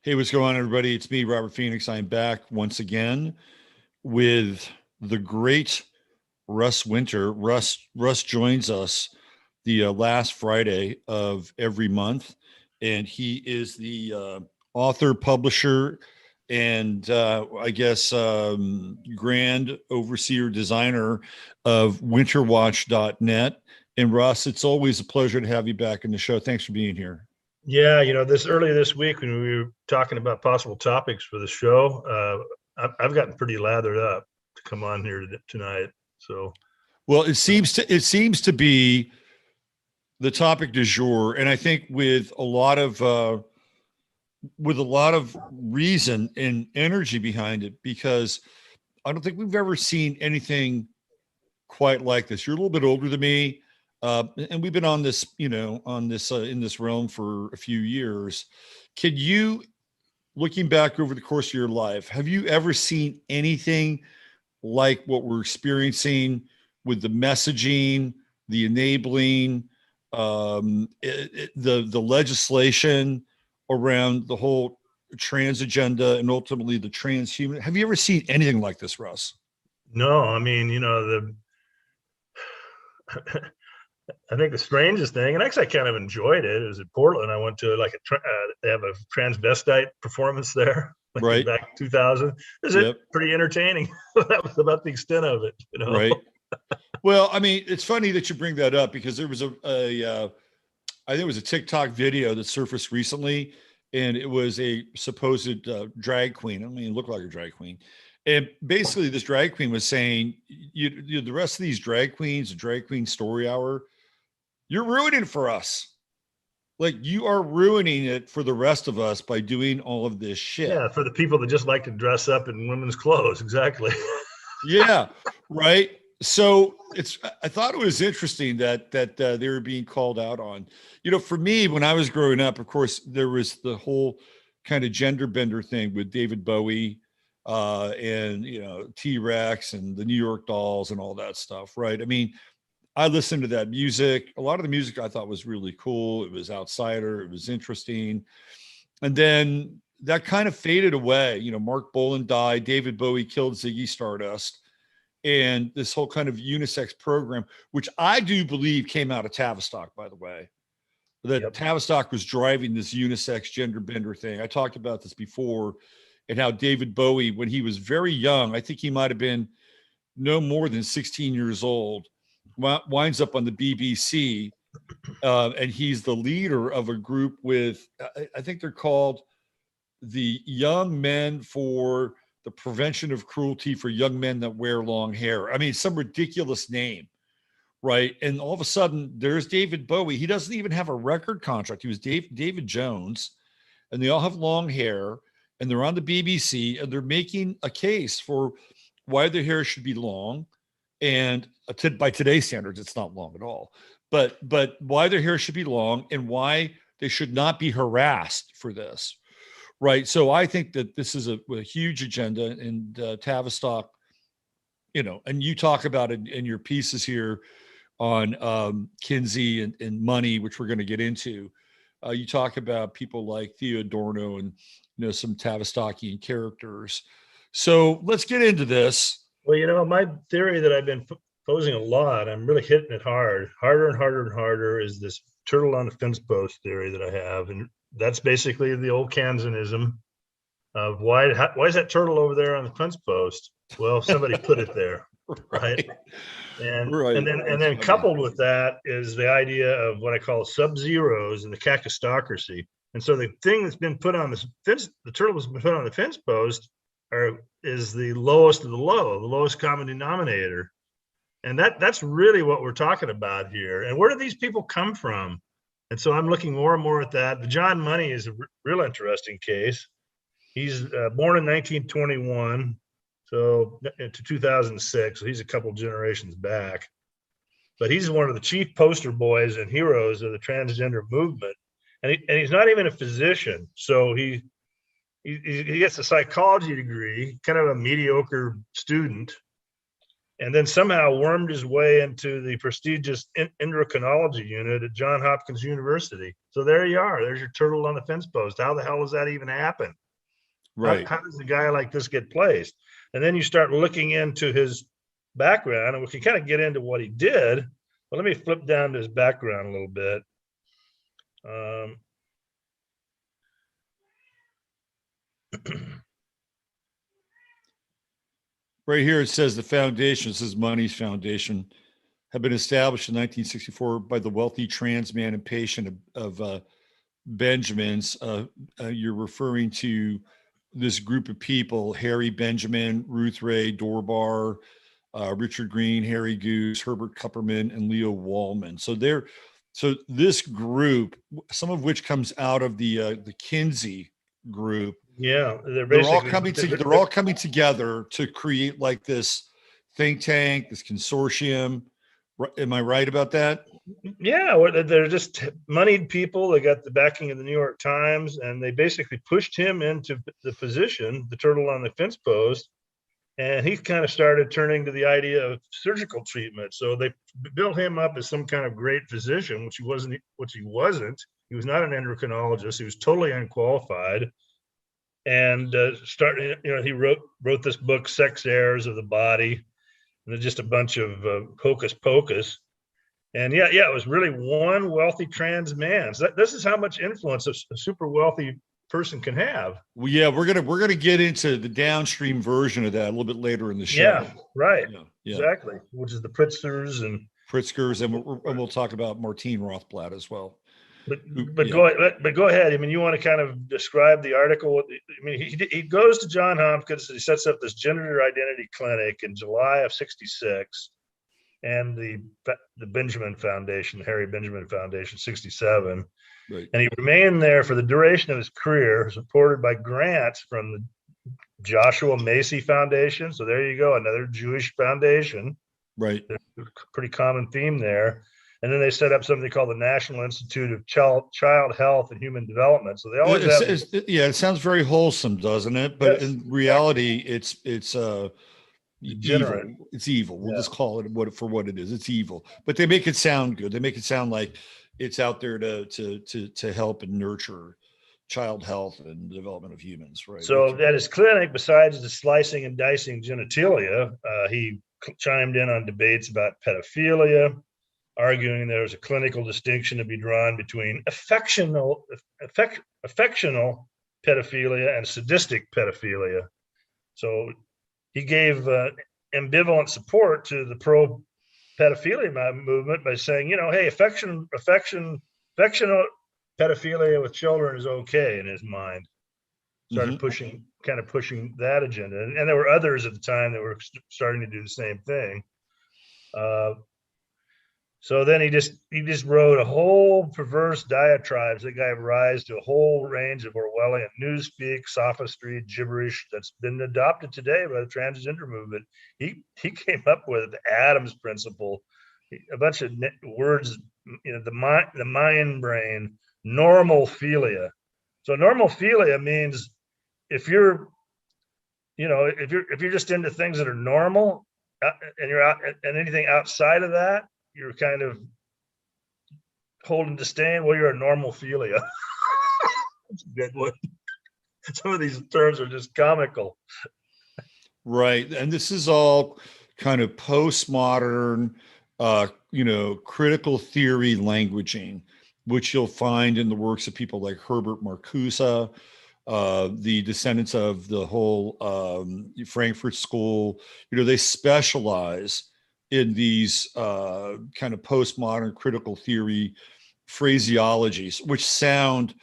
Hey, what's going on, everybody? It's me, Robert Phoenix. I'm back once again with the great Russ Winter. Russ joins us the last Friday of every month, and he is the author, publisher, and I guess grand overseer designer of winterwatch.net. And Russ, it's always a pleasure to have you back in the show. Thanks for being here. Yeah, this earlier this week when we were talking about possible topics for the show, I've gotten pretty lathered up to come on here tonight. So, well, it seems to be the topic du jour, and I think with a lot of reason and energy behind it, because I don't think we've ever seen anything quite like this. You're a little bit older than me, and we've been on this, in this realm for a few years. Can you, looking back over the course of your life, have you ever seen anything like what we're experiencing with the messaging, the enabling, the legislation around the whole trans agenda and ultimately the transhuman? Have you ever seen anything like this, Russ? no, I mean, I think the strangest thing, and actually I kind of enjoyed it, is in Portland. I went to they have a transvestite performance there, Right. back in 2000. Is it pretty entertaining? That was about the extent of it, Right. Well, I mean, it's funny that you bring that up, because there was I think it was a TikTok video that surfaced recently, and it was a supposed drag queen. I mean, it looked like a drag queen. And basically, this drag queen was saying, the rest of these drag queens, the drag queen story hour, you're ruining it for us. Like, you are ruining it for the rest of us by doing all of this shit. Yeah, for the people that just like to dress up in women's clothes. Exactly. Yeah, right. So I thought it was interesting that they were being called out on. For me, when I was growing up, of course, there was the whole kind of gender bender thing with David Bowie, and T-Rex and the New York Dolls and all that stuff, right? I mean, I listened to that music. A lot of the music I thought was really cool. It was outsider. It was interesting. And then that kind of faded away. Mark Bolan died. David Bowie killed Ziggy Stardust. And this whole kind of unisex program, which I do believe came out of Tavistock, by the way, that Tavistock was driving this unisex gender bender thing. I talked about this before, and how David Bowie, when he was very young, I think he might have been no more than 16 years old, winds up on the BBC, and he's the leader of a group with, I think they're called the Young Men for the Prevention of Cruelty for Young Men That Wear Long Hair. I mean, some ridiculous name, right? And all of a sudden, there's David Bowie. He doesn't even have a record contract. He was David Jones, and they all have long hair, and they're on the BBC, and they're making a case for why their hair should be long. And by today's standards, it's not long at all. But why their hair should be long, and why they should not be harassed for this. Right. So I think that this is a huge agenda, and Tavistock, and you talk about it in your pieces here on Kinsey and money, which we're going to get into. You talk about people like Theo Adorno and, some Tavistockian characters. So let's get into this. Well, my theory that I've been posing a lot, I'm really hitting it harder and harder and harder, is this turtle on the fence post theory that I have. And that's basically the old Kansanism of why is that turtle over there on the fence post? Well, somebody put it there, right? And then coupled with that is the idea of what I call sub-zeros and the cactostocracy. And so the thing that's been put on the fence, the turtle that's been put on the fence post, is the lowest of the low, the lowest common denominator. And that's really what we're talking about here. And where do these people come from? And so I'm looking more and more at that. The John Money is a real interesting case. He's born in 1921, so to 2006. So he's a couple generations back. But he's one of the chief poster boys and heroes of the transgender movement. And he's not even a physician. So he gets a psychology degree, kind of a mediocre student. and then somehow wormed his way into the prestigious endocrinology unit at Johns Hopkins University. So there you are. There's your turtle on the fence post. How the hell does that even happen? Right. How does a guy like this get placed? And then you start looking into his background, and we can kind of get into what he did. But let me flip down to his background a little bit. Right here it says the foundation, this is Money's Foundation, had been established in 1964 by the wealthy trans man and patient of Benjamin's. You're referring to this group of people: Harry Benjamin, Ruth Ray Dorbar, Richard Green, Harry Goose, Herbert Kupperman, and Leo Wallman. So this group, some of which comes out of the Kinsey group. Yeah, they're all coming together to create like this think tank, this consortium. Am I right about that? Yeah, they're just moneyed people. They got the backing of the New York Times, and they basically pushed him into the position, the turtle on the fence post. And he kind of started turning to the idea of surgical treatment. So they built him up as some kind of great physician, which he wasn't. He was not an endocrinologist. He was totally unqualified. And he wrote this book, Sex Errors of the Body, and it's just a bunch of hocus pocus. And yeah, it was really one wealthy trans man. So this is how much influence a super wealthy person can have. Well, yeah, we're gonna get into the downstream version of that a little bit later in the show. Yeah, right. Yeah. Exactly. Which is the Pritzkers, and we'll talk about Martine Rothblatt as well. But go ahead. I mean, you want to kind of describe the article? I mean, he goes to Johns Hopkins. He sets up this gender identity clinic in July of '66, and the Benjamin Foundation, the Harry Benjamin Foundation, '67. Right. And he remained there for the duration of his career, supported by grants from the Joshua Macy Foundation. So there you go, another Jewish foundation. Right. There's a pretty common theme there. And then they set up something called the National Institute of Child Health and Human Development. So they always it sounds very wholesome, doesn't it? But in reality, it's degenerate. Evil. It's evil. We'll just call it for what it is. It's evil. But they make it sound good. They make it sound like it's out there to help and nurture child health and the development of humans, right? So at his clinic, besides the slicing and dicing genitalia, he chimed in on debates about pedophilia, arguing there was a clinical distinction to be drawn between affectional pedophilia and sadistic pedophilia. So he gave ambivalent support to the pro pedophilia movement by saying, hey, affectional pedophilia with children is okay in his mind. Started pushing that agenda, and there were others at the time that were starting to do the same thing. So then he just wrote a whole perverse diatribes that gave rise to a whole range of Orwellian newspeak, sophistry, gibberish that's been adopted today by the transgender movement. He came up with the Adams principle, a bunch of words, the mind brain, normalphilia. So normalphilia means if you're just into things that are normal, and you're out and anything outside of that, you're kind of holding disdain. Well, you're a normalphilia. That's a good one. Some of these terms are just comical. Right. And this is all kind of postmodern, critical theory languaging, which you'll find in the works of people like Herbert Marcuse, the descendants of the whole Frankfurt School. They specialize in these kind of postmodern critical theory phraseologies, which sound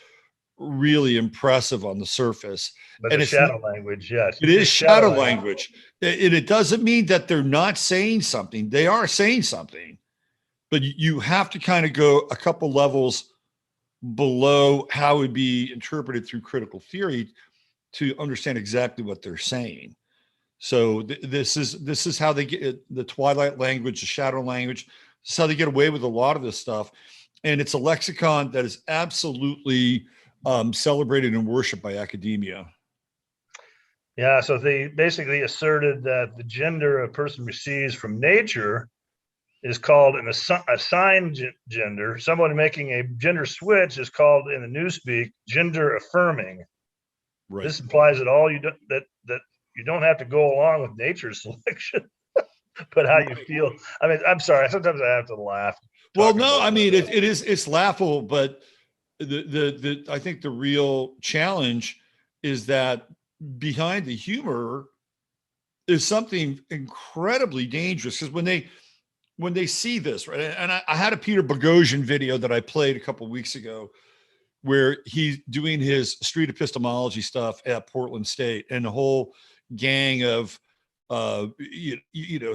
really impressive on the surface. But and it's shadow language, yes. It is shadow language. And it doesn't mean that they're not saying something. They are saying something. But you have to kind of go a couple levels below how it would be interpreted through critical theory to understand exactly what they're saying. So this is how they get the twilight language, the shadow language. This is how they get away with a lot of this stuff. And it's a lexicon that is absolutely celebrated and worshiped by academia. Yeah, so they basically asserted that the gender a person receives from nature is called an assigned gender. Someone making a gender switch is called, in the newspeak, gender affirming. Right. This implies that all you do, that you don't have to go along with nature's selection, but how you feel. I mean, I'm sorry. Sometimes I have to laugh. Well, no, I mean it's laughable, but the I think the real challenge is that behind the humor is something incredibly dangerous, because when they see this, right? And I had a Peter Boghossian video that I played a couple of weeks ago where he's doing his street epistemology stuff at Portland State, and the whole gang of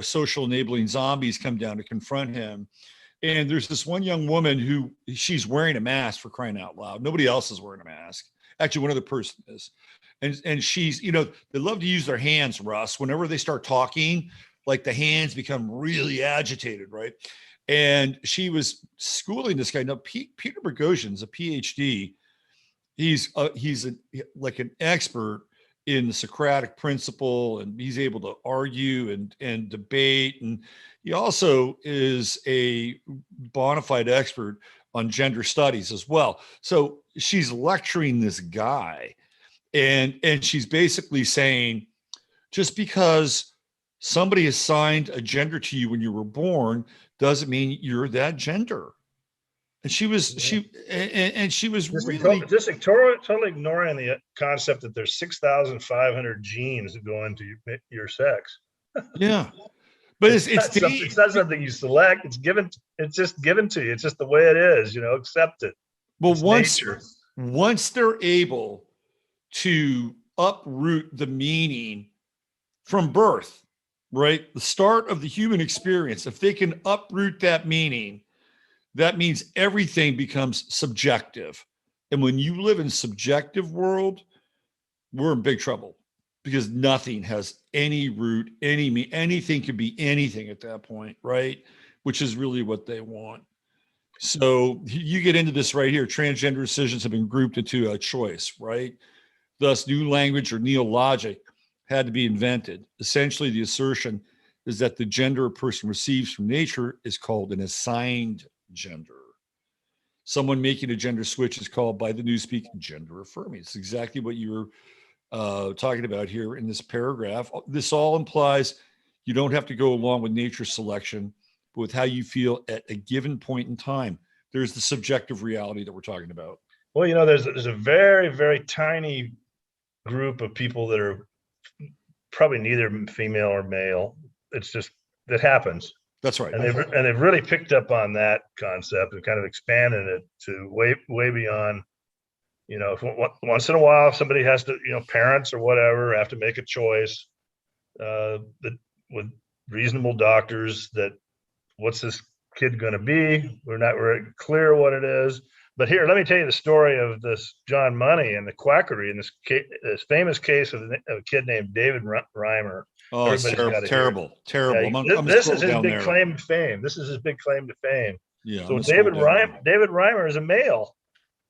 social enabling zombies come down to confront him. And there's this one young woman who she's wearing a mask, for crying out loud. Nobody else is wearing a mask. Actually, one other person is. And she's, they love to use their hands, Russ. Whenever they start talking, like the hands become really agitated, right? And she was schooling this guy. Now, Peter Boghossian's a PhD. He's like an expert in the Socratic principle, and he's able to argue and debate. And he also is a bona fide expert on gender studies as well. So she's lecturing this guy, and she's basically saying, just because somebody assigned a gender to you when you were born doesn't mean you're that gender. And she was really just totally ignoring the concept that there's 6,500 genes that go into your sex. Yeah, but it's not something you select. It's just given to you. It's just the way it is. Accept it. Well, once they're able to uproot the meaning from birth, right, the start of the human experience, if they can uproot that meaning, that means everything becomes subjective. And when you live in subjective world, we're in big trouble, because nothing has any root, anything could be anything at that point, right? Which is really what they want. So you get into this right here. Transgender decisions have been grouped into a choice, right? Thus, new language or neologic had to be invented. Essentially, the assertion is that the gender a person receives from nature is called an assigned gender. Someone making a gender switch is called, by the newspeak, gender affirming. It's exactly what you were talking about here in this paragraph. This all implies you don't have to go along with nature's selection, but with how you feel at a given point in time. There's the subjective reality that we're talking about. Well, there's a very, very tiny group of people that are probably neither female or male. It's just that happens. That's right. And they've really picked up on that concept and kind of expanded it to way beyond. Once in a while somebody has to, parents or whatever have to make a choice that with reasonable doctors, that what's this kid going to be? We're not very clear what it is. But here, let me tell you the story of this John Money and the quackery in this famous case of a kid named David Reimer. Oh, it's terrible. Yeah, this is his big claim to fame. Yeah. So David Reimer is a male,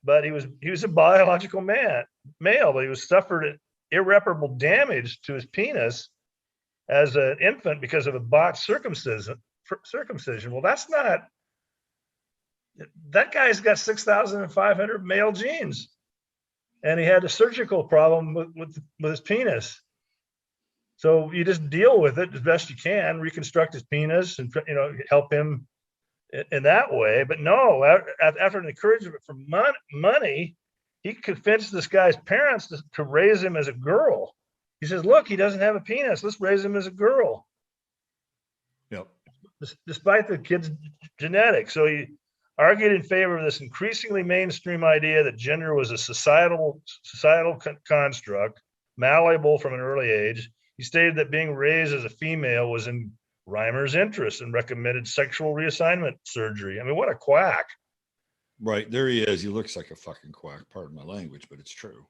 but he was a biological male, but he suffered irreparable damage to his penis as an infant because of a botched circumcision. Well, that guy's got 6,500 male genes, and he had a surgical problem with his penis. So you just deal with it as best you can, reconstruct his penis, and help him in that way. But no, after an encouragement from money, he convinced this guy's parents to raise him as a girl. He says, "Look, he doesn't have a penis. Let's raise him as a girl." Yep. Despite the kid's genetics, so he argued in favor of this increasingly mainstream idea that gender was a societal construct, malleable from an early age. He stated that being raised as a female was in Reimer's interest and recommended sexual reassignment surgery. I mean, what a quack. Right. There he is. He looks like a fucking quack. Pardon my language, but it's true.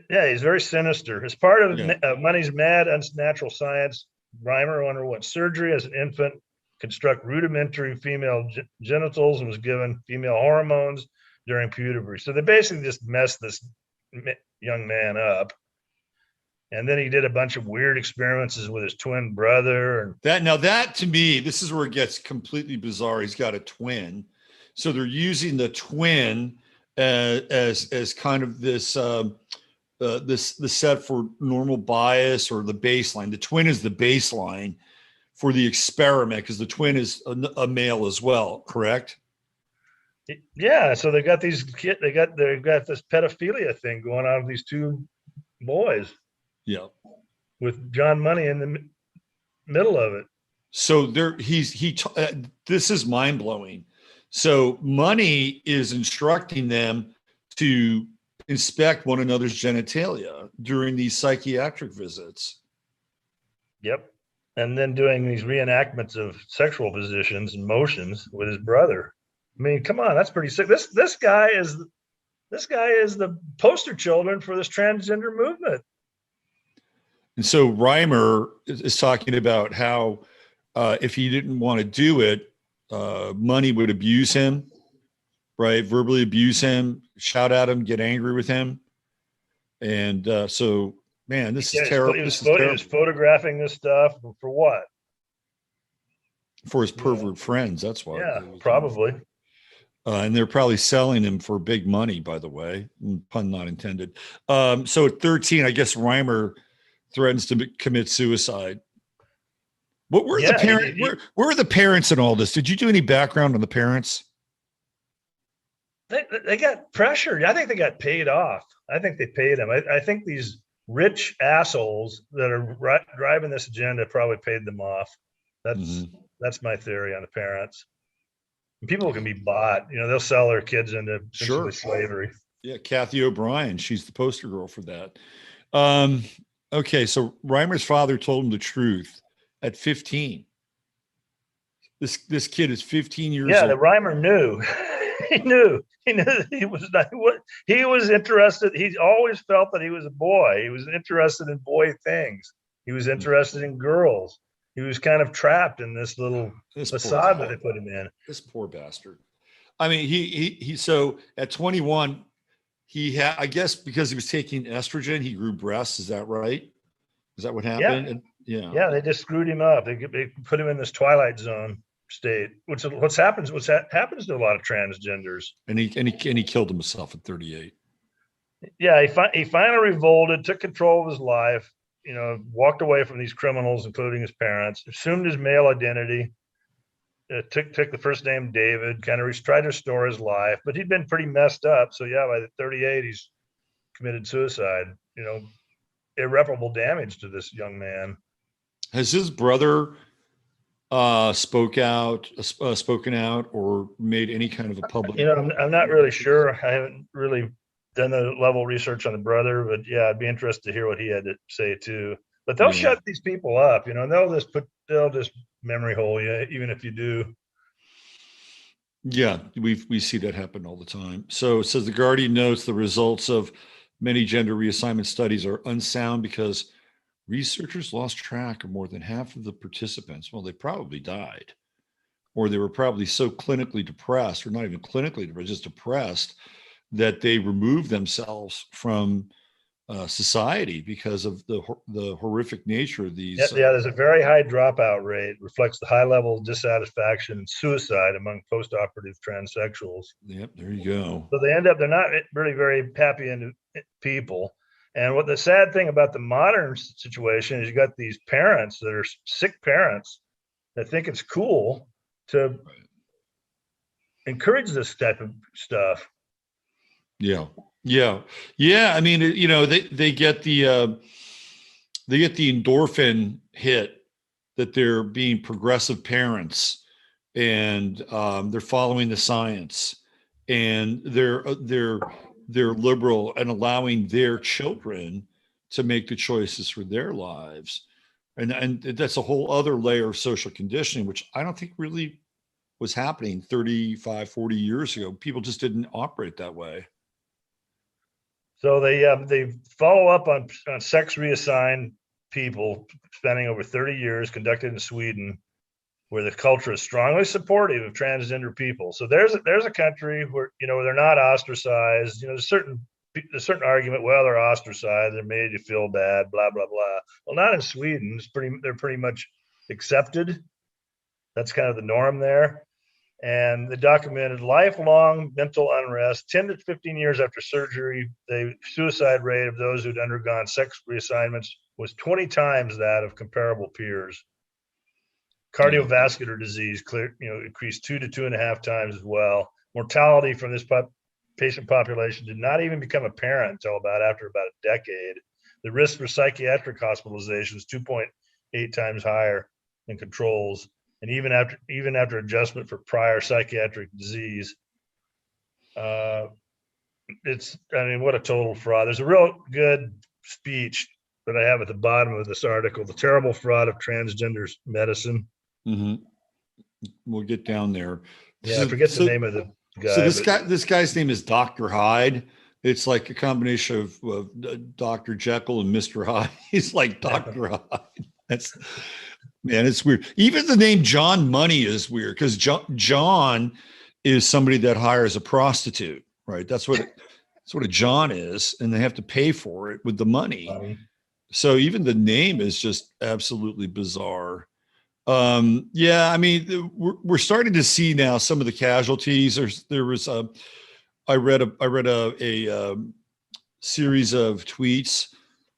Yeah, he's very sinister. As part of Money's mad, unnatural science, Reimer underwent surgery as an infant, construct rudimentary female genitals, and was given female hormones during puberty. So they basically just messed this young man up. And then he did a bunch of weird experiments with his twin brother. And that to me, this is where it gets completely bizarre. He's got a twin, so they're using the twin as kind of this the set for normal bias or the baseline. The twin is the baseline for the experiment because the twin is a male as well. Correct? Yeah. So they've got these kids. They've got this pedophilia thing going on with these two boys. Yeah. With John Money in the middle of it. So this is mind blowing. So Money is instructing them to inspect one another's genitalia during these psychiatric visits. Yep. And then doing these reenactments of sexual positions and motions with his brother. I mean, come on, that's pretty sick. This guy is the poster children for this transgender movement. And so Reimer is talking about how if he didn't want to do it, Money would abuse him, right? Verbally abuse him, shout at him, get angry with him. And so, man, this is terrible. He was photographing this stuff for what? For his pervert friends, that's why. Yeah, probably. And they're probably selling him for big money, by the way, pun not intended. So at 13, I guess Reimer threatens to commit suicide. What were the parents? Where were the parents in all this? Did you do any background on the parents? They got pressured. I think they got paid off. I think they paid them. I think these rich assholes that are driving this agenda probably paid them off. That's my theory on the parents. And people can be bought. You know, they'll sell their kids into slavery. Yeah, Kathy O'Brien. She's the poster girl for that. Okay, so Reimer's father told him the truth at 15. This kid is 15 years old. Yeah, the Reimer knew. He knew that he was not. He was interested. He always felt that he was a boy. He was interested in boy things. He was interested in girls. He was kind of trapped in this little facade that they put him in. This poor bastard. I mean, he so at 21. He had, I guess, because he was taking estrogen, he grew breasts. Is that right? Is that what happened? Yeah. Yeah. They just screwed him up. They put him in this twilight zone state, which happens to a lot of transgenders. And he killed himself at 38. Yeah. He finally revolted, took control of his life. You know, walked away from these criminals, including his parents. Assumed his male identity. Took the first name David, kind of tried to restore his life, but he'd been pretty messed up. So yeah, by the 38, he's committed suicide. You know, irreparable damage to this young man. Has his brother spoken out or made any kind of a public? You know, I'm not really sure. I haven't really done the level of research on the brother, but yeah, I'd be interested to hear what he had to say too. But they'll shut these people up. You know, they'll just memory hole you, even if you do. Yeah, we see that happen all the time. So it says the Guardian notes the results of many gender reassignment studies are unsound because researchers lost track of more than half of the participants. Well, they probably died, or they were probably so clinically depressed, or not even clinically depressed, just depressed, that they removed themselves from society because of the horrific nature of these. Yeah, there's a very high dropout rate. Reflects the high level of dissatisfaction and suicide among post-operative transsexuals. Yep, there you go. So they're not really very happy people. And what the sad thing about the modern situation is you got these parents that are sick parents that think it's cool to encourage this type of stuff. Yeah. I mean, you know, they get the endorphin hit that they're being progressive parents, and they're following the science, and they're liberal and allowing their children to make the choices for their lives, and that's a whole other layer of social conditioning, which I don't think really was happening 35, 40 years ago. People just didn't operate that way. So they follow up on sex reassigned people spanning over 30 years, conducted in Sweden, where the culture is strongly supportive of transgender people. So there's a country where, you know, they're not ostracized. You know, there's certain a certain argument. Well, they're ostracized. They're made you feel bad. Blah blah blah. Well, not in Sweden. They're pretty much accepted. That's kind of the norm there. And they documented lifelong mental unrest. 10 to 15 years after surgery, the suicide rate of those who'd undergone sex reassignments was 20 times that of comparable peers. Cardiovascular disease increased 2 to 2.5 times as well. Mortality from this patient population did not even become apparent until after about a decade. The risk for psychiatric hospitalization was 2.8 times higher than controls. And even after adjustment for prior psychiatric disease, what a total fraud. There's a real good speech that I have at the bottom of this article, The Terrible Fraud of Transgender Medicine. Mm-hmm. We'll get down there. I forget the name of the guy. So this guy's name is Dr. Hyde. It's like a combination of Dr. Jekyll and Mr. Hyde. He's like Dr. Hyde. Man, it's weird. Even the name John Money is weird because John is somebody that hires a prostitute, right? That's what a John is, and they have to pay for it with the money. So even the name is just absolutely bizarre. I mean, we're starting to see now some of the casualties. I read a series of tweets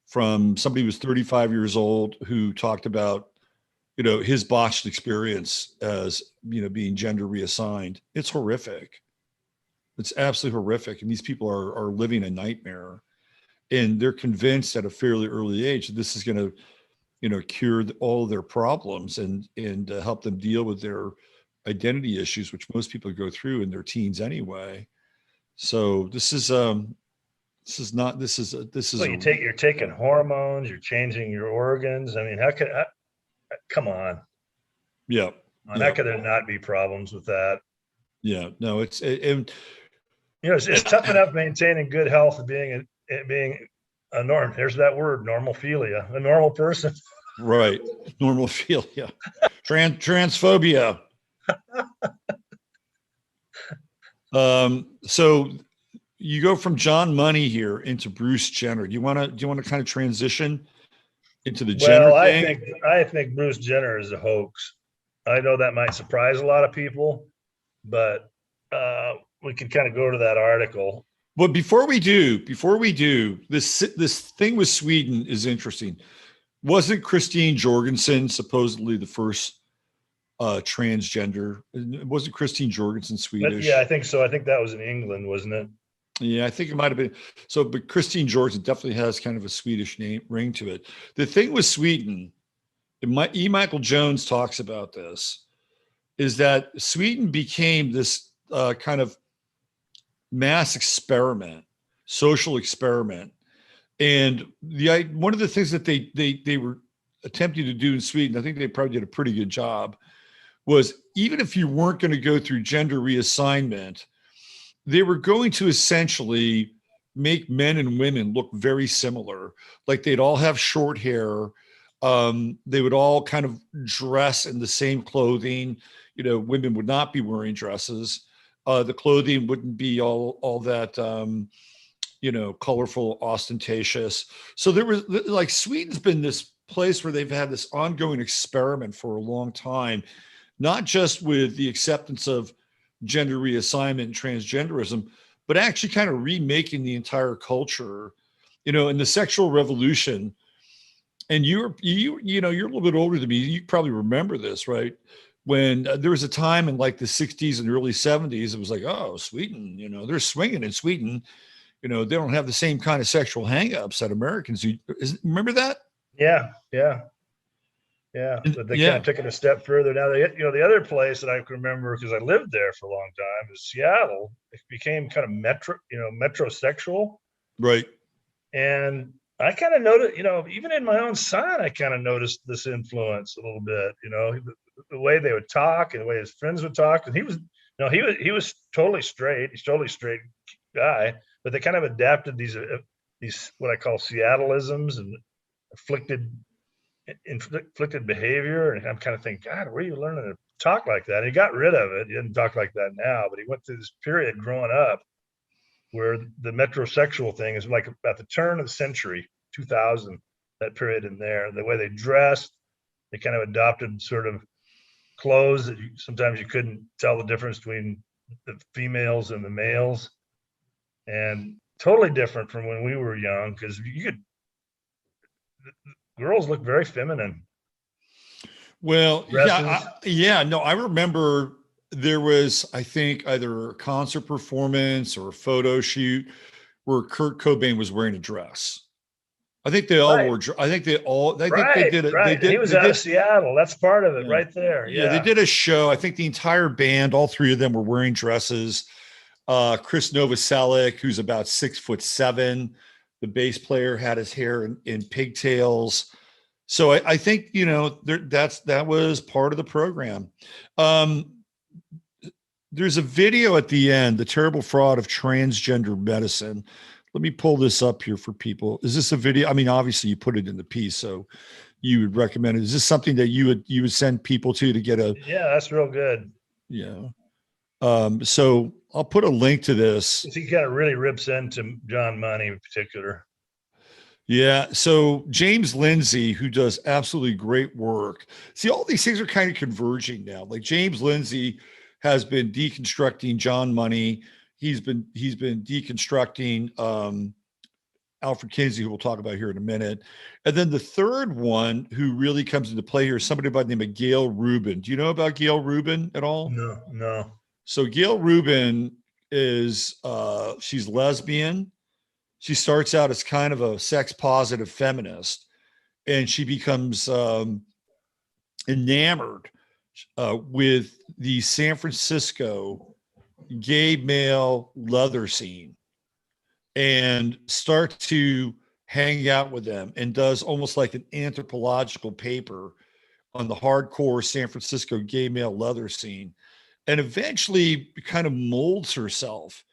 from somebody who was 35 years old who talked about, his botched experience as, being gender reassigned. It's horrific. It's absolutely horrific. And these people are living a nightmare, and they're convinced at a fairly early age that this is going to, cure all of their problems and help them deal with their identity issues, which most people go through in their teens anyway. So you're taking hormones, you're changing your organs. I mean, come on. Yeah. How could there not be problems with that? Yeah, no, it's tough enough maintaining good health and being a norm. There's that word, normophilia, a normal person. Right. Normophilia. Transphobia. So you go from John Money here into Bruce Jenner. Do you want to kind of transition into the Jenner thing? I think Bruce Jenner is a hoax. I know that might surprise a lot of people, but we can kind of go to that article. But before we do, this thing with Sweden is interesting. Wasn't Christine Jorgensen supposedly the first transgender? Wasn't Christine Jorgensen Swedish? Yeah, I think so. I think that was in England, wasn't it? Yeah, I think it might have been. So, but Christine Jorgensen definitely has kind of a Swedish name ring to it. The thing with Sweden, Michael Jones talks about this, is that Sweden became this kind of mass experiment, social experiment. And one of the things that they were attempting to do in Sweden, I think they probably did a pretty good job, was even if you weren't going to go through gender reassignment, they were going to essentially make men and women look very similar. Like they'd all have short hair. They would all kind of dress in the same clothing. Women would not be wearing dresses. The clothing wouldn't be all that, colorful, ostentatious. So there was like Sweden's been this place where they've had this ongoing experiment for a long time, not just with the acceptance of gender reassignment and transgenderism, but actually kind of remaking the entire culture, in the sexual revolution. And you're a little bit older than me. You probably remember this, right? When there was a time in like the 60s and early 70s, it was like, oh, Sweden, they're swinging in Sweden. They don't have the same kind of sexual hangups that Americans do. Remember that? Yeah. But they kind of took it a step further. Now the other place that I can remember, because I lived there for a long time, is Seattle. It became kind of metrosexual. Right. And I kind of noticed, even in my own son, I kind of noticed this influence a little bit, the way they would talk and the way his friends would talk. And he was totally straight. He's totally straight guy, but they kind of adapted these what I call Seattleisms and inflicted behavior. And I'm kind of thinking, God, where are you learning to talk like that? And he got rid of it. He didn't talk like that now, but he went through this period growing up where the metrosexual thing is like at the turn of the century, 2000, that period in there, the way they dressed, they kind of adopted sort of clothes that sometimes you couldn't tell the difference between the females and the males, and totally different from when we were young, because girls look very feminine. Well, Dresses. no, I remember there was, I think, either a concert performance or a photo shoot where Kurt Cobain was wearing a dress. I think they all Right. wore. I think they all. I think Right, they did it. right. They And he did. was They out of did. Seattle. That's part of it Yeah. right there. Yeah, they did a show. I think the entire band, all three of them, were wearing dresses. Chris Novoselic, who's about 6'7", the bass player, had his hair in pigtails. So I think that was part of the program. There's a video at the end, the terrible fraud of transgender medicine. Let me pull this up here for people. Is this a video? I mean, obviously you put it in the piece, so you would recommend it. Is this something that you would send people to get a? Yeah, that's real good. Yeah. So I'll put a link to this. He kind of really rips into John Money in particular. Yeah. So James Lindsay, who does absolutely great work. See, all these things are kind of converging now. Like James Lindsay has been deconstructing John Money. He's been deconstructing Alfred Kinsey, who we'll talk about here in a minute. And then the third one who really comes into play here is somebody by the name of Gail Rubin. Do you know about Gail Rubin at all? No. So Gail Rubin is she's lesbian. She starts out as kind of a sex positive feminist, and she becomes enamored with the San Francisco gay male leather scene and starts to hang out with them and does almost like an anthropological paper on the hardcore San Francisco gay male leather scene, and eventually kind of molds herself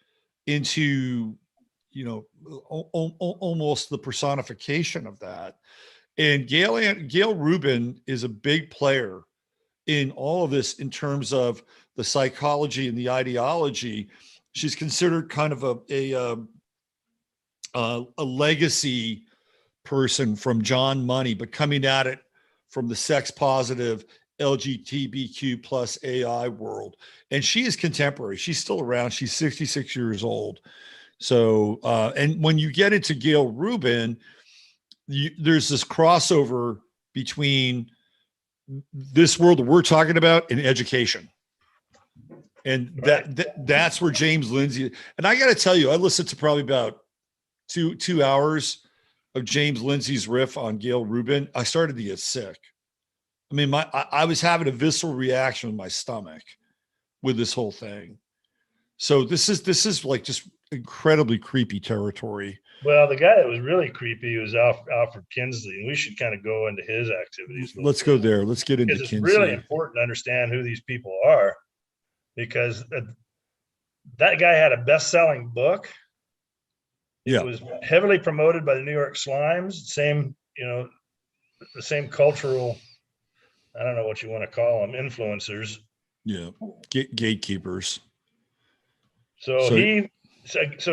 into almost the personification of that. And Gail Rubin is a big player in all of this in terms of the psychology and the ideology. She's considered kind of a legacy person from John Money, but coming at it from the sex positive LGBTQ plus AI world. And she is contemporary. She's still around. She's 66 years old. So, and when you get into Gail Rubin, there's this crossover between this world that we're talking about and education. And that's where James Lindsay, and I got to tell you, I listened to probably about two hours of James Lindsay's riff on Gail Rubin. I started to get sick. I mean, I was having a visceral reaction in my stomach with this whole thing. So this is like just incredibly creepy territory. Well, the guy that was really creepy was Alfred Kinsey, and we should kind of go into his activities. Let's go there. Let's get into Kinsey. It's really important to understand who these people are, because that guy had a best-selling book. Yeah. It was heavily promoted by the New York Slimes. The same cultural, I don't know what you want to call them, influencers. Yeah. Gatekeepers. So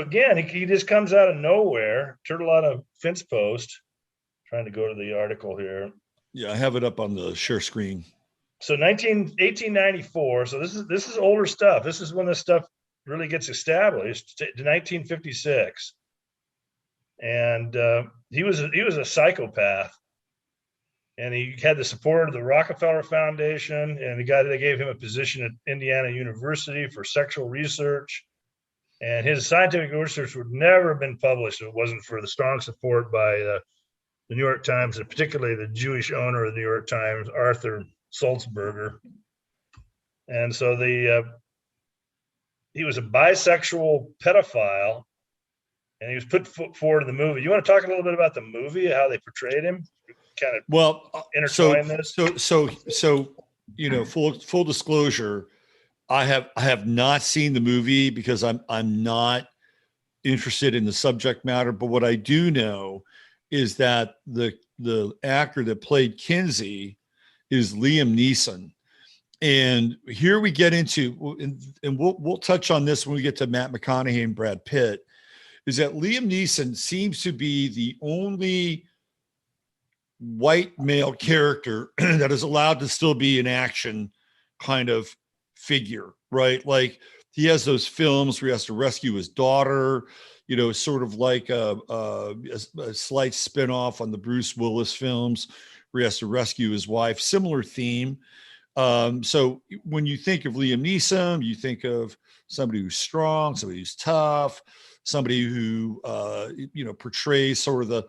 again, he just comes out of nowhere. Turtle out of fence post. Trying to go to the article here. Yeah, I have it up on the share screen. So 1894. So this is older stuff. This is when this stuff really gets established. To 1956, and he was a psychopath, and he had the support of the Rockefeller Foundation, and they gave him a position at Indiana University for sexual research. And his scientific research would never have been published if it wasn't for the strong support by the New York Times, and particularly the Jewish owner of the New York Times, Arthur Sulzberger. And so he was a bisexual pedophile, and he was put forward in the movie. You want to talk a little bit about the movie, how they portrayed him? Kind of intertwine this. So full disclosure, I have not seen the movie because I'm not interested in the subject matter. But what I do know is that the actor that played Kinsey is Liam Neeson. And here we get into, and we'll touch on this when we get to Matt McConaughey and Brad Pitt. is that Liam Neeson seems to be the only white male character that is allowed to still be an action kind of figure, right? Like he has those films where he has to rescue his daughter, you know, sort of like a slight spinoff on the Bruce Willis films where he has to rescue his wife. Similar theme. So when you think of Liam Neeson, you think of somebody who's strong, somebody who's tough, somebody who, you know, portrays sort of the,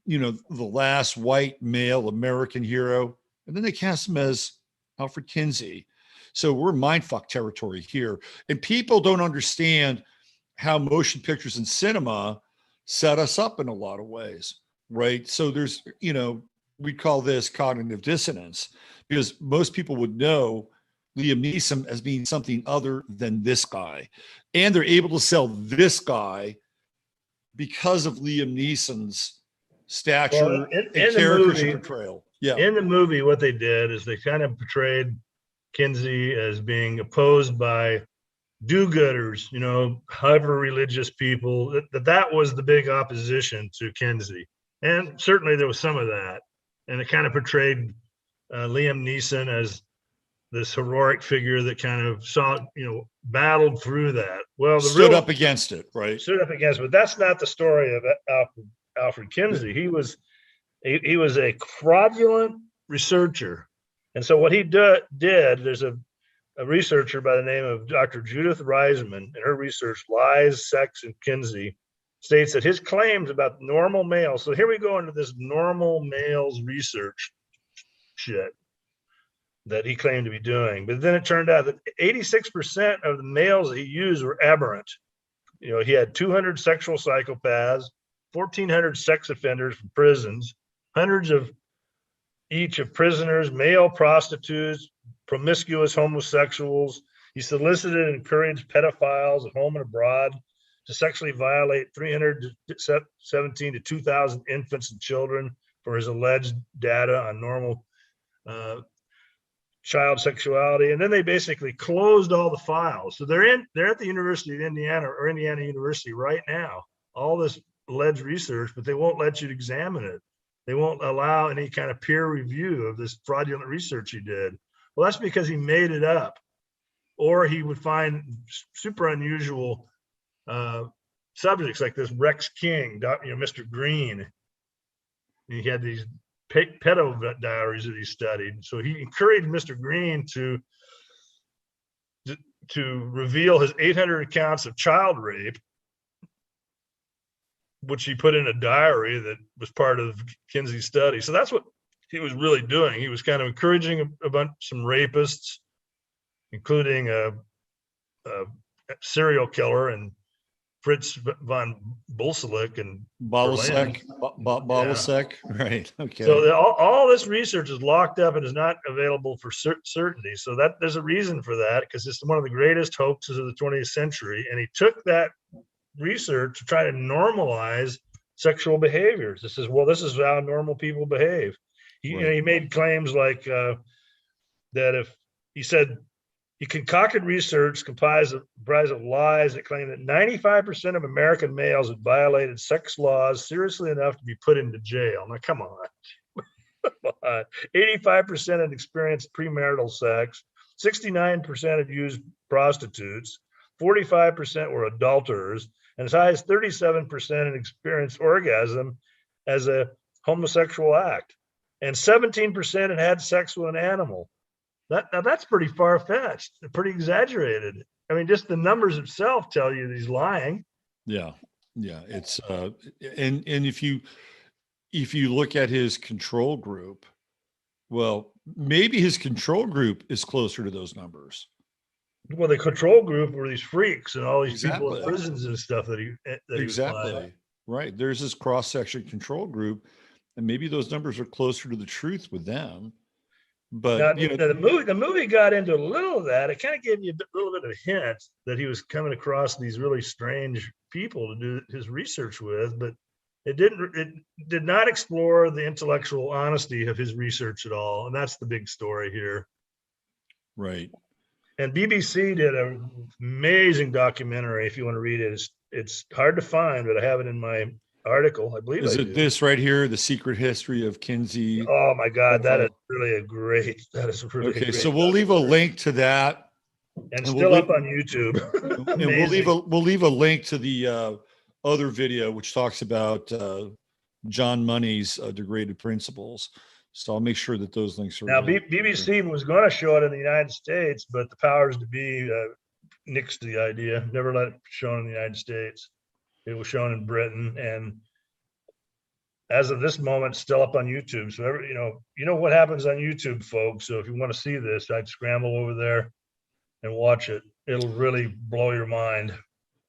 you know, the last white male American hero. And then they cast him as Alfred Kinsey. So we're mindfuck territory here. And people don't understand how motion pictures and cinema set us up in a lot of ways, right? So there's, you know, we call this cognitive dissonance because most people would know Liam Neeson as being something other than this guy. And they're able to sell this guy because of Liam Neeson's stature and character portrayal. Yeah. In the movie, what they did is they kind of portrayed Kinsey as being opposed by do-gooders, you know, hyper religious people. That was the big opposition to Kinsey. And certainly there was some of that. And it kind of portrayed Liam Neeson as this heroic figure that kind of saw, you know, battled through that. Well, stood up against it, right? Stood up against it. But that's not the story of Alfred Kinsey. He was a fraudulent researcher. And so what he did, there's a researcher by the name of Dr. Judith Reisman, and her research, Lies, Sex, and Kinsey, states that his claims about normal males, so here we go into this normal males research shit that he claimed to be doing. But then it turned out that 86% of the males that he used were aberrant. You know, he had 200 sexual psychopaths, 1,400 sex offenders from prisons, hundreds of each of prisoners, male prostitutes, promiscuous homosexuals. He solicited and encouraged pedophiles at home and abroad to sexually violate 317 to 2,000 infants and children for his alleged data on normal child sexuality. And then they basically closed all the files. So they're at the University of Indiana or Indiana University right now, all this alleged research, but they won't let you examine it. They won't allow any kind of peer review of this fraudulent research he did. Well, that's because he made it up, or he would find super unusual subjects like this Rex King, you know, Mr. Green. He had these pedo diaries that he studied. So he encouraged Mr. Green to reveal his 800 accounts of child rape, which he put in a diary that was part of Kinsey's study. So that's what he was really doing. He was kind of encouraging some rapists, including a serial killer and Fritz von Bolselic and Bolsek, right? Okay. So all this research is locked up and is not available for certainty. So that there's a reason for that, because it's one of the greatest hoaxes of the 20th century. And he took that research to try to normalize sexual behaviors. This is how normal people behave. He, right. You know, he made claims like that if he said he concocted research comprised of lies that claimed that 95% of American males had violated sex laws seriously enough to be put into jail. Now, come on. 85% had experienced premarital sex. 69% had used prostitutes. 45% were adulterers. And as high as 37% had experienced orgasm as a homosexual act. And 17% had sex with an animal. That's pretty far-fetched, pretty exaggerated. I mean, just the numbers itself tell you he's lying. Yeah. It's and if you look at his control group, well, maybe his control group is closer to those numbers. Well, the control group were these freaks and all these people in prisons and stuff that he exactly right. There's this cross-section control group, and maybe those numbers are closer to the truth with them. But now, the movie got into a little of that. It kind of gave you a little bit of a hint that he was coming across these really strange people to do his research with, but it did not explore the intellectual honesty of his research at all. And that's the big story here. Right. And BBC did an amazing documentary, if you want to read it. It's It's hard to find, but I have it in my article. I believe Is I it do. this right here? The Secret History of Kinsey. Oh my God, that is Profile? really a great. That is really a Okay, great so we'll leave a documentary, link to that, and and we'll still up leave, on YouTube. and Amazing. we'll leave a link to the other video which talks about John Money's degraded principles. So I'll make sure that those links are Now, available. BBC was going to show it in the United States, but the powers to be nixed the idea. Never let it be shown in the United States. It was shown in Britain, and as of this moment, still up on YouTube. So you know what happens on YouTube, folks. So if you want to see this, I'd scramble over there and watch it. It'll really blow your mind.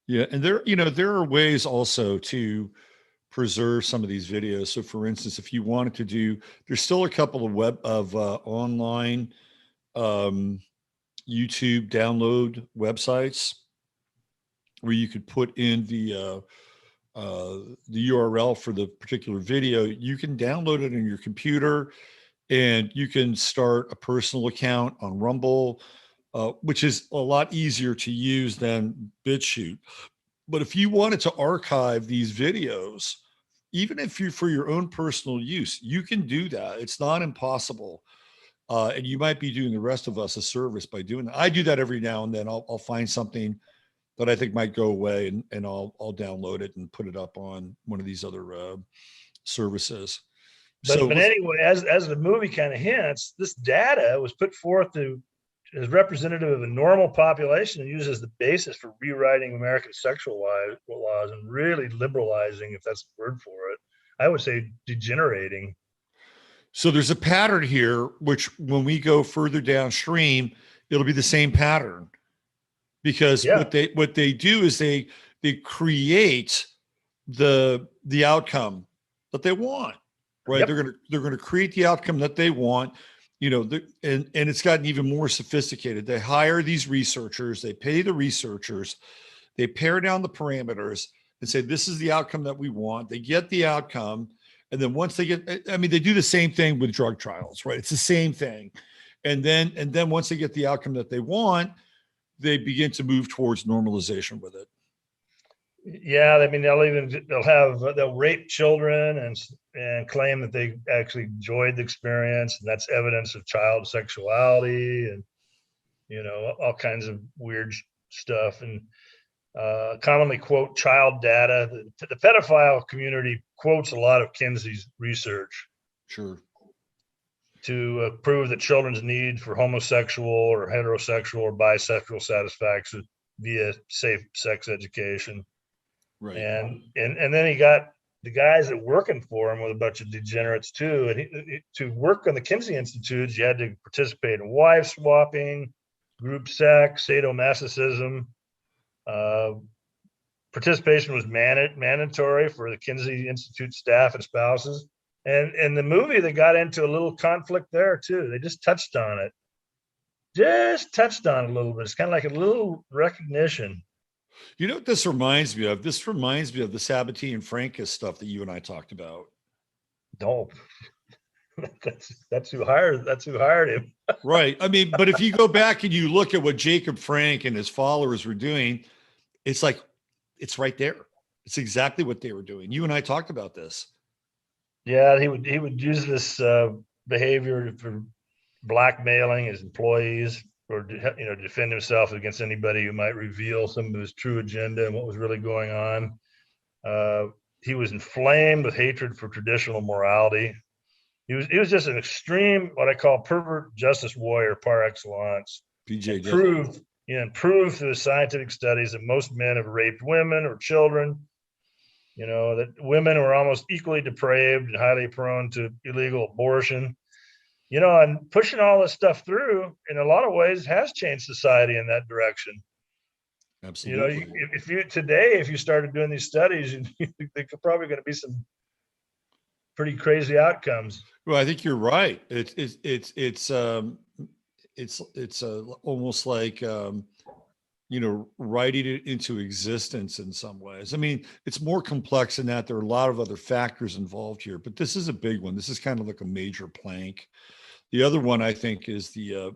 Yeah, and there are ways also to preserve some of these videos. So for instance, if you wanted to do, there's still a couple of online YouTube download websites where you could put in the URL for the particular video. You can download it on your computer, and you can start a personal account on Rumble, which is a lot easier to use than BitChute. But if you wanted to archive these videos, even if you for your own personal use, you can do that. It's not impossible. And you might be doing the rest of us a service by doing that. I do that every now and then. I'll find something that I think might go away, and I'll download it and put it up on one of these other services. So But anyway, as the movie kind of hints, this data was put forth as representative of a normal population and used as the basis for rewriting American sexual laws and really liberalizing, if that's the word for it. I would say degenerating. So there's a pattern here, which when we go further downstream, it'll be the same pattern, because Yeah. what they do is they create the outcome that they want, right? Yep. They're gonna create the outcome that they want, and it's gotten even more sophisticated. They hire these researchers, they pay the researchers, they pare down the parameters and say, this is the outcome that we want. They get the outcome. And then once they get, I mean, they do the same thing with drug trials, right? It's the same thing. And then once they get the outcome that they want, they begin to move towards normalization with it. Yeah, I mean they'll rape children and claim that they actually enjoyed the experience, and that's evidence of child sexuality, and all kinds of weird stuff, and commonly quote child data. The pedophile community quotes a lot of Kinsey's research. Sure. To prove that children's need for homosexual or heterosexual or bisexual satisfaction via safe sex education. Right. And then he got the guys that working for him with a bunch of degenerates too. And to work on the Kinsey Institutes, you had to participate in wife swapping, group sex, sadomasochism. Participation was mandatory for the Kinsey Institute staff and spouses. And in the movie, they got into a little conflict there too. They just touched on it. Just touched on it a little bit. It's kind of like a little recognition. You know what this reminds me of? This reminds me of the Sabatini and Frankus stuff that you and I talked about. No, that's who hired him. Right. I mean, but if you go back and you look at what Jacob Frank and his followers were doing, it's like, it's right there. It's exactly what they were doing. You and I talked about this. Yeah, he would use this behavior for blackmailing his employees, or defend himself against anybody who might reveal some of his true agenda and what was really going on. He was inflamed with hatred for traditional morality. He was just an extreme, what I call pervert justice warrior par excellence. PJ Proved through the scientific studies that most men have raped women or children. That women were almost equally depraved and highly prone to illegal abortion. And pushing all this stuff through in a lot of ways has changed society in that direction. Absolutely. If you started doing these studies, there could probably going to be some pretty crazy outcomes. Well, I think you're right. It's almost like writing it into existence in some ways. I mean, it's more complex than that. There are a lot of other factors involved here, but this is a big one. This is kind of like a major plank. The other one, I think, is the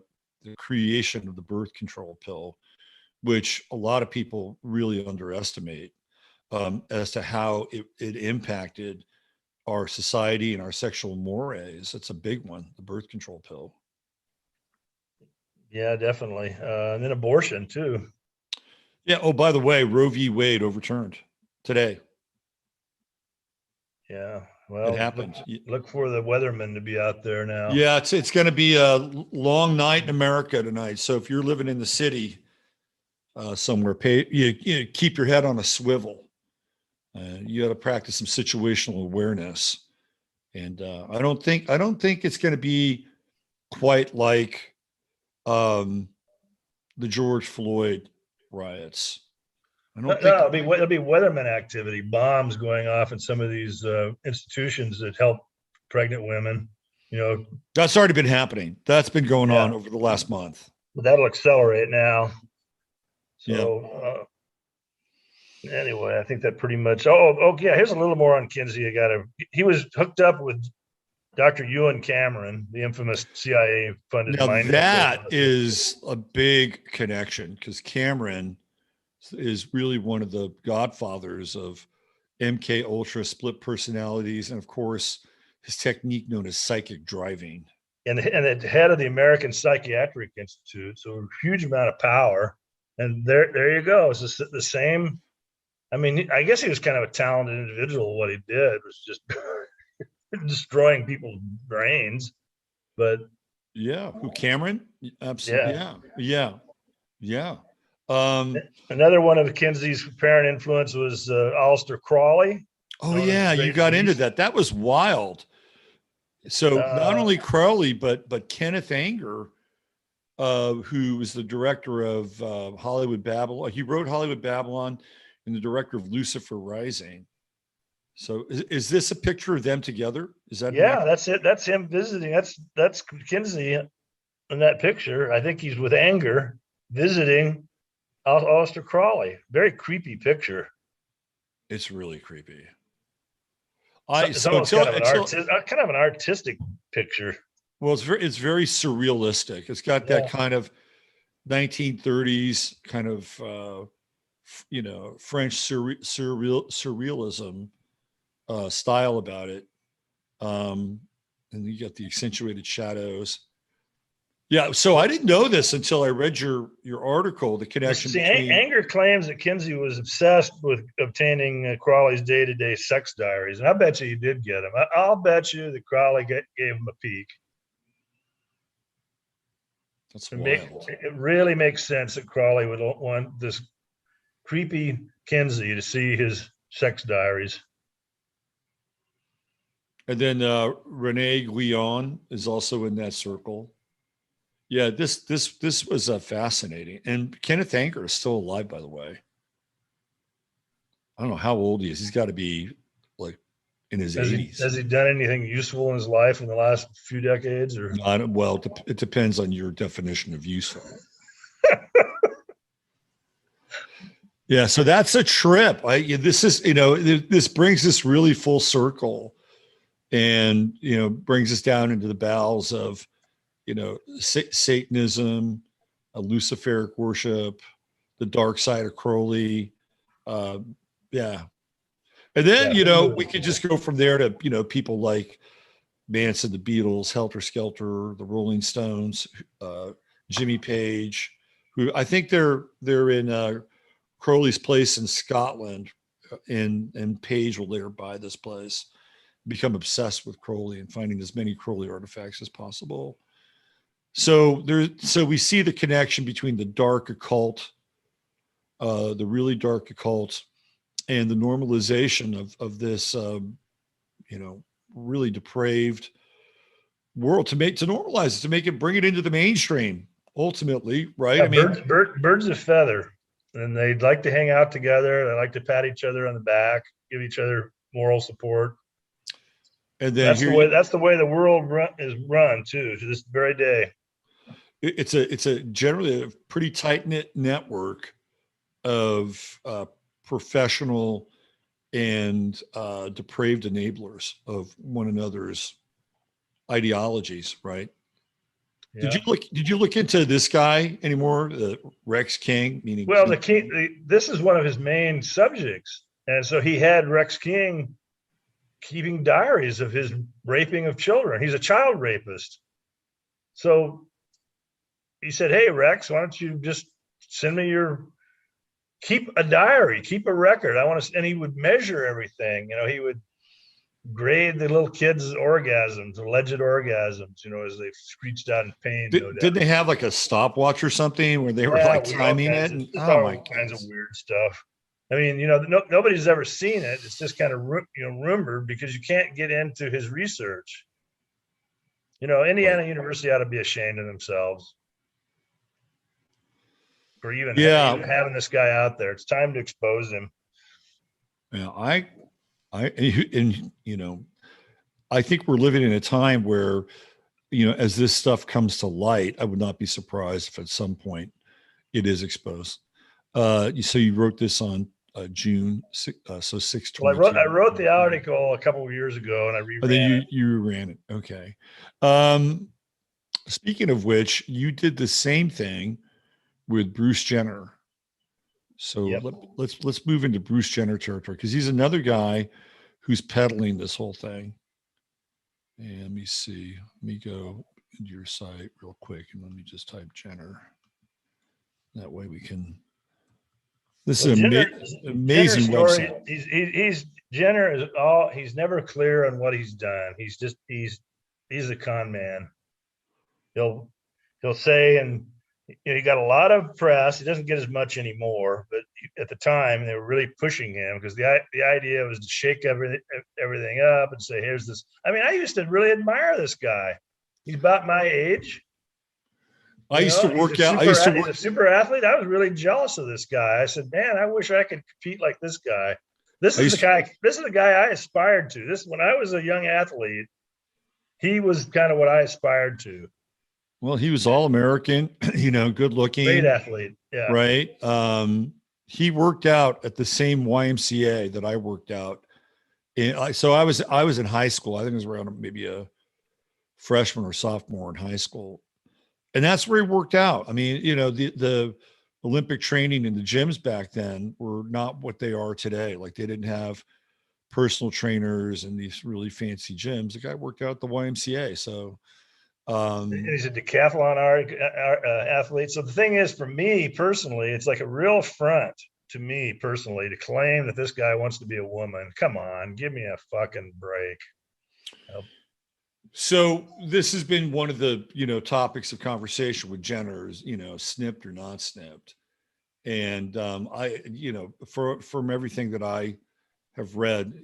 creation of the birth control pill, which a lot of people really underestimate. as to how it impacted our society and our sexual mores. It's a big one, the birth control pill. Yeah, definitely. And then abortion too. Yeah. Oh, by the way, Roe v. Wade overturned today. Yeah. It Well, happened. look for the weatherman to be out there now. Yeah, it's going to be a long night in America tonight. So if you're living in the city somewhere, you keep your head on a swivel. You got to practice some situational awareness. And I don't think it's going to be quite like the George Floyd riots. I don't think it'll be weatherman activity, bombs going off in some of these institutions that help pregnant women. You know, that's already been happening. That's been going on over the last month. But that'll accelerate now. So anyway, I think that pretty much. Oh yeah. Here's a little more on Kinsey. He was hooked up with Dr. Ewan Cameron, the infamous CIA funded mind. That is a big connection because Cameron is really one of the godfathers of MK Ultra, split personalities, and of course his technique known as psychic driving. And the head of the American Psychiatric Institute, so a huge amount of power. And there you go. It's just the same. I mean, I guess he was kind of a talented individual. What he did was just destroying people's brains. But yeah, who Cameron? Absolutely. Yeah. Another one of Kinsey's parent influence was Aleister Crowley. Oh yeah, you got into that. That was wild. So not only Crowley, but Kenneth Anger, who was the director of Hollywood Babylon. He wrote Hollywood Babylon and the director of Lucifer Rising. So is this a picture of them together? Is that? Yeah, that's it. That's him visiting. That's Kinsey in that picture. I think he's with Anger visiting Aleister Crowley. Very creepy picture. It's really creepy. It's almost kind of an artistic picture. Well, it's very surrealistic. It's got that kind of 1930s kind of French surrealism style about it, and you got the accentuated shadows. Yeah, so I didn't know this until I read your article. The connection between Anger claims that Kinsey was obsessed with obtaining Crowley's day-to-day sex diaries, and I bet you he did get them. I'll bet you that Crowley gave him a peek. That's wild. It really makes sense that Crowley would want this creepy Kinsey to see his sex diaries. And then Renee Guion is also in that circle. Yeah, this was fascinating. And Kenneth Anger is still alive, by the way. I don't know how old he is. He's got to be like in his 80s. Has he done anything useful in his life in the last few decades? Or well, it depends on your definition of useful. Yeah, so that's a trip. This brings us really full circle, and brings us down into the bowels of Satanism, Luciferic worship, the dark side of Crowley. And then, we could just go from there to, people like Manson, the Beatles, Helter Skelter, the Rolling Stones, Jimmy Page, who I think they're in Crowley's place in Scotland, and Page will later buy this place, become obsessed with Crowley and finding as many Crowley artifacts as possible. So we see the connection between the dark occult, the really dark occult, and the normalization of this, really depraved world to normalize it, to bring it into the mainstream. Ultimately, right? Yeah, birds of feather, and they'd like to hang out together. They like to pat each other on the back, give each other moral support. And then that's the way the world is run too, to this very day. It's a generally a pretty tight-knit network of professional and depraved enablers of one another's ideologies, right? Yeah. Did you look into this guy anymore? Rex King, meaning this is one of his main subjects. And so he had Rex King keeping diaries of his raping of children. He's a child rapist. So he said, "Hey, Rex, why don't you just send me keep a diary, keep a record. I want to," and he would measure everything. He would grade the little kids' orgasms, alleged orgasms, as they screeched out in pain. Did they have like a stopwatch or something where they were like timing it? Oh my kinds of weird stuff. I mean, nobody's ever seen it. It's just kind of rumored because you can't get into his research. Indiana University ought to be ashamed of themselves for even having this guy out there. It's time to expose him. Yeah, I think we're living in a time where, as this stuff comes to light, I would not be surprised if at some point it is exposed. So you wrote this on June 6th. Well, I wrote the article a couple of years ago, and I reran then you ran it. Okay. Speaking of which, you did the same thing with Bruce Jenner. So let's move into Bruce Jenner territory, because he's another guy who's peddling this whole thing. And let me see. Let me go into your site real quick, and let me just type Jenner. That way we can. This is an amazing website. Jenner is he's never clear on what he's done. He's a con man. He'll say, and he got a lot of press. He doesn't get as much anymore, but at the time they were really pushing him because the idea was to shake everything up and say, "Here's this." I mean, I used to really admire this guy. He's about my age. I used to work out. He's a super athlete. I was really jealous of this guy. I said, "Man, I wish I could compete like this guy." This is the guy I aspired to. When I was a young athlete, he was kind of what I aspired to. Well, he was all-American, good looking. Great athlete. Yeah. Right. He worked out at the same YMCA that I worked out. So I was in high school. I think it was around maybe a freshman or sophomore in high school. And that's where he worked out. I mean, the Olympic training in the gyms back then were not what they are today. Like, they didn't have personal trainers and these really fancy gyms. The guy worked out at the YMCA. So he's a decathlon athlete. So the thing is, for me personally, it's like a real affront to me personally to claim that this guy wants to be a woman. Come on, give me a fucking break. So this has been one of the, topics of conversation with Jenner, snipped or not snipped. And from everything that I have read,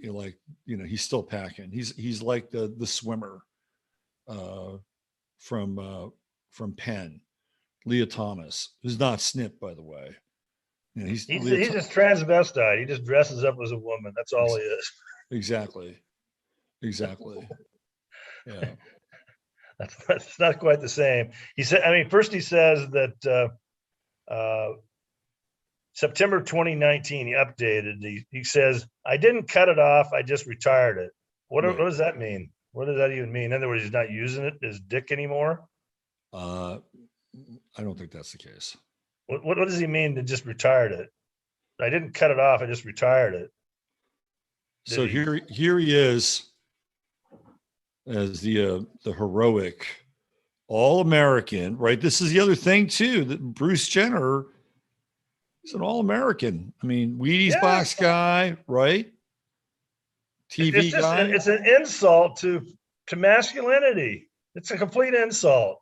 he's still packing. He's like the swimmer from Penn, Leah Thomas, who's not snipped, by the way. He's just transvestite. He just dresses up as a woman. That's all he is. Exactly. Yeah. That's not quite the same. He said, first he says that September 2019, he updated. He says, "I didn't cut it off. I just retired it." What does that mean? What does that even mean? In other words, he's not using it as dick anymore? I don't think that's the case. What does he mean to just retired it? I didn't cut it off. I just retired it. Here he is as the heroic all-American, right? This is the other thing too, that Bruce Jenner is an all-American. I mean, Wheaties box guy, right? TV guy. It's an insult to masculinity. It's a complete insult.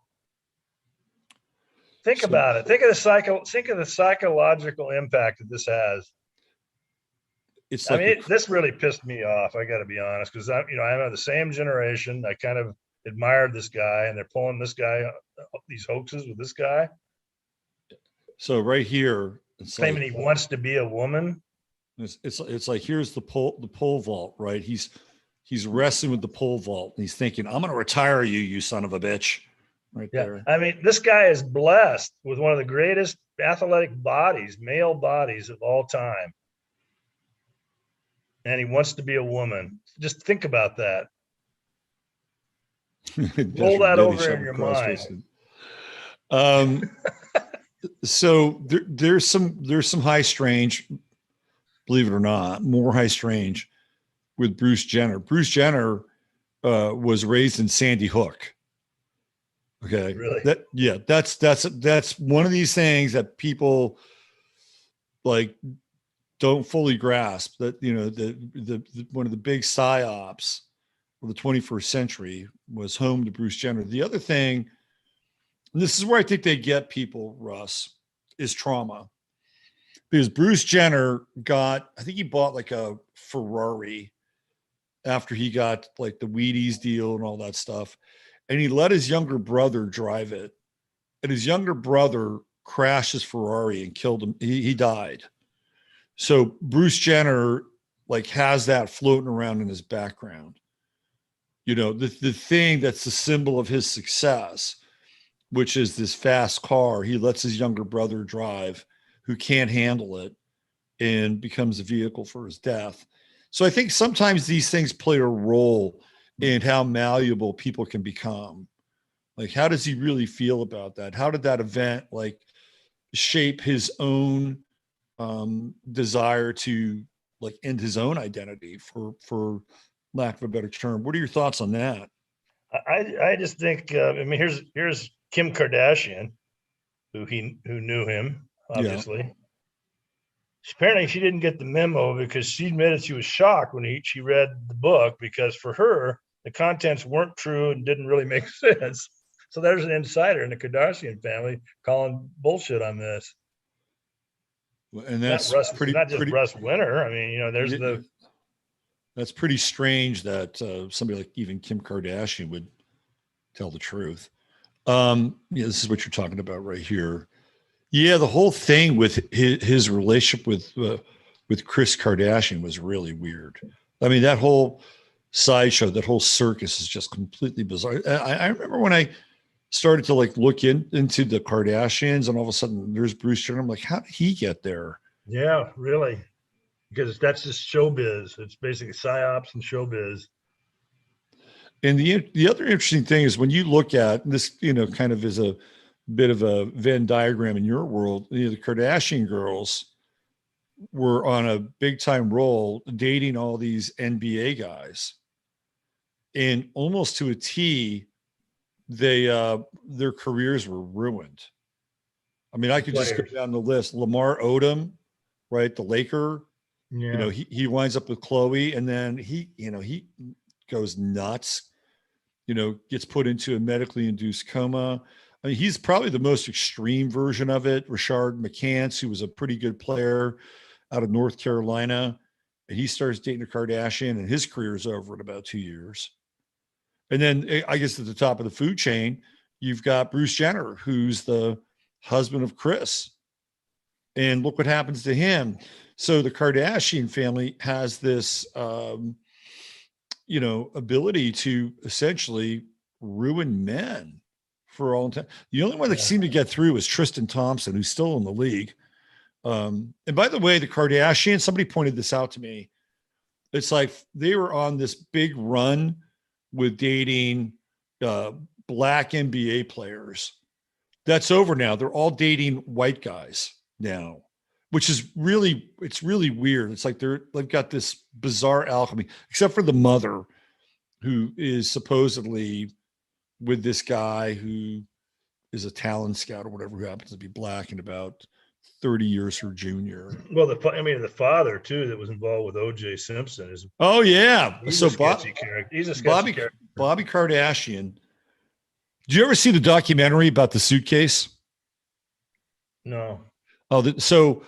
Think about it. Think of the psychological impact that this has. This really pissed me off. I got to be honest, because I'm of the same generation. I kind of admired this guy, and they're pulling this guy, these hoaxes with this guy. So right here, it's claiming he wants to be a woman. It's like, here's the pole vault, right? He's wrestling with the pole vault, and he's thinking, "I'm going to retire you son of a bitch." Right there. This guy is blessed with one of the greatest athletic bodies, male bodies of all time. And he wants to be a woman. Just think about that. Roll that over in your mind. So there's some high strange believe it or not, more high strange with Bruce Jenner. Bruce Jenner was raised in Sandy Hook. Okay. Really? That's one of these things that people like don't fully grasp, that, the one of the big psyops of the 21st century was home to Bruce Jenner. The other thing, and this is where I think they get people, Russ, is trauma. Because Bruce Jenner I think he bought like a Ferrari after he got like the Wheaties deal and all that stuff. And he let his younger brother drive it. And his younger brother crashed his Ferrari and killed him. He died. So Bruce Jenner like has that floating around in his background. The thing that's the symbol of his success, which is this fast car he lets his younger brother drive, who can't handle it and becomes a vehicle for his death. So I think sometimes these things play a role in how malleable people can become. Like, how does he really feel about that? How did that event like shape his own desire to like end his own identity, for lack of a better term? What are your thoughts on that? I just think, here's Kim Kardashian, who knew him, obviously. Yeah. Apparently she didn't get the memo because she admitted she was shocked when she read the book, because for her, the contents weren't true and didn't really make sense. So there's an insider in the Kardashian family calling bullshit on this. And that's not just Russ Winter. There's that's pretty strange that somebody like even Kim Kardashian would tell the truth. This is what you're talking about right here. Yeah, the whole thing with his relationship with Kris Kardashian was really weird. I mean, that whole sideshow, that whole circus is just completely bizarre. I remember when I started to like look into the Kardashians, and all of a sudden there's Bruce Jenner. I'm like, how did he get there? Yeah, really. Because that's just showbiz. It's basically psyops and showbiz. And the other interesting thing is when you look at this, kind of is a bit of a Venn diagram in your world. The Kardashian girls were on a big time roll dating all these NBA guys, and almost to a T, their careers were ruined. I mean, I could just go down the list. Lamar Odom, right? The Laker. Yeah. He winds up with Chloe, and then he goes nuts, gets put into a medically induced coma. I mean, he's probably the most extreme version of it. Rashard McCants, who was a pretty good player out of North Carolina, and he starts dating a Kardashian, and his career is over in about 2 years. And then I guess at the top of the food chain, you've got Bruce Jenner, who's the husband of Kris. And look what happens to him. So the Kardashian family has this, ability to essentially ruin men for all time. The only one that seemed to get through was Tristan Thompson, who's still in the league. And by the way, the Kardashians, somebody pointed this out to me. It's like they were on this big run with dating black NBA players. That's over now. They're all dating white guys now, which is really weird. It's like they've got this bizarre alchemy, except for the mother, who is supposedly with this guy who is a talent scout or whatever, who happens to be black and about 30 years her junior. Well, the father too that was involved with O.J. Simpson is. Oh yeah, he's a sketchy character. He's a sketchy character. Bobby Kardashian. Did you ever see the documentary about the suitcase? No. Oh, so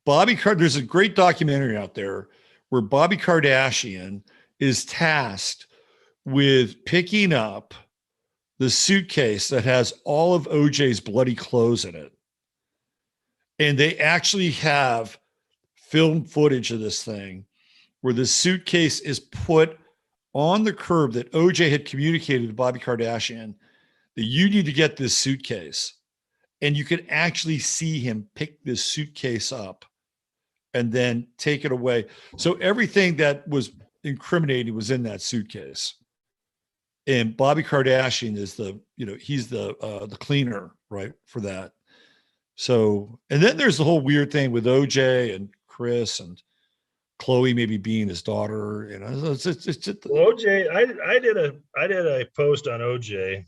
there's a great documentary out there where Bobby Kardashian is tasked with picking up the suitcase that has all of OJ's bloody clothes in it. And they actually have film footage of this thing where the suitcase is put on the curb, that OJ had communicated to Bobby Kardashian that you need to get this suitcase. And you can actually see him pick this suitcase up and then take it away. So everything that was incriminating was in that suitcase. And Bobby Kardashian is he's the cleaner, right, for that. So, and then there's the whole weird thing with OJ and Chris, and Chloe maybe being his daughter. You know, it's just, Well, OJ, I did a post on OJ.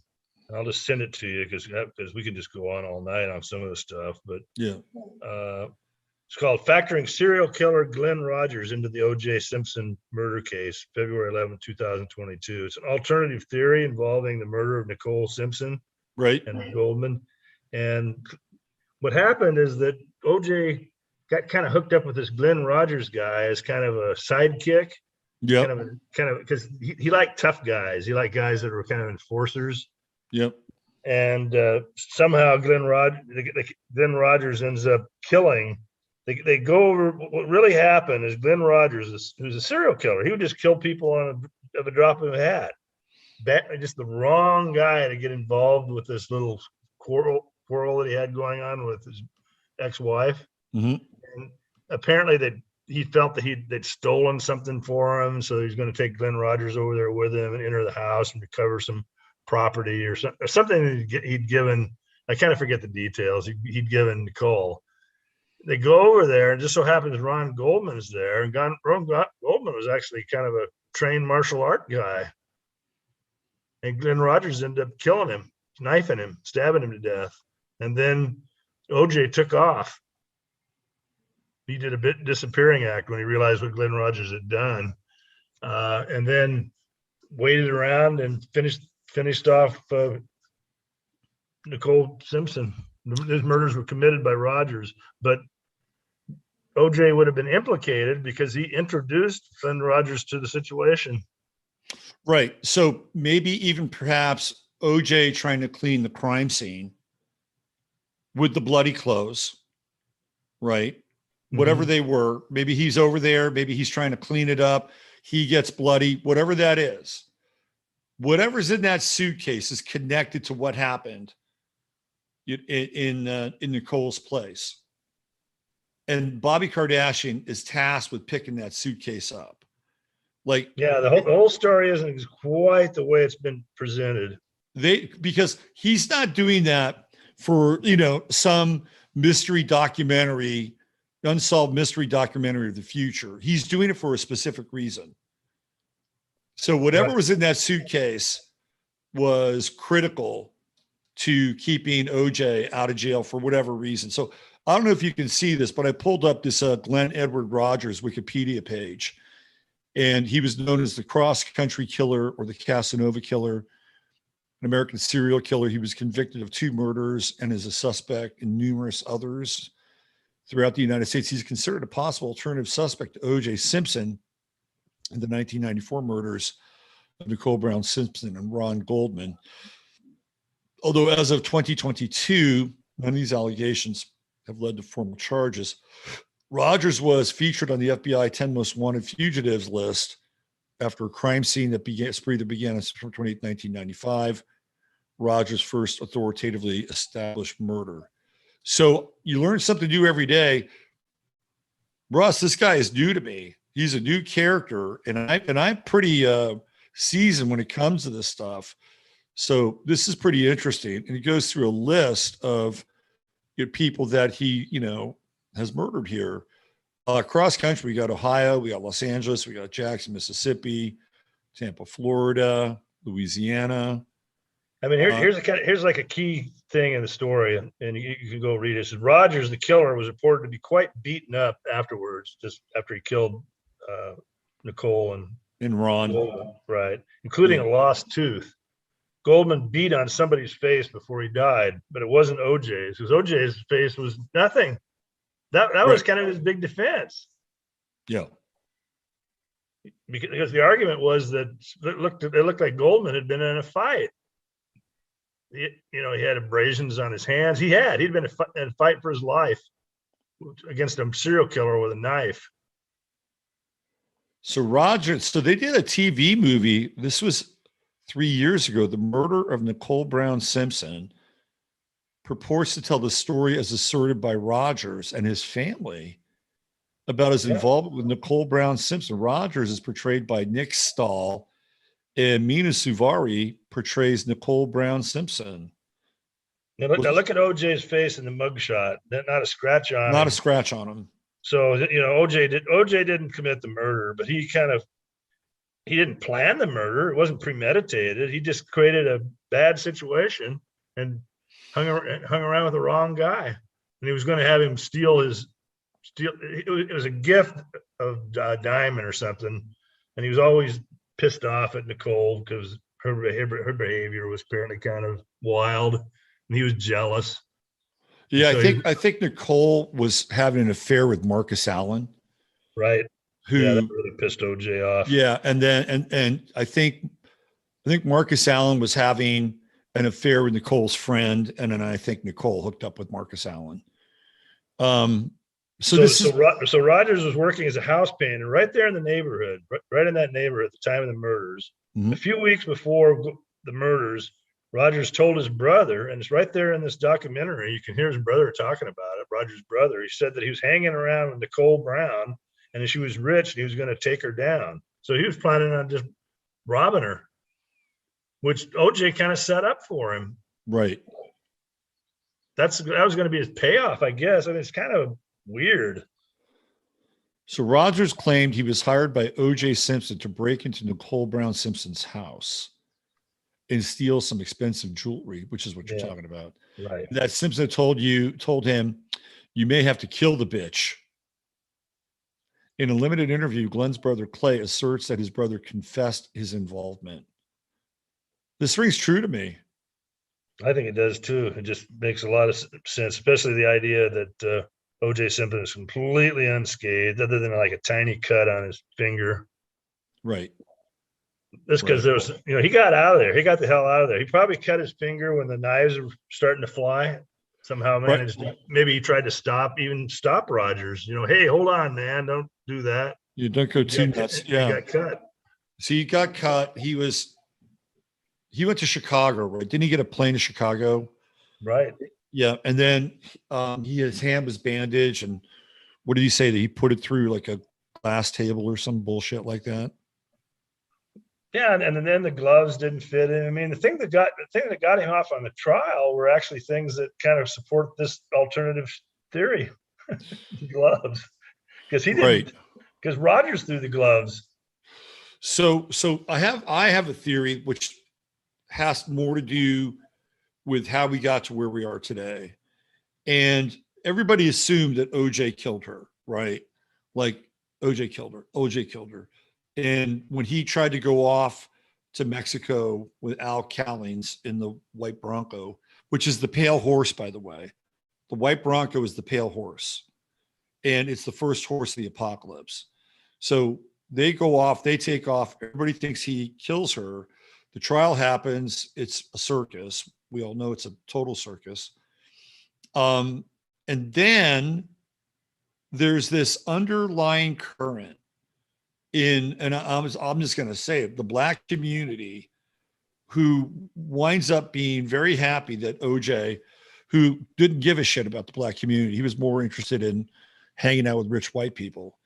I'll just send it to you because we can just go on all night on some of the stuff. But yeah. It's called "Factoring Serial Killer Glenn Rogers into the O.J. Simpson Murder Case," February 11, 2022. It's an alternative theory involving the murder of Nicole Simpson, Right. and Goldman. And what happened is that O.J. got kind of hooked up with this Glenn Rogers guy as kind of a sidekick. Yep. Kind of because he liked tough guys. He liked guys that were kind of enforcers. Yep. And somehow Glenn Rogers ends up killing. They go over what really happened is Glenn Rogers, who's a serial killer, he would just kill people on a drop of a hat. Just the wrong guy to get involved with this little quarrel that he had going on with his ex-wife. Mm-hmm. And apparently he felt that they'd stolen something for him, so he's going to take Glenn Rogers over there with him and enter the house and recover some property or something he'd given. I kind of forget the details. He'd given Nicole. They go over there, and just so happens Ron Goldman's there. And Ron Goldman was actually kind of a trained martial art guy. And Glenn Rogers ended up killing him, knifing him, stabbing him to death. And then OJ took off. He did a bit disappearing act when he realized what Glenn Rogers had done. And then waited around and finished off Nicole Simpson. His murders were committed by Rogers, but OJ would have been implicated because he introduced Glenn Rogers to the situation. Right. So maybe even perhaps OJ trying to clean the crime scene with the bloody clothes, right? Mm-hmm. Whatever they were, maybe he's over there, maybe he's trying to clean it up. He gets bloody, whatever that is. Whatever's in that suitcase is connected to what happened in Nicole's place. And Bobby Kardashian is tasked with picking that suitcase up. Like, yeah, the whole story isn't quite the way it's been presented. Because he's not doing that for, some mystery documentary, unsolved mystery documentary of the future. He's doing it for a specific reason. So whatever was in that suitcase was critical to keeping OJ out of jail for whatever reason. So I don't know if you can see this, but I pulled up this Glenn Edward Rogers Wikipedia page, and he was known as the cross-country killer or the Casanova killer, an American serial killer. He was convicted of 2 murders and is a suspect in numerous others throughout the United States. He's considered a possible alternative suspect to O.J. Simpson in the 1994 murders of Nicole Brown Simpson and Ron Goldman. Although as of 2022, none of these allegations have led to formal charges. Rogers was featured on the FBI 10 Most Wanted Fugitives list after a crime scene spree that began on September 28, 1995. Rogers' first authoritatively established murder. So you learn something new every day. Russ, this guy is new to me. He's a new character, and I'm pretty seasoned when it comes to this stuff. So this is pretty interesting. And he goes through a list of people that he, has murdered here. Across country, we got Ohio, we got Los Angeles, we got Jackson, Mississippi, Tampa, Florida, Louisiana. I mean, here's like a key thing in the story, and you can go read it. It says Rogers, the killer, was reported to be quite beaten up afterwards, just after he killed Nicole and Ron, Goldman, right, including a lost tooth. Goldman beat on somebody's face before he died, but it wasn't OJ's, because OJ's face was nothing. That was kind of his big defense. Yeah. Because the argument was that it looked like Goldman had been in a fight. He had abrasions on his hands. He'd been in a fight for his life against a serial killer with a knife. So they did a TV movie. This was 3 years ago. The Murder of Nicole Brown Simpson purports to tell the story as asserted by Rogers and his family about his involvement with Nicole Brown Simpson. Rogers is portrayed by Nick Stahl, and Mina Suvari portrays Nicole Brown Simpson. Now look at OJ's face in the mugshot. Not a scratch on him. Not a scratch on him. So, OJ didn't commit the murder, but he didn't plan the murder. It wasn't premeditated. He just created a bad situation and hung around with the wrong guy. And he was going to have him steal. It was a gift of a diamond or something. And he was always pissed off at Nicole because her behavior was apparently kind of wild, and he was jealous. Yeah, So I think Nicole was having an affair with Marcus Allen. Right. Who that really pissed OJ off. Yeah, and then and I think Marcus Allen was having an affair with Nicole's friend, and then I think Nicole hooked up with Marcus Allen. So Rogers was working as a house painter right there in the neighborhood, right in that neighborhood at the time of the murders. Mm-hmm. A few weeks before the murders, Rogers told his brother, and it's right there in this documentary, you can hear his brother talking about it, Rogers' brother. He said that he was hanging around with Nicole Brown, and if she was rich, he was going to take her down. So he was planning on just robbing her, which OJ kind of set up for him. Right. That was going to be his payoff, I guess. I mean, it's kind of weird. So Rogers claimed he was hired by O.J. Simpson to break into Nicole Brown Simpson's house and steal some expensive jewelry, which is what you're talking about. Right. That Simpson told him, you may have to kill the bitch. In a limited interview, Glenn's brother Clay asserts that his brother confessed his involvement. This rings true to me. I think it does too. It just makes a lot of sense, especially the idea that O.J. Simpson is completely unscathed, other than like a tiny cut on his finger. Right. That's because there was, he got out of there. He got the hell out of there. He probably cut his finger when the knives were starting to fly. Somehow managed to, maybe he tried to stop Rogers. Hey, hold on, man. Don't do that. You don't go too nuts. Yeah. He got cut. So he got cut. He went to Chicago, right? Didn't he get a plane to Chicago? Right. Yeah. And then his hand was bandaged. And what did he say? That he put it through like a glass table or some bullshit like that? Yeah, and then the gloves didn't fit in. I mean, the thing that got him off on the trial were actually things that kind of support this alternative theory. The gloves, because he didn't. Because Rogers threw the gloves. So I have a theory which has more to do with how we got to where we are today, and everybody assumed that OJ killed her, right? Like OJ killed her. And when he tried to go off to Mexico with Al Callings in the white Bronco, which is the pale horse, by the way, the white Bronco is the pale horse, and it's the first horse of the apocalypse. So they go off, they take off. Everybody thinks he kills her. The trial happens. It's a circus. We all know it's a total circus. And then there's this underlying current and I'm just going to say it, the Black community, who winds up being very happy that OJ, who didn't give a shit about the Black community, he was more interested in hanging out with rich white people.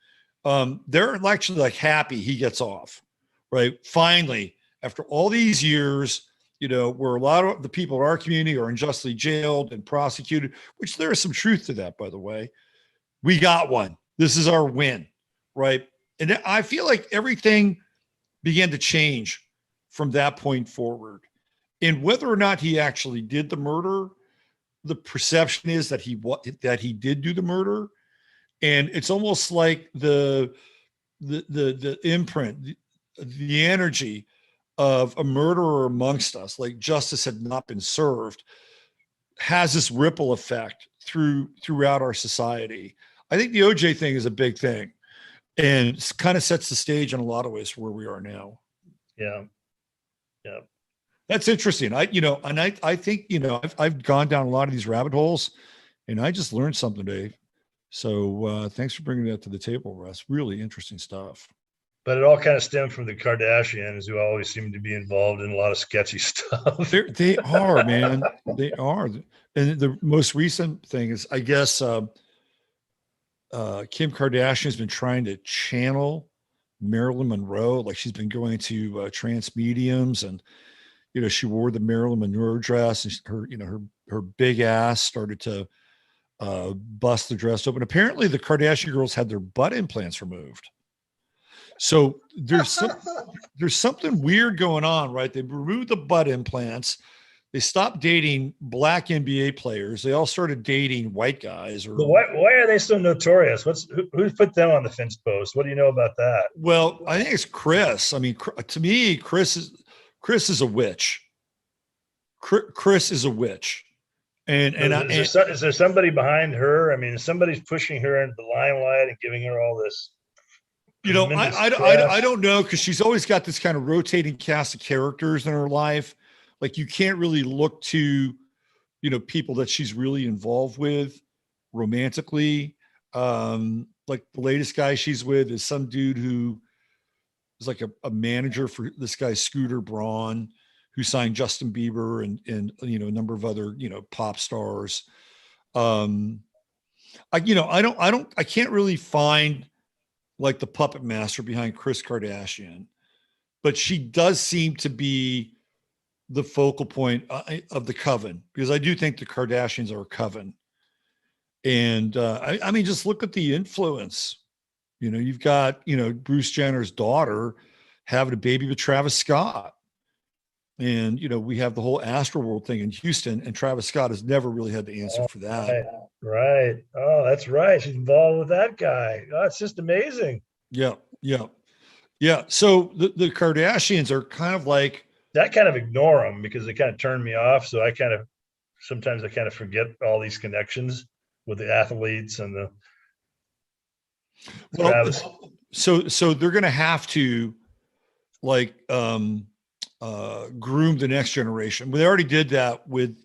They're actually like happy he gets off, right? Finally, after all these years, where a lot of the people in our community are unjustly jailed and prosecuted, which there is some truth to that, by the way. We got one. This is our win, right? And I feel like everything began to change from that point forward. And whether or not he actually did the murder, the perception is that he did do the murder. And it's almost like the imprint, the energy of a murderer amongst us, like justice had not been served, has this ripple effect throughout our society. I think the OJ thing is a big thing. And it kind of sets the stage in a lot of ways for where we are now. Yeah. That's interesting. I think, I've gone down a lot of these rabbit holes, and I just learned something today. So thanks for bringing that to the table, Russ. Really interesting stuff. But it all kind of stemmed from the Kardashians, who always seem to be involved in a lot of sketchy stuff. They are, man. They are. And the most recent thing is, I guess, Kim Kardashian has been trying to channel Marilyn Monroe. Like, she's been going to trance mediums, and she wore the Marilyn Monroe dress, and her big ass started to bust the dress open. Apparently the Kardashian girls had their butt implants removed. So there's something weird going on, right? They removed the butt implants. They stopped dating black NBA players. They all started dating white guys. But why are they so notorious? Who put them on the fence post? What do you know about that? Well, I think it's Chris. I mean, to me, Chris is a witch. Chris is a witch. And is there somebody behind her? I mean, somebody's pushing her into the limelight and giving her all this. You know, I don't know, because she's always got this kind of rotating cast of characters in her life. Like, you can't really look to, you know, people that she's really involved with romantically. Like the latest guy she's with is some dude who is like a manager for this guy, Scooter Braun, who signed Justin Bieber and you know, a number of other, you know, pop stars. I can't really find like the puppet master behind Kris Kardashian, but she does seem to be the focal point of the coven, because I do think the Kardashians are a coven. And I mean, just look at the influence. You know, you've got, you know, Bruce Jenner's daughter having a baby with Travis Scott. And, you know, we have the whole Astroworld thing in Houston, and Travis Scott has never really had the answer for that. Right. Oh, that's right. She's involved with that guy. Oh, it's just amazing. Yeah. So the Kardashians are kind of like, I kind of ignore them because they kind of turn me off. So sometimes I kind of forget all these connections with the athletes and the. So they're going to have to like groom the next generation. They already did that with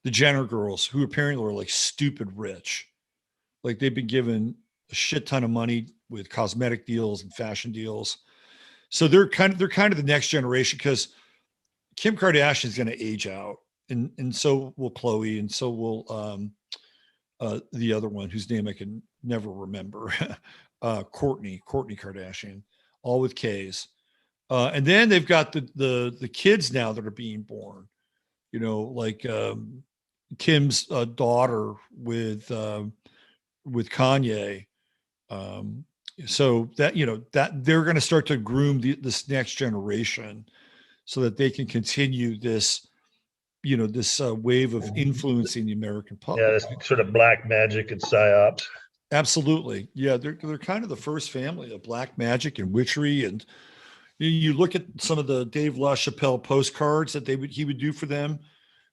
the Jenner girls, who apparently are like stupid rich. Like, they've been given a shit ton of money with cosmetic deals and fashion deals. So they're kind of the next generation, because Kim Kardashian is going to age out, and so will Khloe, and so will the other one whose name I can never remember, Kourtney Kardashian, all with K's. And then they've got the kids now that are being born, you know, like Kim's daughter with Kanye. So that, you know, that they're going to start to groom this next generation, so that they can continue this, you know, this wave of influencing the American public. Yeah, this sort of black magic and psyops. Absolutely. Yeah, they're kind of the first family of black magic and witchery. And you look at some of the Dave LaChapelle postcards that he would do for them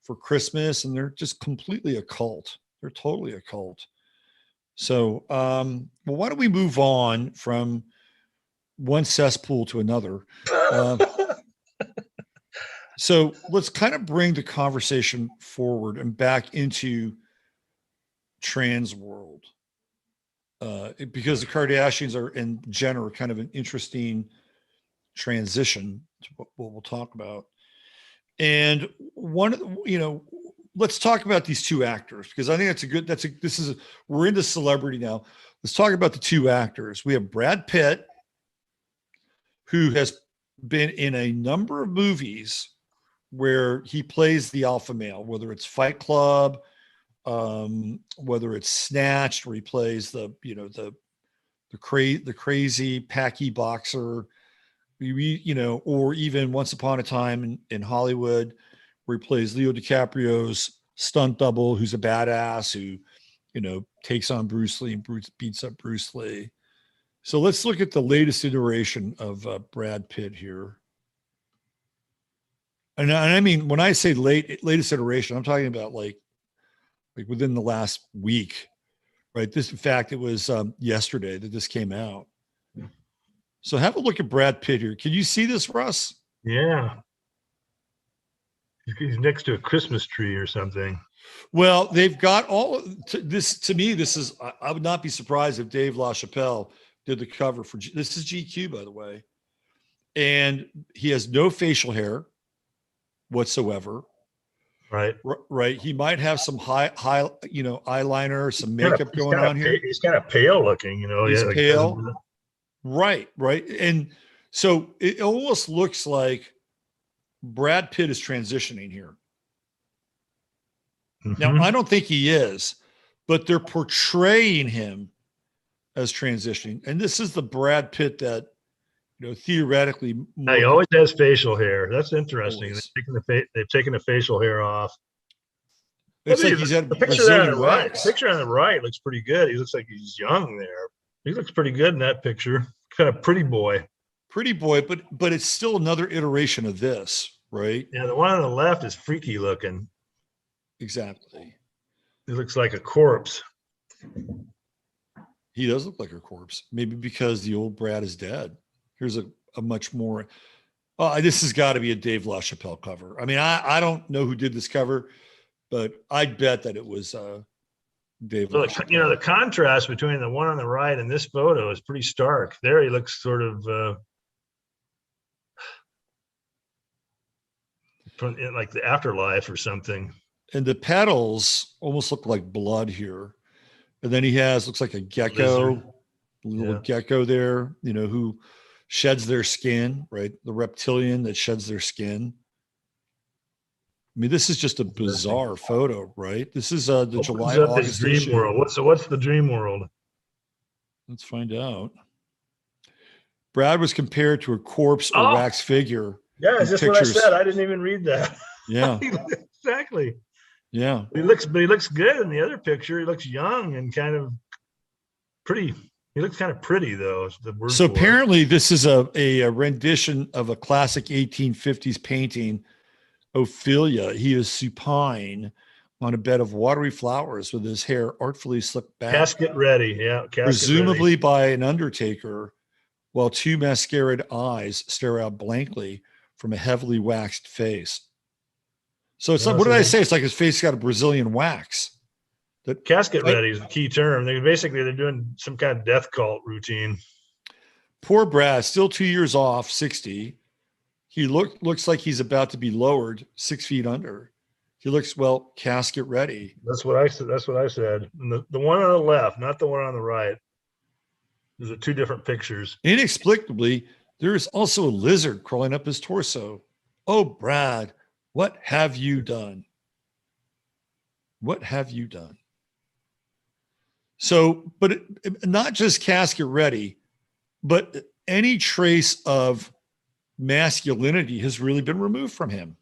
for Christmas, and they're just completely a cult. They're totally a cult. So, well, why don't we move on from one cesspool to another? So let's kind of bring the conversation forward and back into trans world, because the Kardashians and Jenner are kind of an interesting transition to what we'll talk about. And let's talk about these two actors, because I think we're into celebrity now. Let's talk about the two actors. We have Brad Pitt, who has been in a number of movies where he plays the alpha male, whether it's Fight Club, whether it's Snatched, where he plays the crazy packy boxer, or even Once Upon a Time in Hollywood, where he plays Leo DiCaprio's stunt double, who's a badass who, you know, takes on Bruce Lee and beats up Bruce Lee. So let's look at the latest iteration of Brad Pitt here. And I mean, when I say latest iteration, I'm talking about like within the last week, right? In fact, it was yesterday that this came out. So have a look at Brad Pitt here. Can you see this, Russ? Yeah. He's next to a Christmas tree or something. Well, they've got all this. To me, this is, I would not be surprised if Dave LaChapelle did the cover for, this is GQ, by the way. And he has no facial hair whatsoever. Right. Right. He might have some high, eyeliner, some makeup going on here. He's kind of pale looking, He's pale. Right. And so it almost looks like Brad Pitt is transitioning here. Mm-hmm. Now, I don't think he is, but they're portraying him as transitioning. And this is the Brad Pitt that, theoretically Now, he more always has facial hair. That's interesting. always. They've taken the facial hair off. It's like he's had The picture there on Brazilian the right. wax. The picture on the right looks pretty good. He looks like he's young there. He looks pretty good in that picture. Kind of pretty boy. Pretty boy, but it's still another iteration of this, right? Yeah, the one on the left is freaky looking. Exactly. He looks like a corpse. He does look like a corpse. Maybe because the old Brad is dead. Here's a much more. This has got to be a Dave LaChapelle cover. I mean, I don't know who did this cover, but I'd bet that it was Dave LaChapelle. The contrast between the one on the right and this photo is pretty stark. There he looks sort of like the afterlife or something. And the petals almost look like blood here. And then he looks like a gecko, little gecko there, who sheds their skin, right? The reptilian that sheds their skin. I mean, this is just a bizarre photo, right? This is the July, August dream issue. world. What's the dream world? Let's find out. Brad was compared to a corpse or wax figure. Yeah, that's just what I said. I didn't even read that. Yeah. Exactly. Yeah. He looks good in the other picture. He looks young and kind of pretty. He looks kind of pretty, though. Is the word So for apparently this is a rendition of a classic 1850s painting, Ophelia. He is supine on a bed of watery flowers with his hair artfully slicked back. Casket ready. Yeah. Presumably by an undertaker, while two mascaraed eyes stare out blankly from a heavily waxed face. So it's like, what did I say? It's like his face got a Brazilian wax. Casket ready is the key term. They're doing some kind of death cult routine. Poor Brad, still 2 years off, 60. He looks like he's about to be lowered 6 feet under. He looks, casket ready. That's what I said. And the one on the left, not the one on the right. Those are two different pictures. Inexplicably, there is also a lizard crawling up his torso. Oh, Brad, what have you done? What have you done? So, but not just casket ready, but any trace of masculinity has really been removed from him.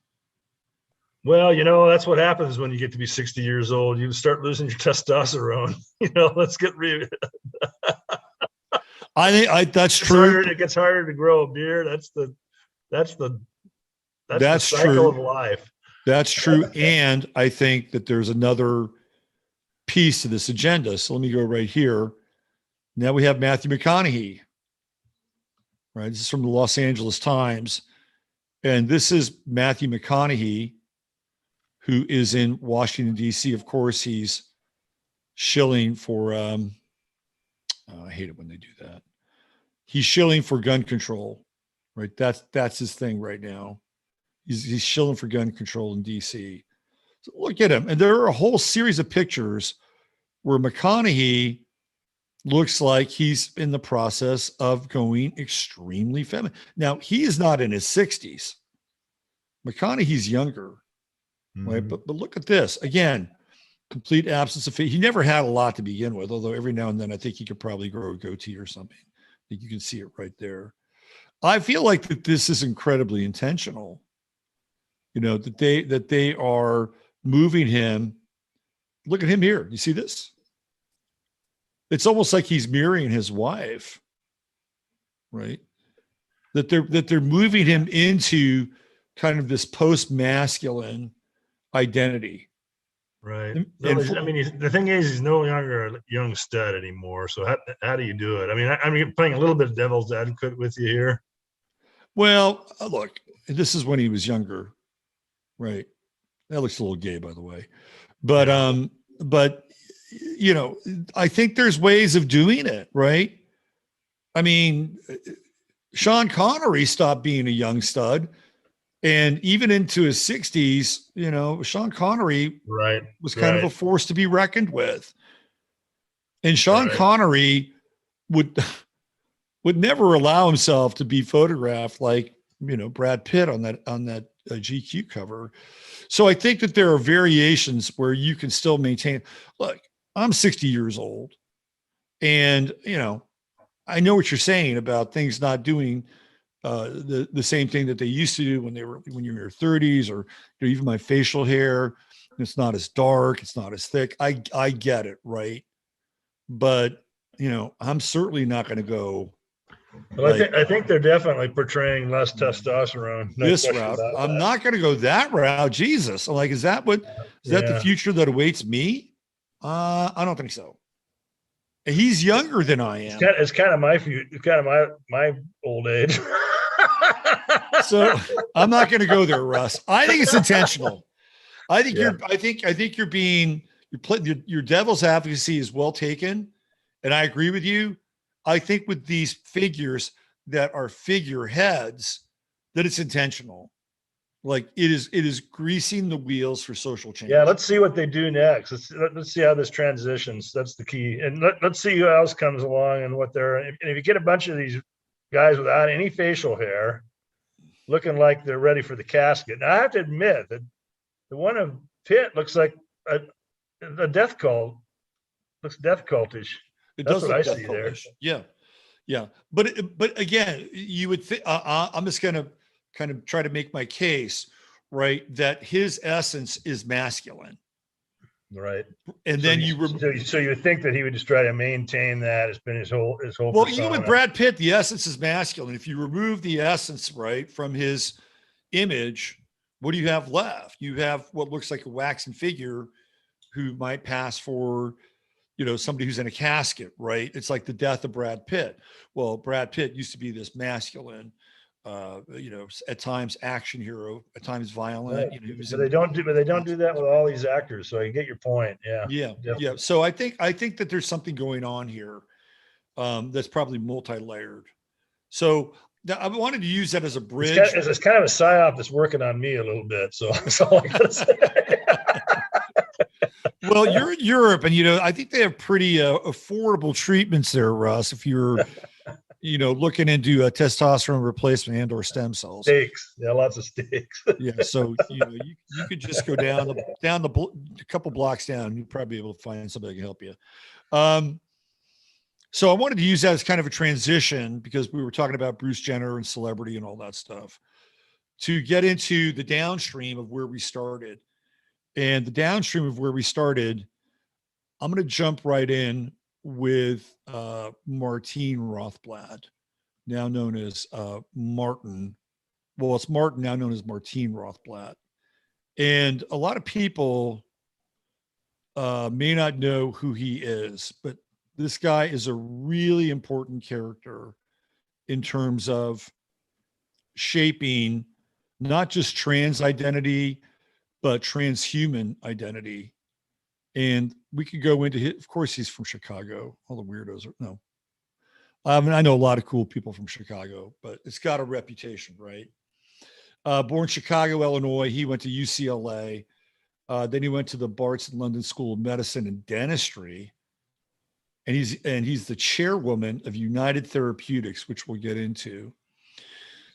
Well, that's what happens when you get to be 60 years old. You start losing your testosterone. Let's get rid of it. I think that's true. It gets harder to grow a beard. That's the cycle true. of life. That's true. And I think that there's another piece to this agenda. So let me go right here. Now we have Matthew McConaughey, right? This is from the Los Angeles Times. And this is Matthew McConaughey, who is in Washington, D.C. Of course, he's shilling for, I hate it when they do that. He's shilling for gun control, right? That's his thing right now. He's shilling for gun control in D.C. So look at him. And there are a whole series of pictures where McConaughey looks like he's in the process of going extremely feminine. Now, he is not in his 60s. McConaughey's younger, right? But look at this. Again, complete absence of face. He never had a lot to begin with, although every now and then I think he could probably grow a goatee or something. I think you can see it right there. I feel like that this is incredibly intentional. That they are moving him. Look at him here. You see this? It's almost like he's mirroring his wife, right? That they're moving him into kind of this post-masculine identity. Right. The thing is, he's no longer a young stud anymore. So how do you do it? I mean, I'm playing a little bit of devil's advocate with you here. Well, look, this is when he was younger, right? That looks a little gay, by the way. But I think there's ways of doing it, right? I mean, Sean Connery stopped being a young stud. And even into his 60s, Sean Connery was kind of a force to be reckoned with. And Sean Connery would never allow himself to be photographed like, Brad Pitt on that GQ cover. So I think that there are variations where you can still maintain. Look, I'm 60 years old, and I know what you're saying about things not doing the same thing that they used to do when you're in your 30s, or even my facial hair. It's not as dark, it's not as thick. I get it, right? But I'm certainly not going to go. Well, I think they're definitely portraying less testosterone. No this route. I'm not going to go that route. Jesus, I'm like, is that the future that awaits me? I don't think so. He's younger than I am. It's kind of my future. It's kind of my old age. So I'm not going to go there, Russ. I think it's intentional. I think you're being your devil's advocacy is well taken, and I agree with you. I think with these figures that are figureheads, that it's intentional. Like it is greasing the wheels for social change. Yeah, let's see what they do next. Let's see how this transitions. That's the key. And let's see who else comes along and what they're. And if you get a bunch of these guys without any facial hair, looking like they're ready for the casket. Now I have to admit that the one of Pitt looks like a death cult. Looks death cultish. That's what I see there. Yeah. But again, you would think I'm just gonna kind of try to make my case, right, that his essence is masculine, right? And then so you would think that he would just try to maintain that. It's been his whole. Well, persona. Even with Brad Pitt, the essence is masculine. If you remove the essence, right, from his image, what do you have left? You have what looks like a waxen figure who might pass for somebody who's in a casket, right? It's like the death of Brad Pitt. Well, Brad Pitt used to be this masculine, at times action hero, at times violent. Right. But they don't do that with all these actors. So I get your point. Yeah. So I think that there's something going on here that's probably multi-layered. So I wanted to use that as a bridge. It's kind of a psyop that's working on me a little bit. So that's all I gotta say. Well, you're in Europe, and I think they have pretty affordable treatments there, Russ. If you're, looking into testosterone replacement and/or stem cells. Steaks, lots of steaks. Yeah, so you could just go down a couple blocks down, and you'd probably be able to find somebody that can help you. So I wanted to use that as kind of a transition because we were talking about Bruce Jenner and celebrity and all that stuff to get into the downstream of where we started. And the downstream of where we started, I'm going to jump right in with Martine Rothblatt, now known as Martin. Well, it's Martin, now known as Martine Rothblatt. And a lot of people may not know who he is, but this guy is a really important character in terms of shaping not just trans identity, but transhuman identity. And we could go into it. Of course, he's from Chicago. All the weirdos are, no. I know a lot of cool people from Chicago, but it's got a reputation, right? Born in Chicago, Illinois. He went to UCLA. Then he went to the Barts and London School of Medicine and Dentistry. And he's the chairwoman of United Therapeutics, which we'll get into.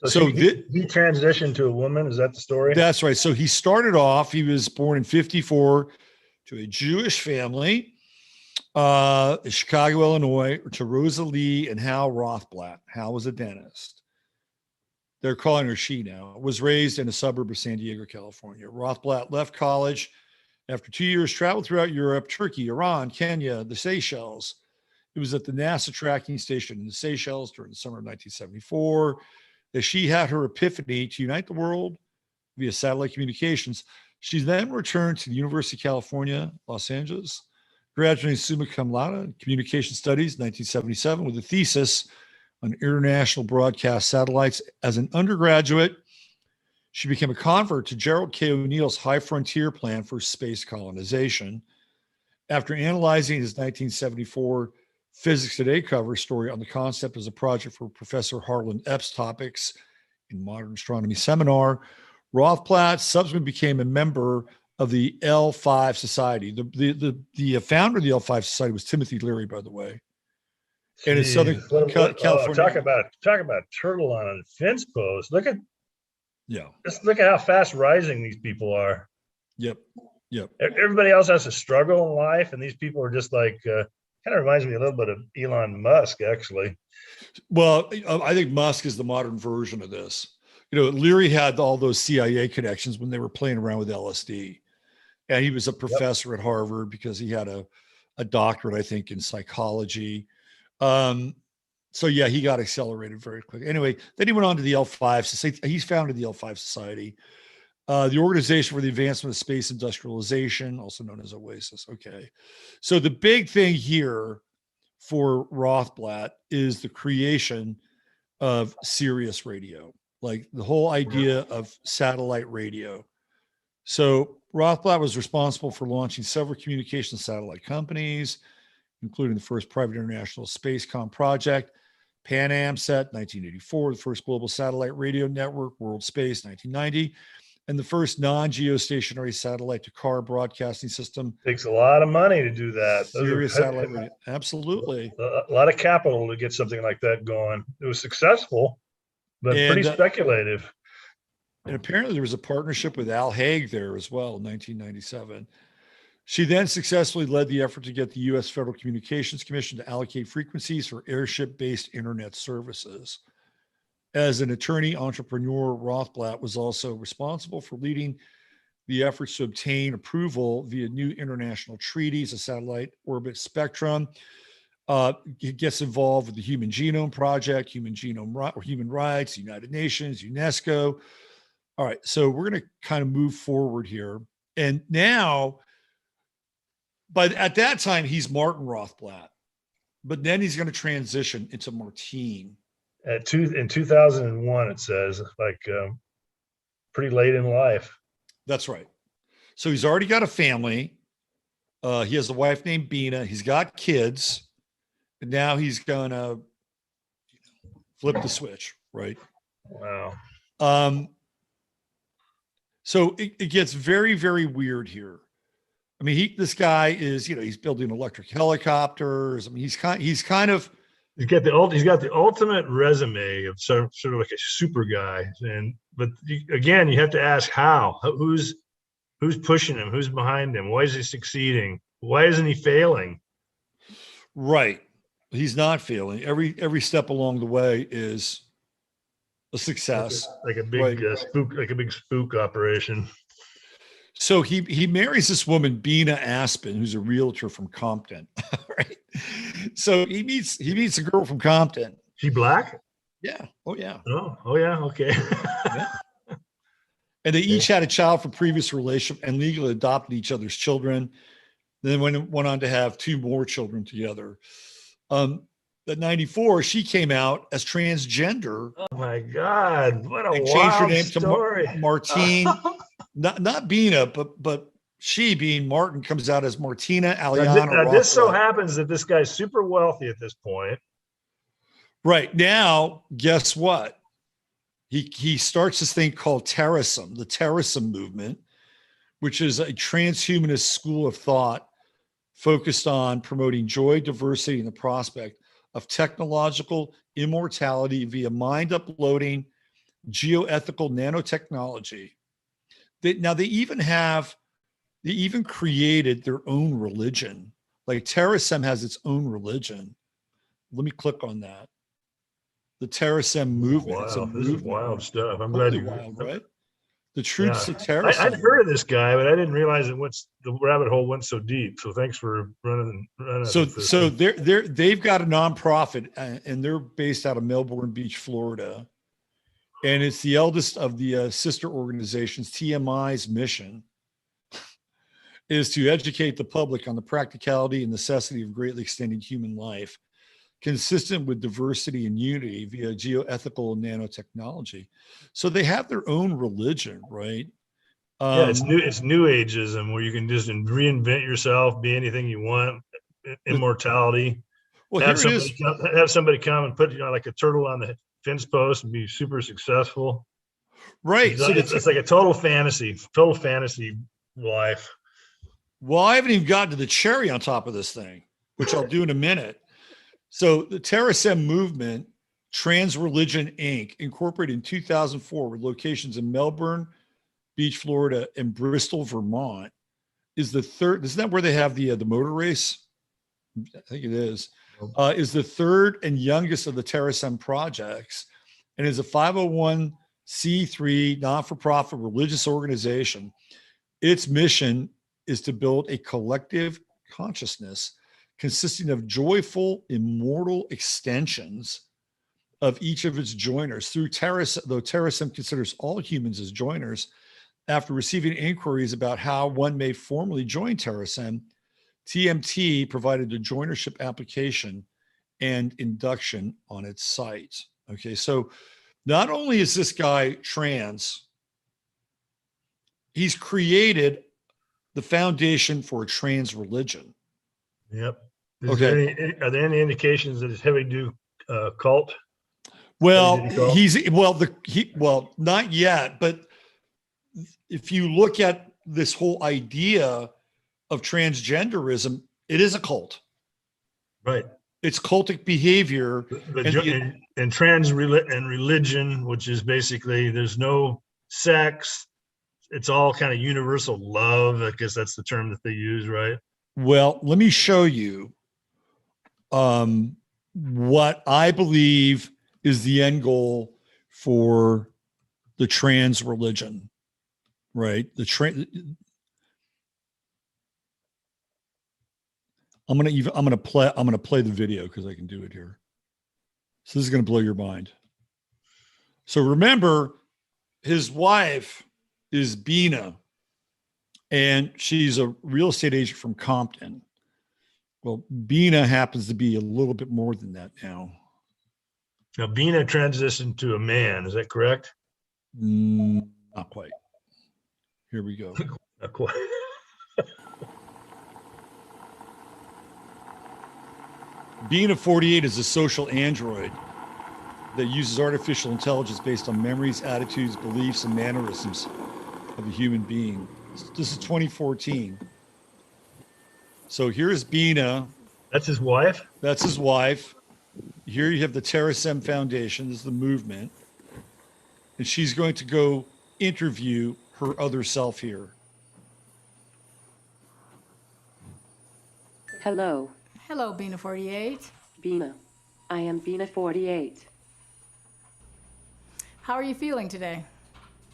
So he transitioned to a woman. Is that the story? That's right. So he started off, he was born in 1954 to a Jewish family, in Chicago, Illinois, to Rosa Lee and Hal Rothblatt. Hal was a dentist. They're calling her she now. Was raised in a suburb of San Diego, California. Rothblatt left college after 2 years, traveled throughout Europe, Turkey, Iran, Kenya, the Seychelles. It was at the NASA tracking station in the Seychelles during the summer of 1974 that she had her epiphany to unite the world via satellite communications. She then returned to the University of California, Los Angeles, graduating summa cum laude in communication studies in 1977 with a thesis on international broadcast satellites. As an undergraduate, she became a convert to Gerald K. O'Neill's High Frontier plan for space colonization. After analyzing his 1974 Physics Today cover story on the concept as a project for Professor Harlan Epps' topics in modern astronomy seminar, Rothblatt subsequently became a member of the L5 Society. The founder of the L5 Society was Timothy Leary, by the way. And in Southern California. Talk about turtle on a fence post. Look at how fast rising these people are. Yep. Yep. Everybody else has to struggle in life, and these people are just like, kind of reminds me a little bit of Elon Musk, actually. Well, I think Musk is the modern version of this. Leary had all those CIA connections when they were playing around with LSD. And he was a professor at Harvard because he had a doctorate, I think, in psychology. So yeah, he got accelerated very quick. Anyway, then he went on to the L5 Society. He's founded the L5 Society, the Organization for the Advancement of Space Industrialization, also known as OASIS. Okay. So the big thing here for Rothblatt is the creation of Sirius radio, like the whole idea of satellite radio. So Rothblatt was responsible for launching several communication satellite companies, including the first private international spacecom project, Pan Am Set, 1984, the first global satellite radio network, World Space, 1990, and the first non-geostationary satellite-to-car broadcasting system. Takes a lot of money to do that. Sirius satellite radio. Absolutely. A lot of capital to get something like that going. It was successful, but pretty speculative. And apparently there was a partnership with Al Haig there as well in 1997. She then successfully led the effort to get the U.S. Federal Communications Commission to allocate frequencies for airship-based internet services. As an attorney entrepreneur, Rothblatt was also responsible for leading the efforts to obtain approval via new international treaties, a satellite orbit spectrum. He gets involved with the Human Genome Project, Human Rights, United Nations, UNESCO. All right, so we're going to kind of move forward here. And now, but at that time, he's Martine Rothblatt. But then he's going to transition into Martine. In 2001, it says, like pretty late in life. That's right. So he's already got a family. He has a wife named Bina. He's got kids. And now he's going to flip the switch, right? Wow. So it gets very, very weird here. I mean, this guy is, he's building electric helicopters. I mean, he's kind of. He's got the ultimate resume of sort of like a super guy. But again, you have to ask how. Who's pushing him? Who's behind him? Why is he succeeding? Why isn't he failing? Right. He's not failing. Every step along the way is a success. Like a big spook operation. So he marries this woman, Bina Aspen, who's a realtor from Compton. Right. So he meets a girl from Compton. She black? Yeah. Oh yeah. Oh yeah. Okay. Yeah. And they each had a child from previous relationship and legally adopted each other's children. Then went on to have two more children together. At 94, she came out as transgender. Oh my God! What a wild changed her name story. to Martine. Not Bina, but she, being Martin, comes out as Martina Aliana. This so happens that this guy's super wealthy at this point. Right now, guess what? He starts this thing called Terasem, the Terasem movement, which is a transhumanist school of thought focused on promoting joy, diversity, and the prospect of technological immortality via mind uploading, geoethical nanotechnology. They even created their own religion. Like Terasem has its own religion. Let me click on that. The Terasem movement. Wow, this is wild stuff. I'm glad you wild, right? The truths of Terasem. I'd heard of this guy, but I didn't realize the rabbit hole went so deep. So thanks for running. So they've got a nonprofit, and they're based out of Melbourne Beach, Florida. And it's the eldest of the sister organizations. TMI's mission is to educate the public on the practicality and necessity of greatly extending human life, consistent with diversity and unity via geoethical and nanotechnology. So they have their own religion, right? It's new ageism, where you can just reinvent yourself, be anything you want, immortality. Well, have somebody come and put like a turtle on the fence post and be super successful. Right. It's like a total fantasy life. Well, I haven't even gotten to the cherry on top of this thing, which I'll do in a minute. So the Terasem movement, Trans Religion Inc., incorporated in 2004 with locations in Melbourne Beach, Florida, and Bristol, Vermont. is the third. Isn't that where they have the motor race? I think it is. Is the third and youngest of the Terasem projects, and is a 501c3 not-for-profit religious organization. Its mission is to build a collective consciousness consisting of joyful, immortal extensions of each of its joiners. Through Terasem, though Terasem considers all humans as joiners, after receiving inquiries about how one may formally join Terasem, TMT provided a joinership application and induction on its site. Okay, so not only is this guy trans, he's created the foundation for a trans religion. Yep. Are there any indications that it's heavy do cult? Well, not yet, but if you look at this whole idea of transgenderism, it is a cult. Right. It's cultic behavior. And trans and religion, which is basically there's no sex. It's all kind of universal love. I guess that's the term that they use, right? Well, let me show you what I believe is the end goal for the trans religion, right? I'm gonna play the video because I can do it here. So this is gonna blow your mind. So remember, his wife is Bina, and she's a real estate agent from Compton. Well, Bina happens to be a little bit more than that now. Now, Bina transitioned to a man. Is that correct? Not quite. Here we go. Not quite. Bina 48 is a social android that uses artificial intelligence based on memories, attitudes, beliefs, and mannerisms of a human being. This is 2014. So here's Bina. That's his wife? That's his wife. Here you have the Terasem Foundation. This is the movement. And she's going to go interview her other self here. Hello. Hello, Bina 48. Bina. I am Bina 48. How are you feeling today?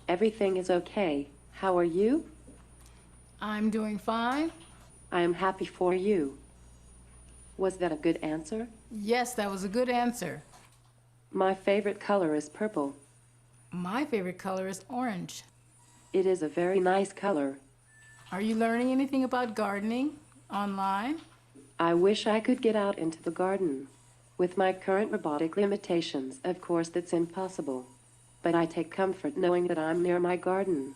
Everything is okay. How are you? I'm doing fine. I am happy for you. Was that a good answer? Yes, that was a good answer. My favorite color is purple. My favorite color is orange. It is a very nice color. Are you learning anything about gardening online? I wish I could get out into the garden. With my current robotic limitations, of course that's impossible. But I take comfort knowing that I'm near my garden.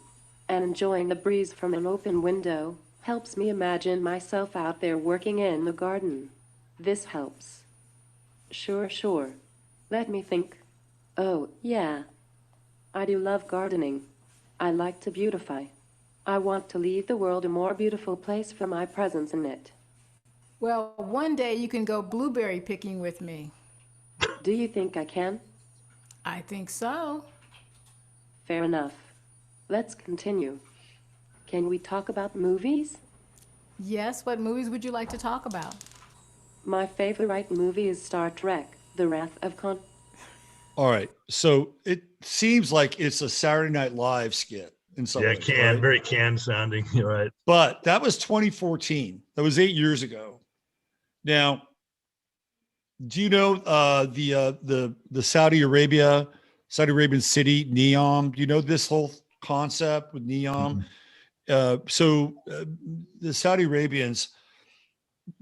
And enjoying the breeze from an open window helps me imagine myself out there working in the garden. This helps. Sure. Let me think. Oh, yeah. I do love gardening. I like to beautify. I want to leave the world a more beautiful place for my presence in it. Well, one day you can go blueberry picking with me. Do you think I can? I think so. Fair enough. Let's continue. Can we talk about movies? Yes, what movies would you like to talk about? My favorite movie is Star Trek, The Wrath of Khan. All right. So it seems like it's a Saturday Night Live skit in some ways. Right? Very canned sounding. You're right. But that was 2014. That was 8 years ago. Now, do you know the Saudi Arabian city Neom? Do you know this whole concept with Neom? The Saudi Arabians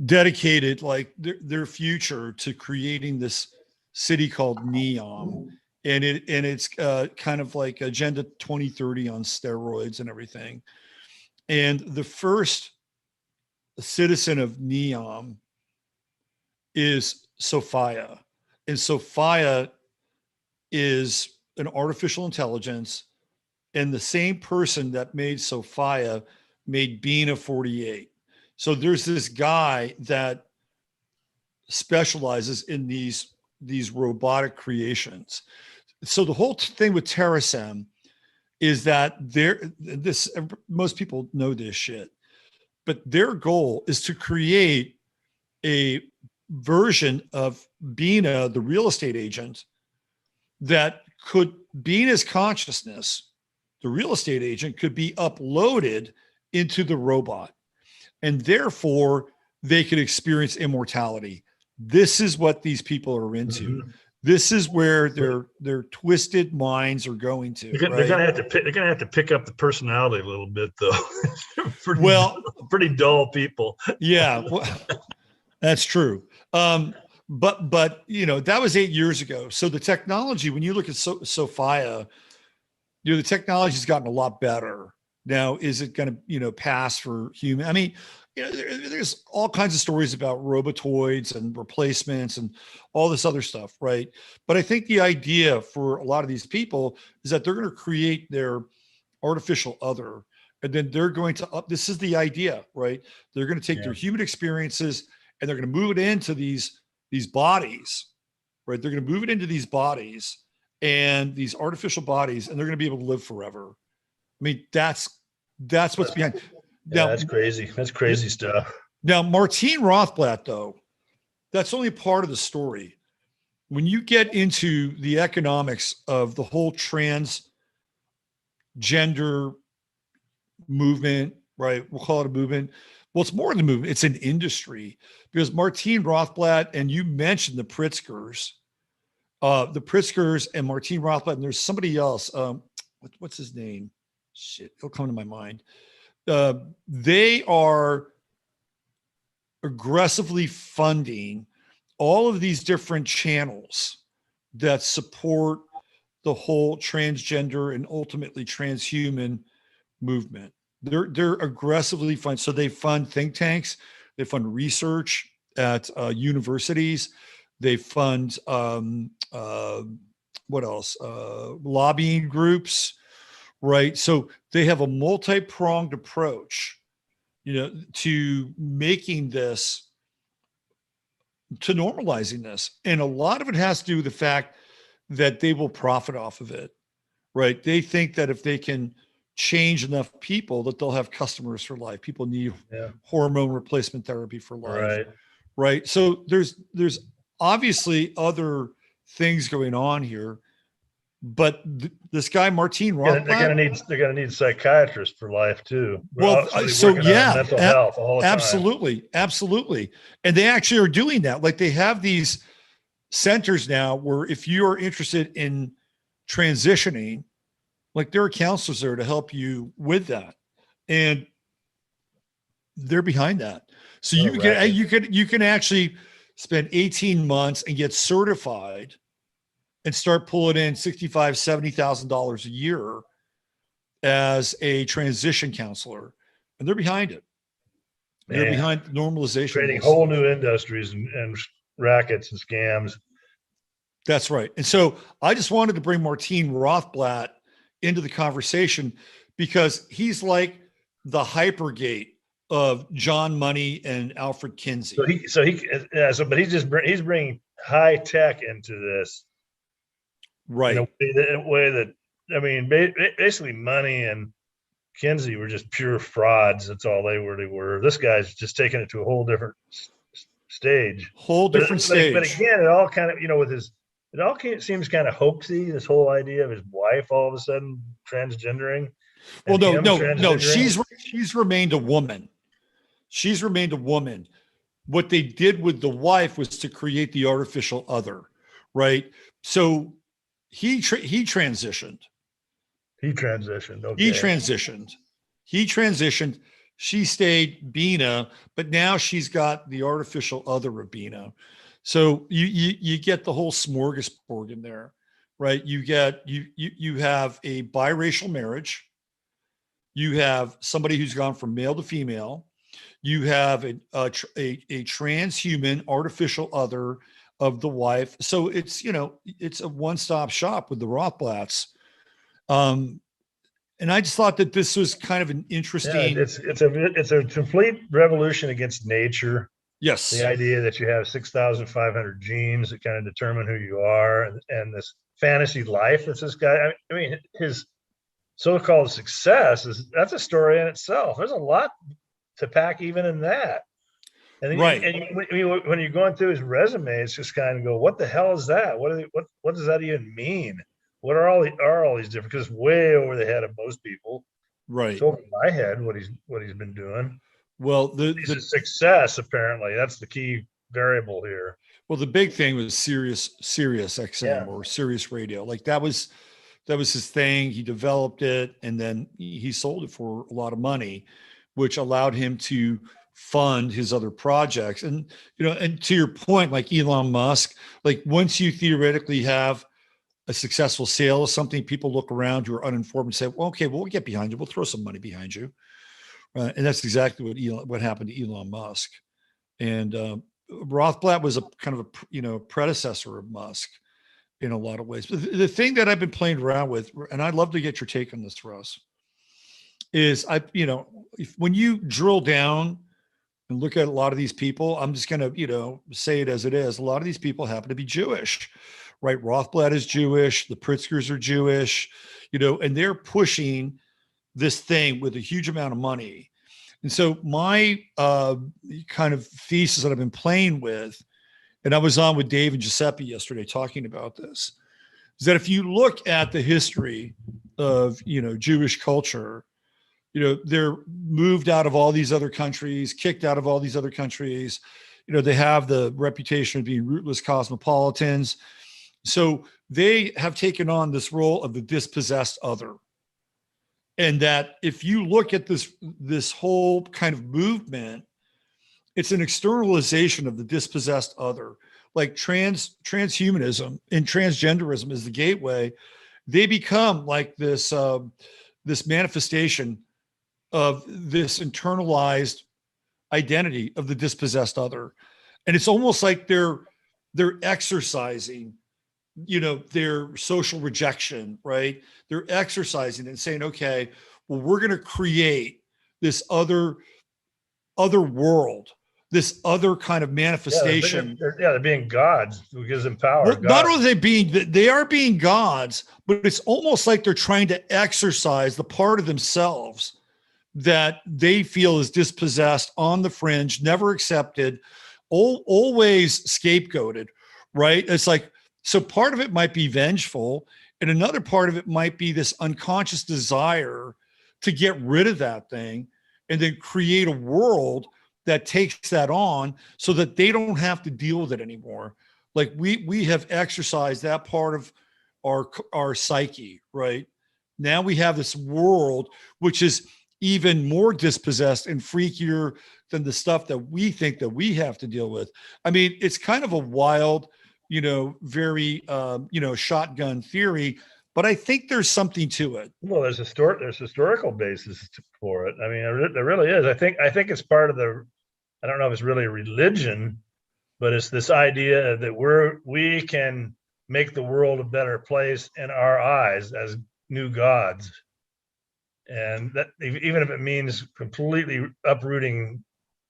dedicated like their future to creating this city called Neom, and it's kind of like Agenda 2030 on steroids and everything. And the first citizen of Neom is Sophia, and Sophia is an artificial intelligence, and the same person that made Sophia made Bina 48. So there's this guy that specializes in these robotic creations. So the whole thing with Terasem is that most people know this shit. but their goal is to create a version of Bina, the real estate agent, that could Bina's consciousness, the real estate agent, could be uploaded into the robot, and therefore they could experience immortality. This is what these people are into. Mhm. This is where their twisted minds are going to. They're gonna have to pick up the personality a little bit, though. Well, pretty dull people. yeah, well, that's true. But you know, that was 8 years ago. So the technology, when you look at Sophia, you know, the technology's gotten a lot better. Now, is it going to, you know, pass for human? I mean, you know, there's all kinds of stories about robotoids and replacements and all this other stuff, right? But I think the idea for a lot of these people is that they're going to create their artificial other, and then they're going to this is the idea, right? They're going to take their human experiences and they're going to move it into these bodies, right? They're going to move it into these bodies and these artificial bodies, and they're going to be able to live forever. I mean, that's what's behind. Yeah, that's crazy. That's crazy stuff. Now, Martine Rothblatt, though, that's only part of the story. When you get into the economics of the whole transgender movement, right? We'll call it a movement. Well, it's more than a movement. It's an industry, because Martine Rothblatt, and you mentioned the Pritzkers and Martine Rothblatt, and there's somebody else. What's his name? Shit, it'll come to my mind. They are aggressively funding all of these different channels that support the whole transgender and ultimately transhuman movement. They're aggressively funded. So they fund think tanks, they fund research at universities, they fund what else? Lobbying groups, right? So they have a multi-pronged approach, you know, to making this, to normalizing this. And a lot of it has to do with the fact that they will profit off of it, right? They think that if they can change enough people, that they'll have customers for life. People need hormone replacement therapy for life, right? So there's obviously other things going on here, but this guy Martine Rothblatt, they're gonna need psychiatrists for life too. Well, so yeah, mental health all the absolutely, and they actually are doing that. Like, they have these centers now where if you are interested in transitioning, like, there are counselors there to help you with that, and they're behind that. So you can actually spend 18 months and get certified and start pulling in $65,000-$70,000 a year as a transition counselor, and they're behind it. They're behind normalization, creating whole new industries and rackets and scams. That's right. And so I just wanted to bring Martine Rothblatt into the conversation, because he's like the Hypergate of John Money and Alfred Kinsey. But he's bringing high tech into this, right? In a way that, I mean, basically Money and Kinsey were just pure frauds. That's all they really were. This guy's just taking it to a whole different stage. But again, it all kind of, it all seems kind of hoaxy, this whole idea of his wife all of a sudden transgendering. Well, no. She's remained a woman. She's remained a woman. What they did with the wife was to create the artificial other, right? So he transitioned. He transitioned. Okay. He transitioned. She stayed Bina, but now she's got the artificial other of Bina. So you get the whole smorgasbord in there, right? You have a biracial marriage. You have somebody who's gone from male to female. You have a transhuman artificial other of the wife. So it's a one-stop shop with the Rothblatts. And I just thought that this was kind of an interesting. Yeah, it's a complete revolution against nature. Yes. The idea that you have 6,500 genes that kind of determine who you are, and this fantasy life that's this guy. I mean, his so-called success that's a story in itself. There's a lot to pack even in that. And then Right. when you're going through his resume, it's just kind of go, what the hell is that? What does that even mean? What are all these different? Because it's way over the head of most people. Right. It's over my head what he's been doing. Well, He's a success, apparently. That's the key variable here. well, the big thing was Sirius XM Yeah. or Sirius Radio. Like that was his thing. He developed it and then he sold it for a lot of money, which allowed him to fund his other projects. And, you know, and to your point, like Elon Musk, like once you theoretically have a successful sale of something, people look around who are uninformed and say, well, okay, we'll get behind you. We'll throw some money behind you. And that's exactly what happened to Elon Musk. And Rothblatt was a kind of a predecessor of Musk in a lot of ways. But the thing that I've been playing around with, and I'd love to get your take on this, Russ, is when you drill down and look at a lot of these people, I'm just going to, say it as it is. A lot of these people happen to be Jewish, right? Rothblatt is Jewish. The Pritzkers are Jewish, and they're pushing this thing with a huge amount of money. And so my kind of thesis that I've been playing with, and I was on with Dave and Giuseppe yesterday talking about this, is that if you look at the history of, Jewish culture, they're moved out of all these other countries, kicked out of all these other countries. They have the reputation of being rootless cosmopolitans. So they have taken on this role of the dispossessed other. And that if you look at this whole kind of movement, it's an externalization of the dispossessed other. Like transhumanism and transgenderism is the gateway. They become like this manifestation of this internalized identity of the dispossessed other. And it's almost like they're exercising their social rejection, right? They're exercising and saying, okay, well, we're going to create this other world, this other kind of manifestation. They're being gods because them power. Well, not only they are being gods, but it's almost like they're trying to exercise the part of themselves that they feel is dispossessed, on the fringe, never accepted, always scapegoated, right? It's like, so part of it might be vengeful, and another part of it might be this unconscious desire to get rid of that thing and then create a world that takes that on so that they don't have to deal with it anymore. Like we have exercised that part of our psyche, right? Now we have this world which is even more dispossessed and freakier than the stuff that we think that we have to deal with. I mean, it's kind of a wild, very, shotgun theory, but I think there's something to it. Well, there's historical basis for it. I mean, there really is. I think it's part of I don't know if it's really religion, but it's this idea that we can make the world a better place in our eyes as new gods. And that, even if it means completely uprooting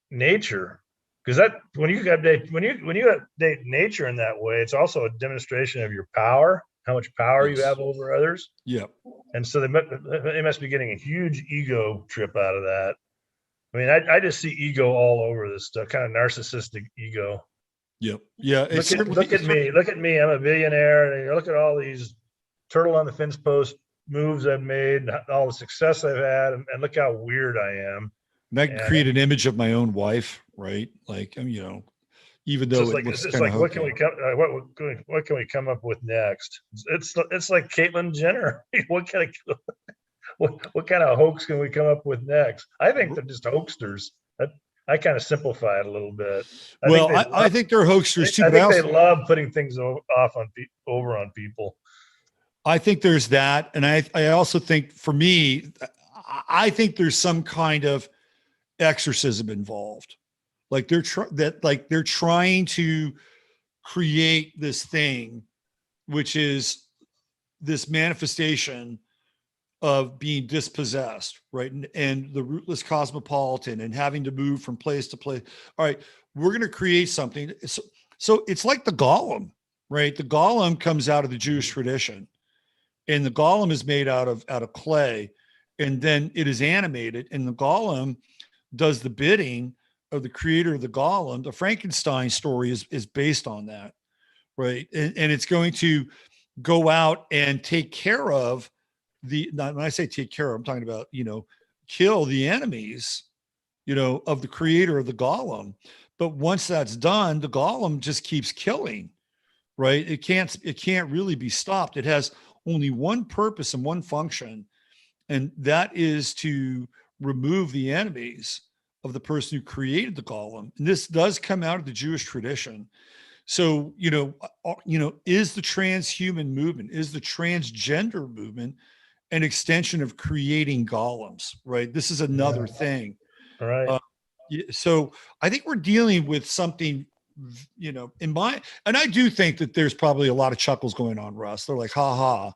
nature, because that when you update nature in that way, it's also a demonstration of your power, how much power you have over others. Yeah. And so they must be getting a huge ego trip out of that. I mean, I just see ego all over this stuff, kind of narcissistic ego. Yep. Yeah. Look at me. I'm a billionaire. And look at all these turtle on the fence post moves I've made, all the success I've had, and look how weird I am. And I can create an image of my own wife, right? Like, even though it's like what can we come up with next? It's like Caitlyn Jenner. what kind of hoax can we come up with next? I think they're just hoaxsters. I kind of simplify it a little bit. I think they're hoaxsters too. I think they love putting things over on people. I think there's that. And I also think, for me, I think there's some kind of exorcism involved. Like they're trying to create this thing, which is this manifestation of being dispossessed, right? And the rootless cosmopolitan and having to move from place to place. All right, we're going to create something. So it's like the golem, right? The golem comes out of the Jewish tradition. And the golem is made out of clay, and then it is animated. And the golem does the bidding of the creator of the golem. The Frankenstein story is based on that, right? And it's going to go out and take care of when I say take care of, I'm talking about, kill the enemies, of the creator of the golem. But once that's done, the golem just keeps killing, right? It can't really be stopped. It has only one purpose and one function, and that is to remove the enemies of the person who created the golem. And this does come out of the Jewish tradition. So, is the transhuman movement, is the transgender movement an extension of creating golems, right? This is another thing. All right. So I think we're dealing with something, and I do think that there's probably a lot of chuckles going on, Russ. They're like, ha ha,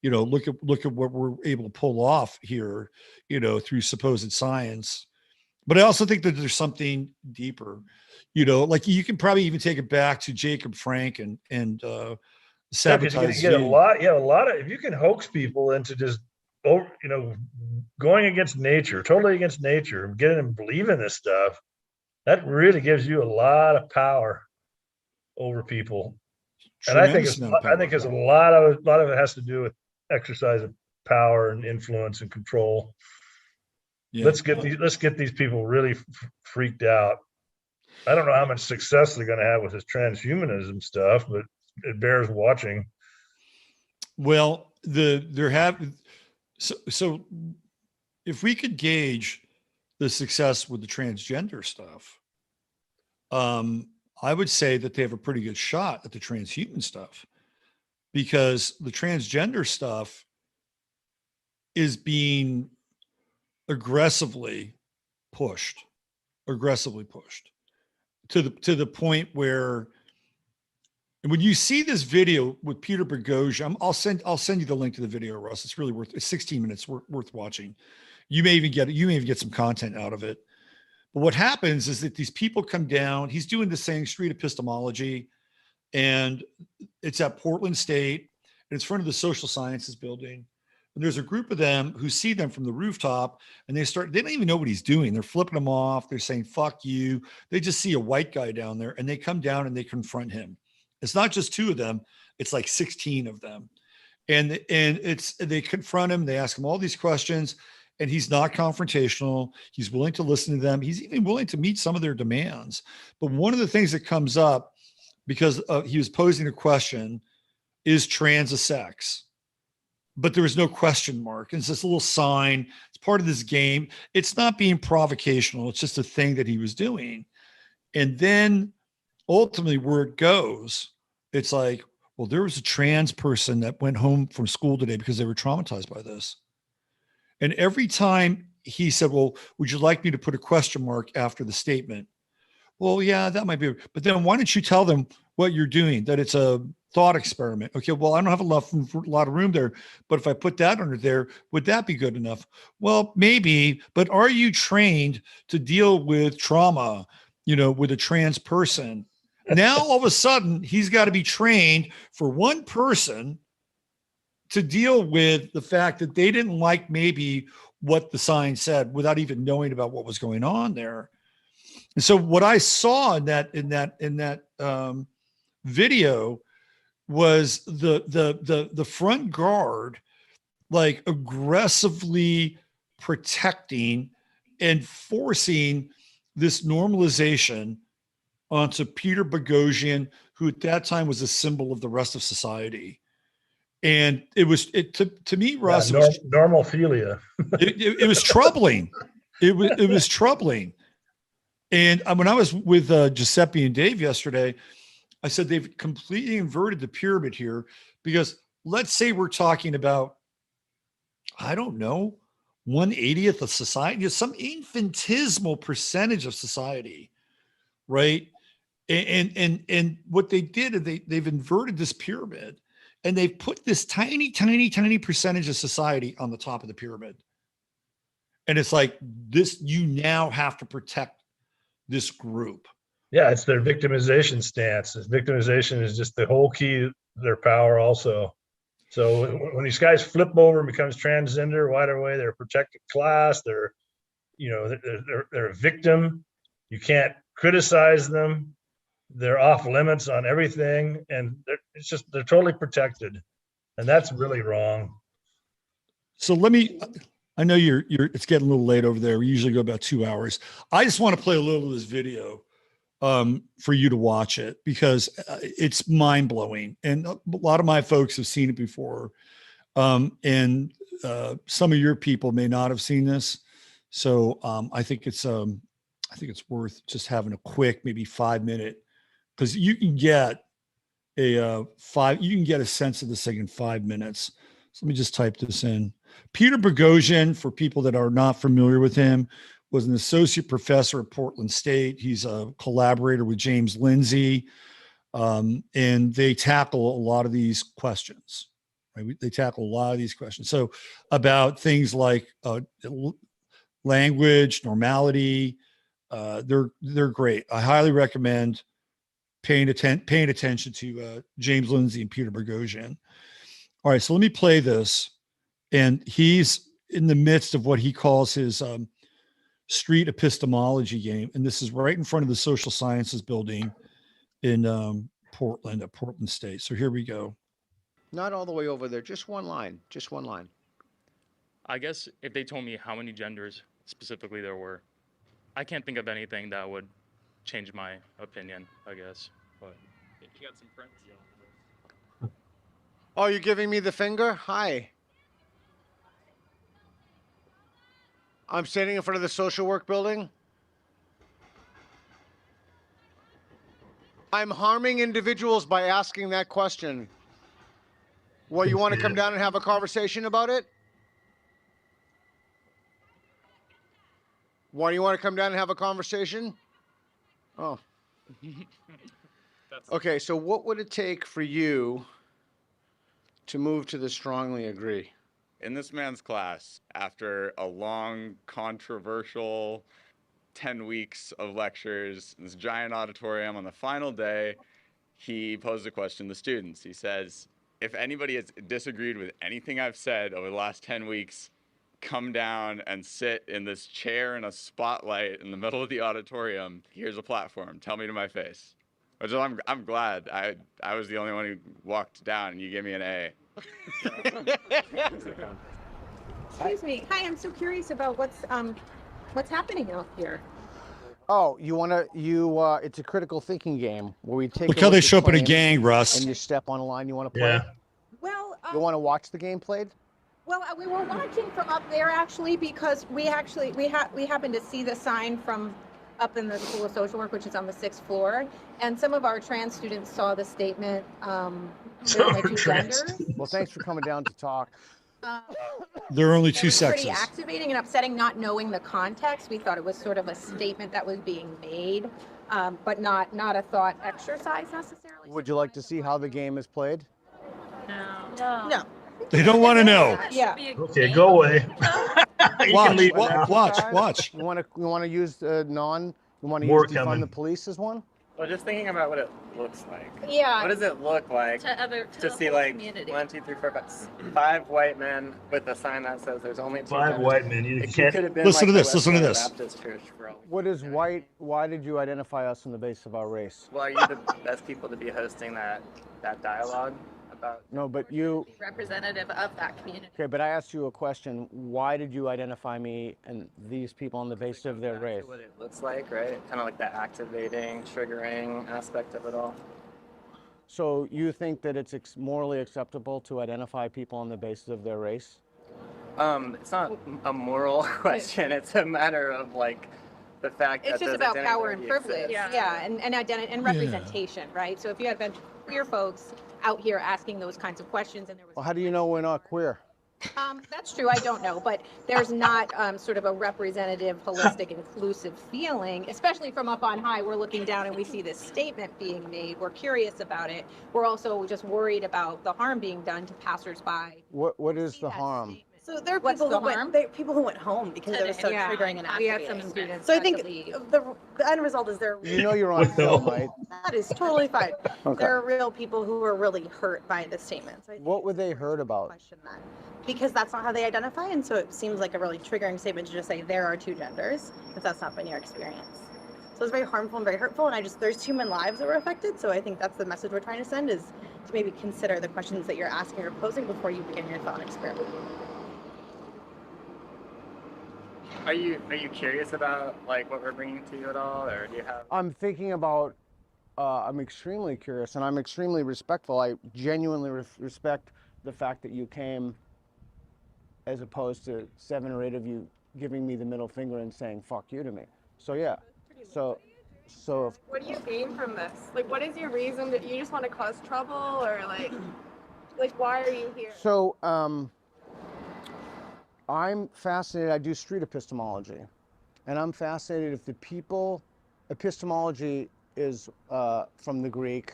look at what we're able to pull off here, through supposed science. But I also think that there's something deeper, like you can probably even take it back to Jacob Frank and sabotage. You get a lot of, if you can hoax people into just, going against nature, totally against nature, and getting them to believe in this stuff, that really gives you a lot of power over people. And I think it's a lot of it has to do with exercise of power and influence and control. Yeah. Let's get these people really freaked out. I don't know how much success they're going to have with this transhumanism stuff, but it bears watching. Well, so if we could gauge the success with the transgender stuff, I would say that they have a pretty good shot at the transhuman stuff, because the transgender stuff is being aggressively pushed to the point where, when you see this video with Peter Boghossian, I'll send you the link to the video, Russ. It's really it's 16 minutes worth watching. You may even get some content out of it. But what happens is that these people come down. He's doing this thing, street epistemology, and it's at Portland State, and it's in front of the social sciences building. And there's a group of them who see them from the rooftop, and they don't even know what he's doing. They're flipping him off. They're saying, "Fuck you." They just see a white guy down there, and they come down and they confront him. It's not just two of them. It's like 16 of them. And they confront him. They ask him all these questions, and he's not confrontational. He's willing to listen to them. He's even willing to meet some of their demands. But one of the things that comes up, because he was posing a question, is trans a sex? But there was no question mark. It's this little sign. It's part of this game. It's not being provocational. It's just a thing that he was doing. And then ultimately, where it goes, it's like, well, there was a trans person that went home from school today because they were traumatized by this. And every time he said, well, would you like me to put a question mark after the statement? Well, yeah, that might be. But then why don't you tell them what you're doing, that it's a thought experiment? Okay, well, I don't have a lot of room there, but if I put that under there, would that be good enough? Well, maybe, but are you trained to deal with trauma, with a trans person? Now, all of a sudden, he's got to be trained for one person to deal with the fact that they didn't like maybe what the sign said without even knowing about what was going on there. And so what I saw in that video was the front guard, like, aggressively protecting and forcing this normalization onto Peter Boghossian, who at that time was a symbol of the rest of society. And to me, Russ, normophilia. it was troubling. It was troubling. And when I was with Giuseppe and Dave yesterday, I said they've completely inverted the pyramid here, because let's say we're talking about, I don't know, 1/80th of society, some infinitesimal percentage of society, right? And what they did is they've inverted this pyramid, and they've put this tiny percentage of society on the top of the pyramid. And it's like this, you now have to protect this group. Yeah, it's their victimization stance. Victimization is just the whole key to their power also. So when these guys flip over and becomes transgender right away, they're a protected class. They're they're a victim. You can't criticize them. They're off limits on everything, and they're totally protected, and that's really wrong. So I know it's getting a little late over there. We usually go about 2 hours. I just want to play a little of this video for you to watch it because it's mind blowing. And a lot of my folks have seen it before. And some of your people may not have seen this. So I think it's worth just having a quick, maybe 5-minute, because you can get a sense of this thing in 5 minutes. So let me just type this in. Peter Boghossian, for people that are not familiar with him, was an associate professor at Portland State. He's a collaborator with James Lindsay, and they tackle a lot of these questions. Right? They tackle a lot of these questions. So about things like language, normality, they're great. I highly recommend paying attention to James Lindsay and Peter Boghossian. All right, so let me play this. And he's in the midst of what he calls his street epistemology game. And this is right in front of the social sciences building in Portland, at Portland State. So here we go. Not all the way over there, just one line, just one line. I guess if they told me how many genders specifically there were, I can't think of anything that would change my opinion, I guess. But if you got some friends. Oh, you're giving me the finger? Hi. I'm standing in front of the social work building. I'm harming individuals by asking that question. Well, you want to come down and have a conversation about it? Why do you want to come down and have a conversation? Oh. Okay, so what would it take for you to move to the strongly agree? In this man's class, after a long, controversial 10 weeks of lectures, in this giant auditorium, on the final day, he posed a question to the students. He says, if anybody has disagreed with anything I've said over the last 10 weeks, come down and sit in this chair in a spotlight in the middle of the auditorium. Here's a platform. Tell me to my face. Which I'm glad I was the only one who walked down and you gave me an A. Excuse me. Hi, I'm so curious about what's happening out here. Oh, it's a critical thinking game where we take. Look how they show up in a gang, Russ. And you step on a line you want to play. Yeah. Well, You want to watch the game played? Well, we were watching from up there actually because we happened to see the sign from up in the School of Social Work, which is on the 6th floor, and some of our trans students saw the statement. There are only two genders. Well, thanks for coming down to talk. There are only It two was sexes. pretty activating and upsetting, not knowing the context. We thought it was sort of a statement that was being made, but not a thought exercise necessarily. Would you like to see how the game is played? No. They don't want to know. Yeah. Okay, go away. You can leave now. Watch. You want to use You want to More use defund coming. the police as one? Well, just thinking about what it looks like. Yeah. What does it look like to see like 1, 2, 3, 4, 5 white men with a sign that says there's only 2 5 genders? white men. You It can't. could have been Listen to like the this, listen to Westboro this. Baptist Church for all- What is white? Why did you identify us on the basis of our race? Well, are you the best people to be hosting that dialogue about? No, but you. Representative of that community. Okay, but I asked you a question. Why did you identify me and these people on the basis of their Back to race? What it looks like, right? Kind of like the activating, triggering aspect of it all. So you think that it's morally acceptable to identify people on the basis of their race? It's not a moral question. It's a matter of like the fact that It's just those about power identities and privilege. exist. Yeah, and identity and representation, right? So if you had a bunch of queer folks out here asking those kinds of questions and there was Well, how do you know we're not queer? that's true, I don't know, but there's not sort of a representative, holistic, inclusive feeling, especially from up on high. We're looking down and we see this statement being made. We're curious about it. We're also just worried about the harm being done to passersby. What is See the that harm? statement. So there are What's people the who went, harm? people who went home because it was so Yeah, triggering and we had some activating. students. So I had to think leave. the end result is there. You know you're on What the film, hell? right? That is totally fine. Okay. There are real people who are really hurt by the statement. So I think What were it's they important hurt to about? question that. Because that's not how they identify, and so it seems like a really triggering statement to just say there are two genders, if that's not been your experience. So it's very harmful and very hurtful, and there's human lives that were affected, so I think that's the message we're trying to send, is to maybe consider the questions that you're asking or posing before you begin your thought experiment. Are you curious about like what we're bringing to you at all, or do you have? I'm thinking about, I'm extremely curious and I'm extremely respectful. I genuinely respect the fact that you came as opposed to 7 or 8 of you giving me the middle finger and saying, fuck you to me. So yeah, so if, What do you gain from this? Like, what is your reason that you just want to cause trouble, or like why are you here? so I'm fascinated, I do street epistemology, and I'm fascinated if the people, epistemology is from the Greek,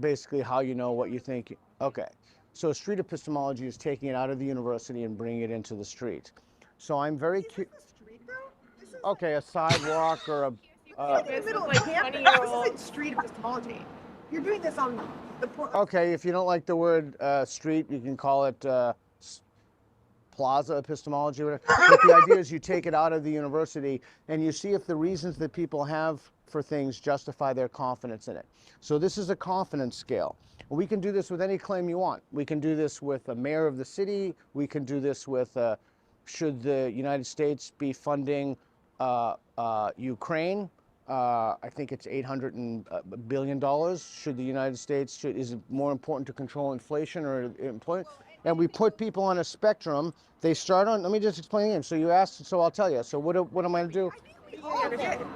basically how you know what you think. Okay, so street epistemology is taking it out of the university and bringing it into the street. So I'm very curious. Okay, a sidewalk or a. This is like 20-year-old. This isn't street epistemology. You're doing this on the. Okay, if you don't like the word street, you can call it plaza epistemology. Whatever. But the idea is you take it out of the university and you see if the reasons that people have for things justify their confidence in it. So this is a confidence scale. We can do this with any claim you want. We can do this with a mayor of the city. We can do this with should the United States be funding Ukraine? I think it's $800 billion. Should the United States, is it more important to control inflation or employment? And we put people on a spectrum. They start on, let me just explain it. So you asked, so I'll tell you. So what am I going to do?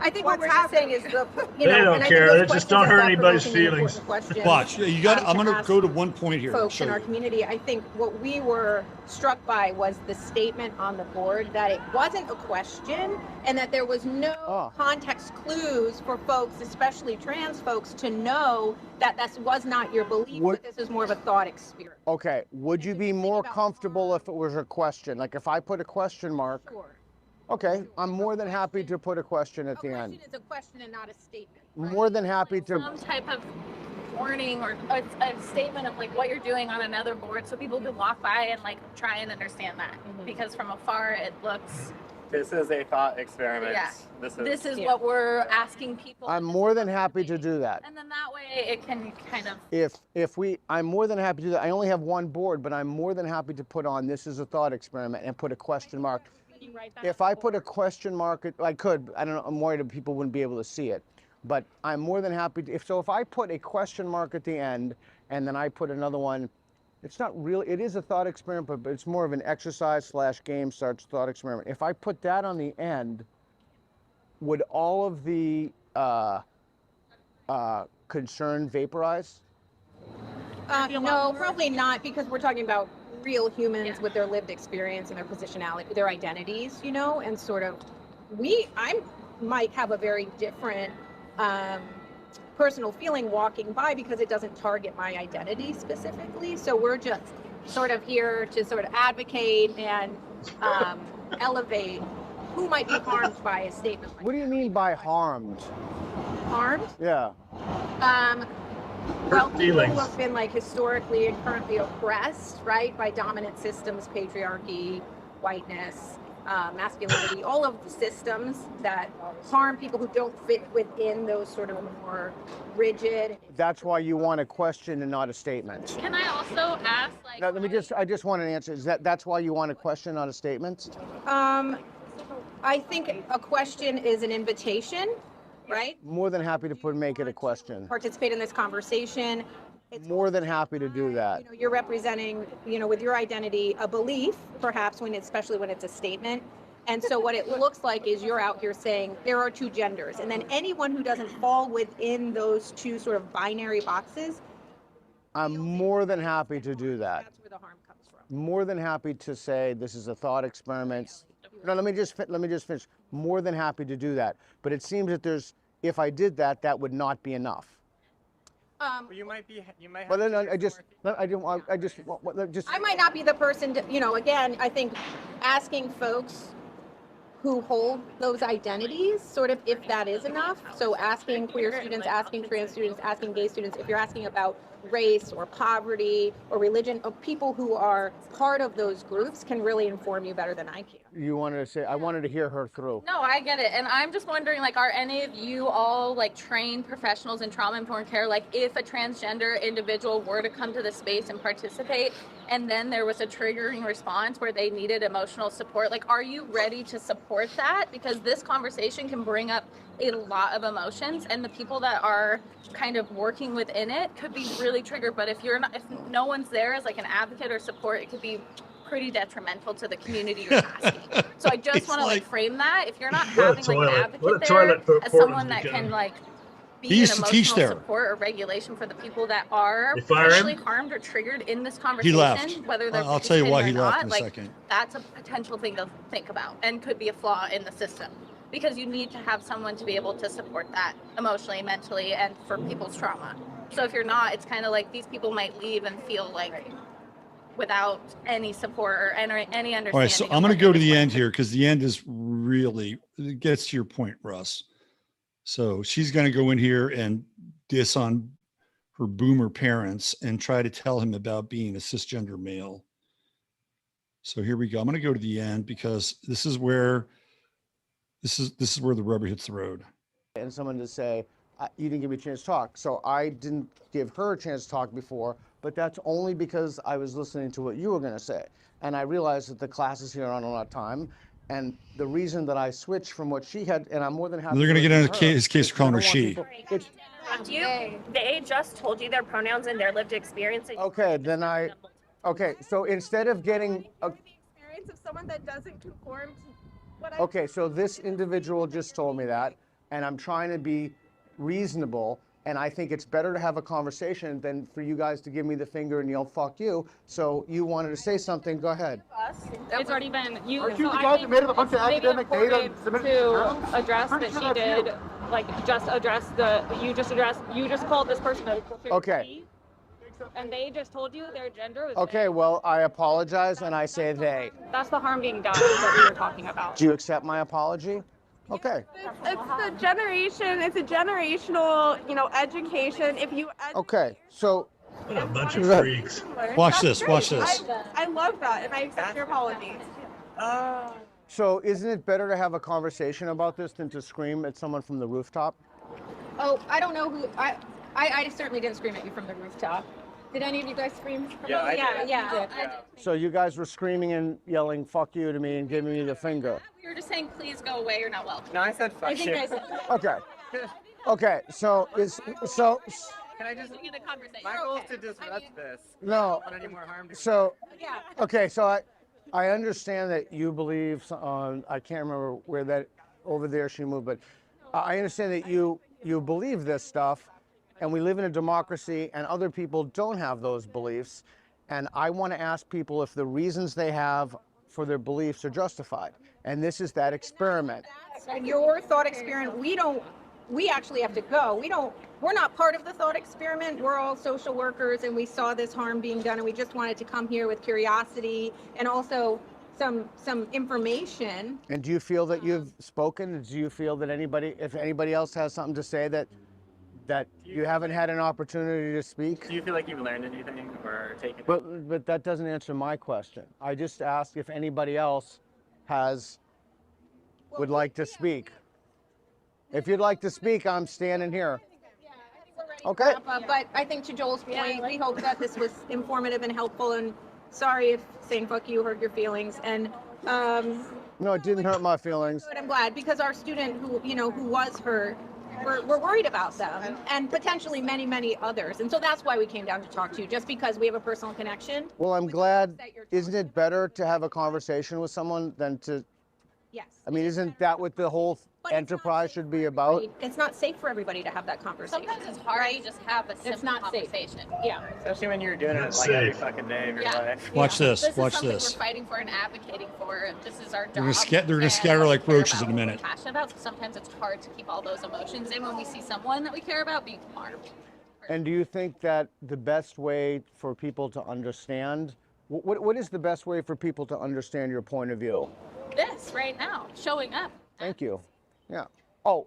I think what we're just saying is the, They don't care. They just don't hurt anybody's feelings. Watch, you got. I'm going to go to one point here. Folks in So- our community, I think what we were struck by was the statement on the board that it wasn't a question and that there was no context clues for folks, especially trans folks, to know that this was not your belief, but this is more of a thought experiment. Okay, would you be more comfortable if it was a question? Like if I put a question mark? Sure. Okay, I'm more than happy to put a question at the end. It's a question and not a statement. More than happy to. Some type of warning or a statement of like what you're doing on another board, so people can walk by and like try and understand that. Because from afar it looks. This is a thought experiment. Yeah. This is what we're asking people. I'm more than happy to do that. And then that way it can kind of. I'm more than happy to do that. I only have one board, but I'm more than happy to put on this is a thought experiment and put a question mark. If I put a question mark, I could. I don't know. I'm worried that people wouldn't be able to see it, but I'm more than happy to. If I put a question mark at the end, and then I put another one, it's not real. It is a thought experiment, but it's more of an exercise / game starts thought experiment. If I put that on the end, would all of the concern vaporize? No, probably not, because we're talking about real humans with their lived experience and their positionality, their identities, you know, and sort of I might have a very different personal feeling walking by because it doesn't target my identity specifically. So we're just sort of here to sort of advocate and elevate who might be harmed by a statement like What do you mean by harmed? harmed. Yeah. Well, people feelings. who have been like historically and currently oppressed, right, by dominant systems, patriarchy, whiteness, masculinity, all of the systems that harm people who don't fit within those sort of more rigid. That's why you want a question and not a statement. Can I also ask like? Now, I just want an answer. That's why you want a question, not a statement? I think a question is an invitation, right? More than happy to make it a question. Participate in this conversation. More than happy to do that. You know, you're representing, you know, with your identity, a belief, perhaps especially when it's a statement. And so what it looks like is you're out here saying there are two genders. And then anyone who doesn't fall within those two sort of binary boxes. I'm more than happy to do that. That's where the harm comes from. More than happy to say this is a thought experiment. No, let me just finish. More than happy to do that. But it seems that if I did that, that would not be enough. But you might have. But then I just I might not be the person to, again, I think asking folks who hold those identities, sort of, if that is enough. So asking queer students, asking trans students, asking gay students, if you're asking about race or poverty or religion, of people who are part of those groups can really inform you better than I can. You wanted to say, I wanted to hear her through. No, I get it. And I'm just wondering, like, are any of you all like trained professionals in trauma-informed care? Like, if a transgender individual were to come to the space and participate, and then there was a triggering response where they needed emotional support, like, are you ready to support that? Because this conversation can bring up a lot of emotions, and the people that are kind of working within it could be really triggered. But if no one's there as like an advocate or support, it could be pretty detrimental to the community you're asking. So I just want to like frame that. If you're not having like an advocate there as someone that can like be an emotional support or regulation for the people that are potentially harmed or triggered in this conversation, he left. Whether they're I'll tell you why he left not, in a like, second. That's a potential thing to think about and could be a flaw in the system. Because you need to have someone to be able to support that emotionally, mentally, and for people's trauma. So if you're not, it's kind of like these people might leave and feel like without any support or any understanding. All right, so I'm going to go to the end here because the end is really, it gets to your point, Russ. So she's going to go in here and diss on her boomer parents and try to tell him about being a cisgender male. So here we go. I'm going to go to the end because this is where the rubber hits the road. And someone to say, you didn't give me a chance to talk. So I didn't give her a chance to talk before, but that's only because I was listening to what you were going to say. And I realized that the classes here aren't a lot of time. And the reason that I switched from what she had, and I'm more than happy. They're going to get into his case for calling her she. They just told you their pronouns and their lived experience. Okay, then okay, so instead of getting. Experience of someone that doesn't conform to what I. Okay, so this individual just told me that, and I'm trying to be reasonable, and I think it's better to have a conversation than for you guys to give me the finger and yell, fuck you. So you wanted to say something, go ahead. It's already been you. Aren't you the guys that made up a bunch of academic data and submitted to address that she did, like just address you just called this person a okay. And they just told you their gender was okay, well, I apologize and I say they. That's the harm being done that we were talking about. Do you accept my apology? Okay. It's the generation. It's a generational, education. If you. Okay, so. What a bunch of freaks. Watch this. Watch this. I love that, and I accept your apology. So isn't it better to have a conversation about this than to scream at someone from the rooftop? Oh, I don't know who. I certainly didn't scream at you from the rooftop. Did any of you guys scream? Yeah. So you guys were screaming and yelling "fuck you" to me and giving me the finger. We were just saying, please go away. You're not welcome. No, I said fuck you. Okay. Okay. So so. Can I just? My goal is to disrupt this. No. I don't want any more harm to So. Okay. So I understand that you believe I can't remember where that over there she moved, but I understand that you believe this stuff. And we live in a democracy and other people don't have those beliefs. And I want to ask people if the reasons they have for their beliefs are justified. And this is that experiment. Your thought experiment, we actually have to go. We're not part of the thought experiment. We're all social workers and we saw this harm being done and we just wanted to come here with curiosity and also some information. And do you feel that you've spoken? Do you feel that if anybody else has something to say that you haven't had an opportunity to speak? Do you feel like you've learned anything or taken? But that doesn't answer my question. I just asked if anybody else would like to speak. If you'd like to speak, I'm standing here. Okay. But I think to Joel's point, we hope that this was informative and helpful. And sorry if saying "fuck you" hurt your feelings. And no, it didn't hurt my feelings. But I'm glad because our student who was hurt. We're worried about them and potentially many, many others. And so that's why we came down to talk to you, just because we have a personal connection. Well, I'm glad. Isn't it better to have a conversation with someone than to? Yes. I mean, isn't that what the whole enterprise should be about? It's not safe for everybody to have that conversation. Sometimes it's hard to just have a simple conversation. Yeah. Especially when you're doing it like every fucking day of your life. Watch this. This Watch is something this. we're fighting for and advocating for. This is our job. They're gonna scatter like roaches in a minute. Passionate about. So sometimes it's hard to keep all those emotions in when we see someone that we care about being harmed. And do you think that the best way for people to understand, what is the best way for people to understand your point of view? This right now, showing up. Thank you. Yeah. Oh,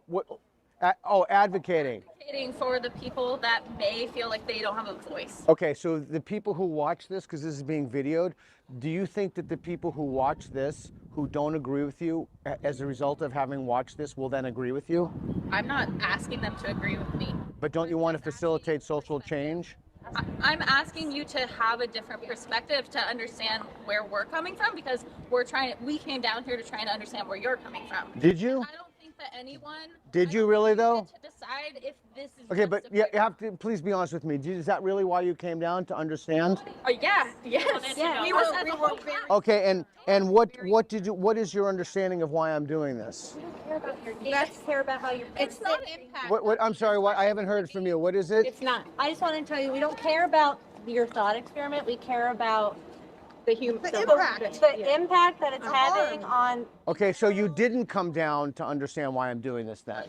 advocating. Advocating for the people that may feel like they don't have a voice. Okay, so the people who watch this, because this is being videoed, do you think that the people who watch this, who don't agree with you, as a result of having watched this, will then agree with you? I'm not asking them to agree with me. But don't you want to facilitate social change? I'm asking you to have a different perspective to understand where we're coming from, because we came down here to try and understand where you're coming from. Did you? I don't think that anyone. Did you really though? To decide if this is. Okay, but you have to please be honest with me. Is that really why you came down, to understand? Yeah. Yes. Yeah. We were very. Okay, and what is your understanding of why I'm doing this? You guys care about how you're. It's not impact. What I'm sorry, what I haven't heard from you. What is it? It's not. I just want to tell you, we don't care about your thought experiment. We care about the impact that it's having on. Okay, so you didn't come down to understand why I'm doing this then?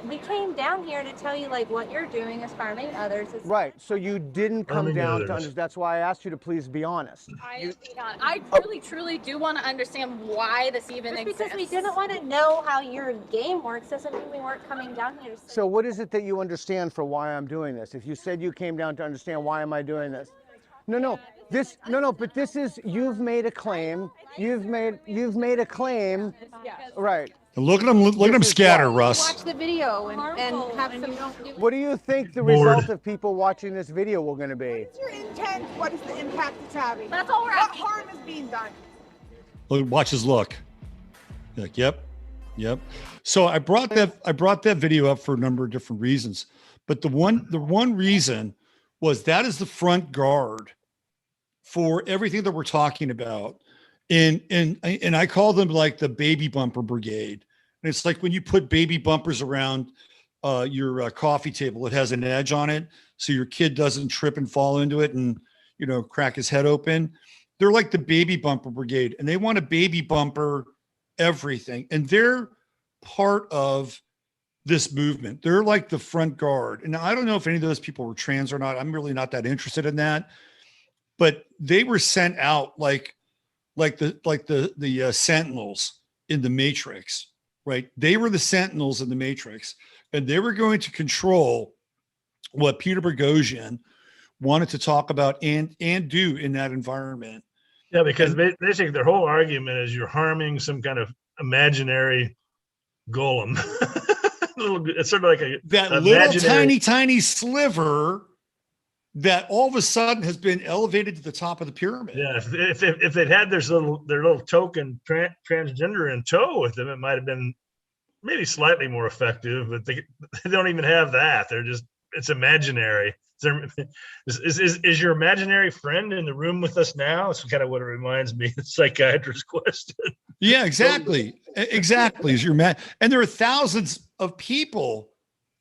We came down here to tell you like what you're doing is harming others. Right, so you didn't come down to understand. That's why I asked you to please be honest. I really, truly do want to understand why this even exists. Because we didn't want to know how your game works doesn't mean we weren't coming down here to say. So what is it that you understand for why I'm doing this? If you said you came down to understand why am I doing this? But this is, you've made a claim. You've made a claim. Right. Look at him scatter, Russ. Watch the video and have some. What do you think the result of people watching this video will going to be? What's your intent? What is the impact it's having? That's all we're asking. What harm is being done? Watch his look. Like, yep. So I brought that video up for a number of different reasons, but the one reason was that is the front guard for everything that we're talking about. And I call them like the baby bumper brigade. And it's like when you put baby bumpers around your coffee table, it has an edge on it, so your kid doesn't trip and fall into it and, crack his head open. They're like the baby bumper brigade, and they want to baby bumper everything. And they're part of this movement. They're like the front guard. And I don't know if any of those people were trans or not. I'm really not that interested in that. But they were sent out like the sentinels in the Matrix, right? They were the sentinels in the Matrix, and they were going to control what Peter Boghossian wanted to talk about and do in that environment. Yeah, because basically their whole argument is you're harming some kind of imaginary golem. It's sort of like that little tiny sliver that all of a sudden has been elevated to the top of the pyramid. Yeah, if they'd had their little token transgender in tow with them, it might have been maybe slightly more effective. But they don't even have that. It's imaginary. Is your imaginary friend in the room with us now? That's kind of what it reminds me of the psychiatrist's question. Yeah, exactly. Exactly. Is your man? And there are thousands of people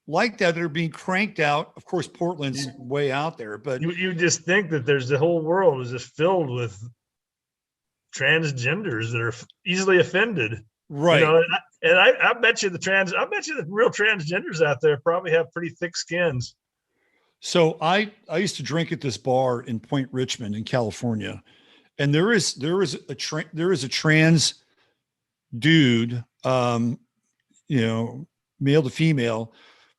like that are being cranked out. Of course, Portland's way out there, but you just think that the whole world is just filled with transgenders that are easily offended, right? And I bet you the real transgenders out there probably have pretty thick skins. So I used to drink at this bar in Point Richmond in California, and there is a trans dude, male to female.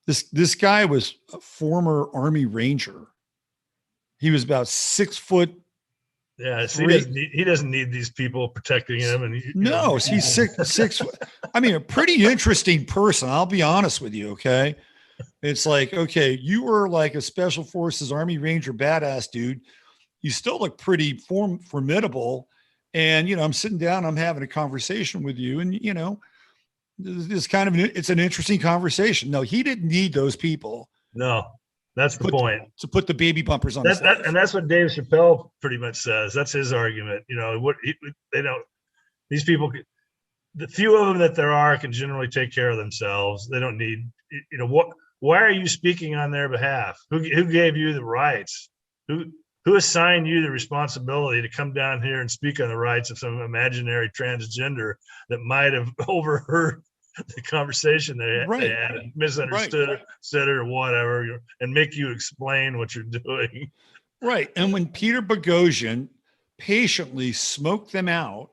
This guy was a former Army Ranger. He was about 6 foot. Yeah, so he doesn't need these people protecting him. And he's six. I mean, a pretty interesting person. I'll be honest with you. Okay. It's like, okay, you were like a special forces Army Ranger badass dude. You still look pretty formidable. And, I'm sitting down, I'm having a conversation with you, and, this kind of, it's an interesting conversation. No, he didn't need those people. No, that's the point. To put the baby bumpers on. And that's what Dave Chappelle pretty much says. That's his argument. These people, the few of them that there are can generally take care of themselves. They don't need, why are you speaking on their behalf? Who gave you the rights? Who assigned you the responsibility to come down here and speak on the rights of some imaginary transgender that might have overheard the conversation they Right. had, misunderstood it, said it or whatever, and make you explain what you're doing. Right. And when Peter Boghossian patiently smoked them out,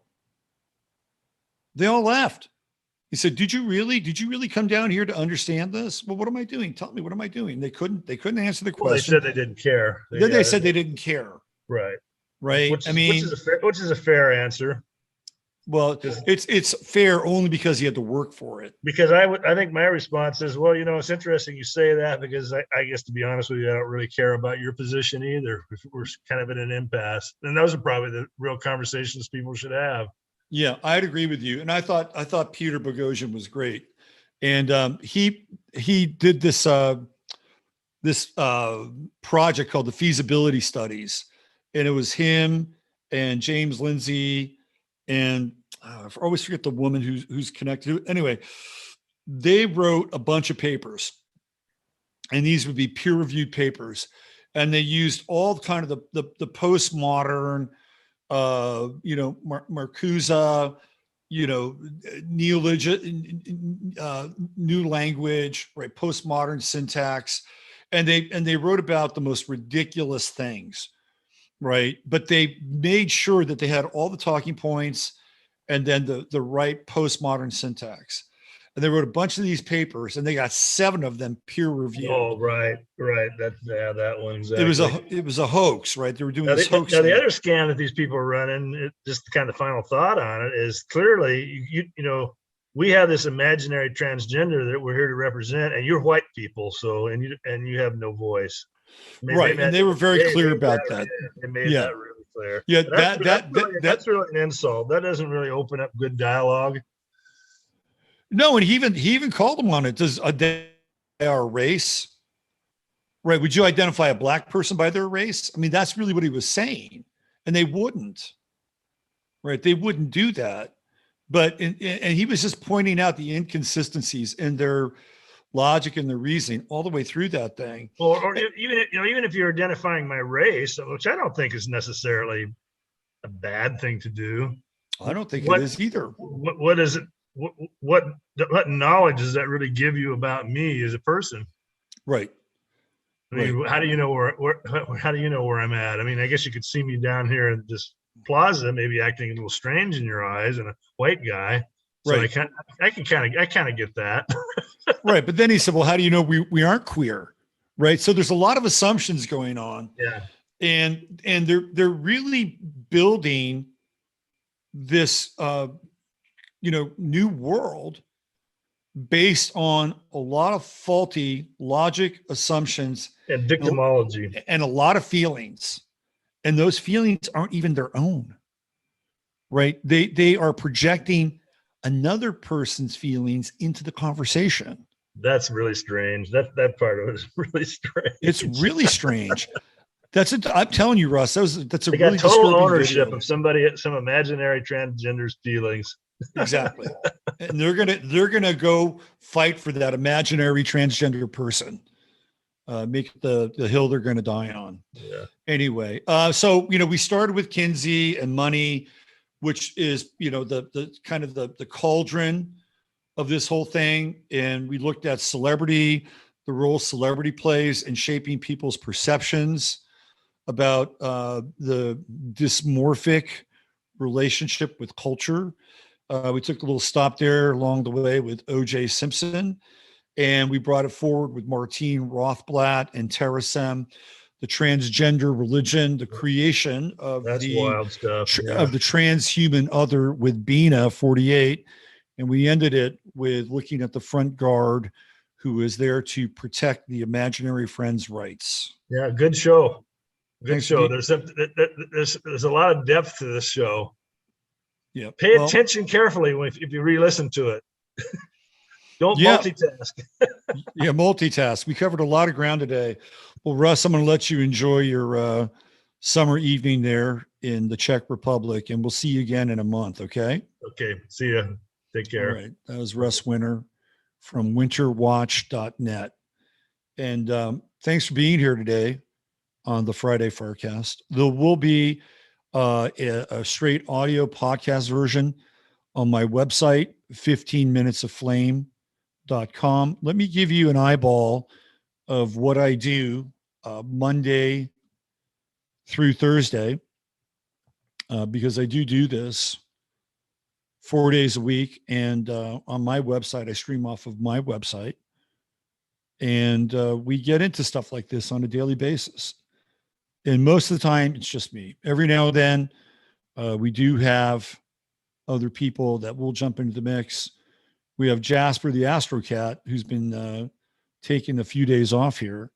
they all left. He said, Did you really come down here to understand this? Well, what am I doing? Tell me, what am I doing? They couldn't answer the Well, they question. said they didn't care. Then they said they didn't care. Right. Right. Which is a fair answer. Well, it's fair only because he had to work for it. Because I think my response is, well, it's interesting you say that, because I guess, to be honest with you, I don't really care about your position either. We're kind of in an impasse, and those are probably the real conversations people should have. Yeah, I'd agree with you. And I thought Peter Boghossian was great. And he did this project called the feasibility studies. And it was him and James Lindsay and I always forget the woman who's connected to it. Anyway, they wrote a bunch of papers, and these would be peer-reviewed papers. And they used all kind of the postmodern, Marcuse, new language, right? Postmodern syntax. And they wrote about the most ridiculous things, right? But they made sure that they had all the talking points and then the right postmodern syntax. And they wrote a bunch of these papers, and they got 7 of them peer reviewed. Oh, right. That one. Exactly. It was a hoax, right? They were doing this hoax. Now, the other scam that these people are running, just the kind of final thought on it, is clearly, we have this imaginary transgender that we're here to represent, and you're white people, so and you have no voice. Right, and they were very clear about that. They made that really clear. Yeah, that's really an insult. That doesn't really open up good dialogue. No, and he even called them on it. Does they are a race? Right. Would you identify a black person by their race? I mean, that's really what he was saying. And they wouldn't. Right. They wouldn't do that. But and he was just pointing out the inconsistencies in their logic and their reasoning all the way through that thing. Or even if you're identifying my race, which I don't think is necessarily a bad thing to do. I don't think it is either. What is it? What knowledge does that really give you about me as a person? Right. I mean, how do you know where I'm at? I mean, I guess you could see me down here in this plaza, maybe acting a little strange in your eyes, and a white guy. So right. I kind of get that. Right. But then he said, well, how do you know we aren't queer? Right. So there's a lot of assumptions going on. Yeah. And they're really building this new world based on a lot of faulty logic, assumptions, and victimology, and a lot of feelings. And those feelings aren't even their own, right? They are projecting another person's feelings into the conversation. That's really strange. That part of it is really strange. It's really strange. I'm telling you, Russ, that's a they really got total ownership video. of some imaginary transgender's feelings. Exactly. And they're gonna go fight for that imaginary transgender person. Make the hill they're gonna die on. Yeah. Anyway, so we started with Kinsey and money, which is the kind of the cauldron of this whole thing. And we looked at celebrity, the role celebrity plays in shaping people's perceptions about the dysmorphic relationship with culture. We took a little stop there along the way with O.J. Simpson, and we brought it forward with Martine Rothblatt and Terasem, the transgender religion, the creation of wild stuff. Of the transhuman other with Bina 48. And we ended it with looking at the front guard who is there to protect the imaginary friend's rights. Yeah, good show. Good Thanks show. There's a lot of depth to this show. Yeah. Pay attention carefully if you re-listen to it. Don't multitask. Yeah, multitask. We covered a lot of ground today. Well, Russ, I'm going to let you enjoy your summer evening there in the Czech Republic, and we'll see you again in a month, okay? Okay, see ya. Take care. All right. That was Russ Winter from winterwatch.net. And thanks for being here today on the Friday FARcast. There will be a straight audio podcast version on my website, 15minutesofflame.com. Let me give you an eyeball of what I do Monday through Thursday, because I do this 4 days a week. And on my website, I stream off of my website. And we get into stuff like this on a daily basis. And most of the time, it's just me. Every now and then, we do have other people that will jump into the mix. We have Jasper the Astro Cat, who's been taking a few days off here.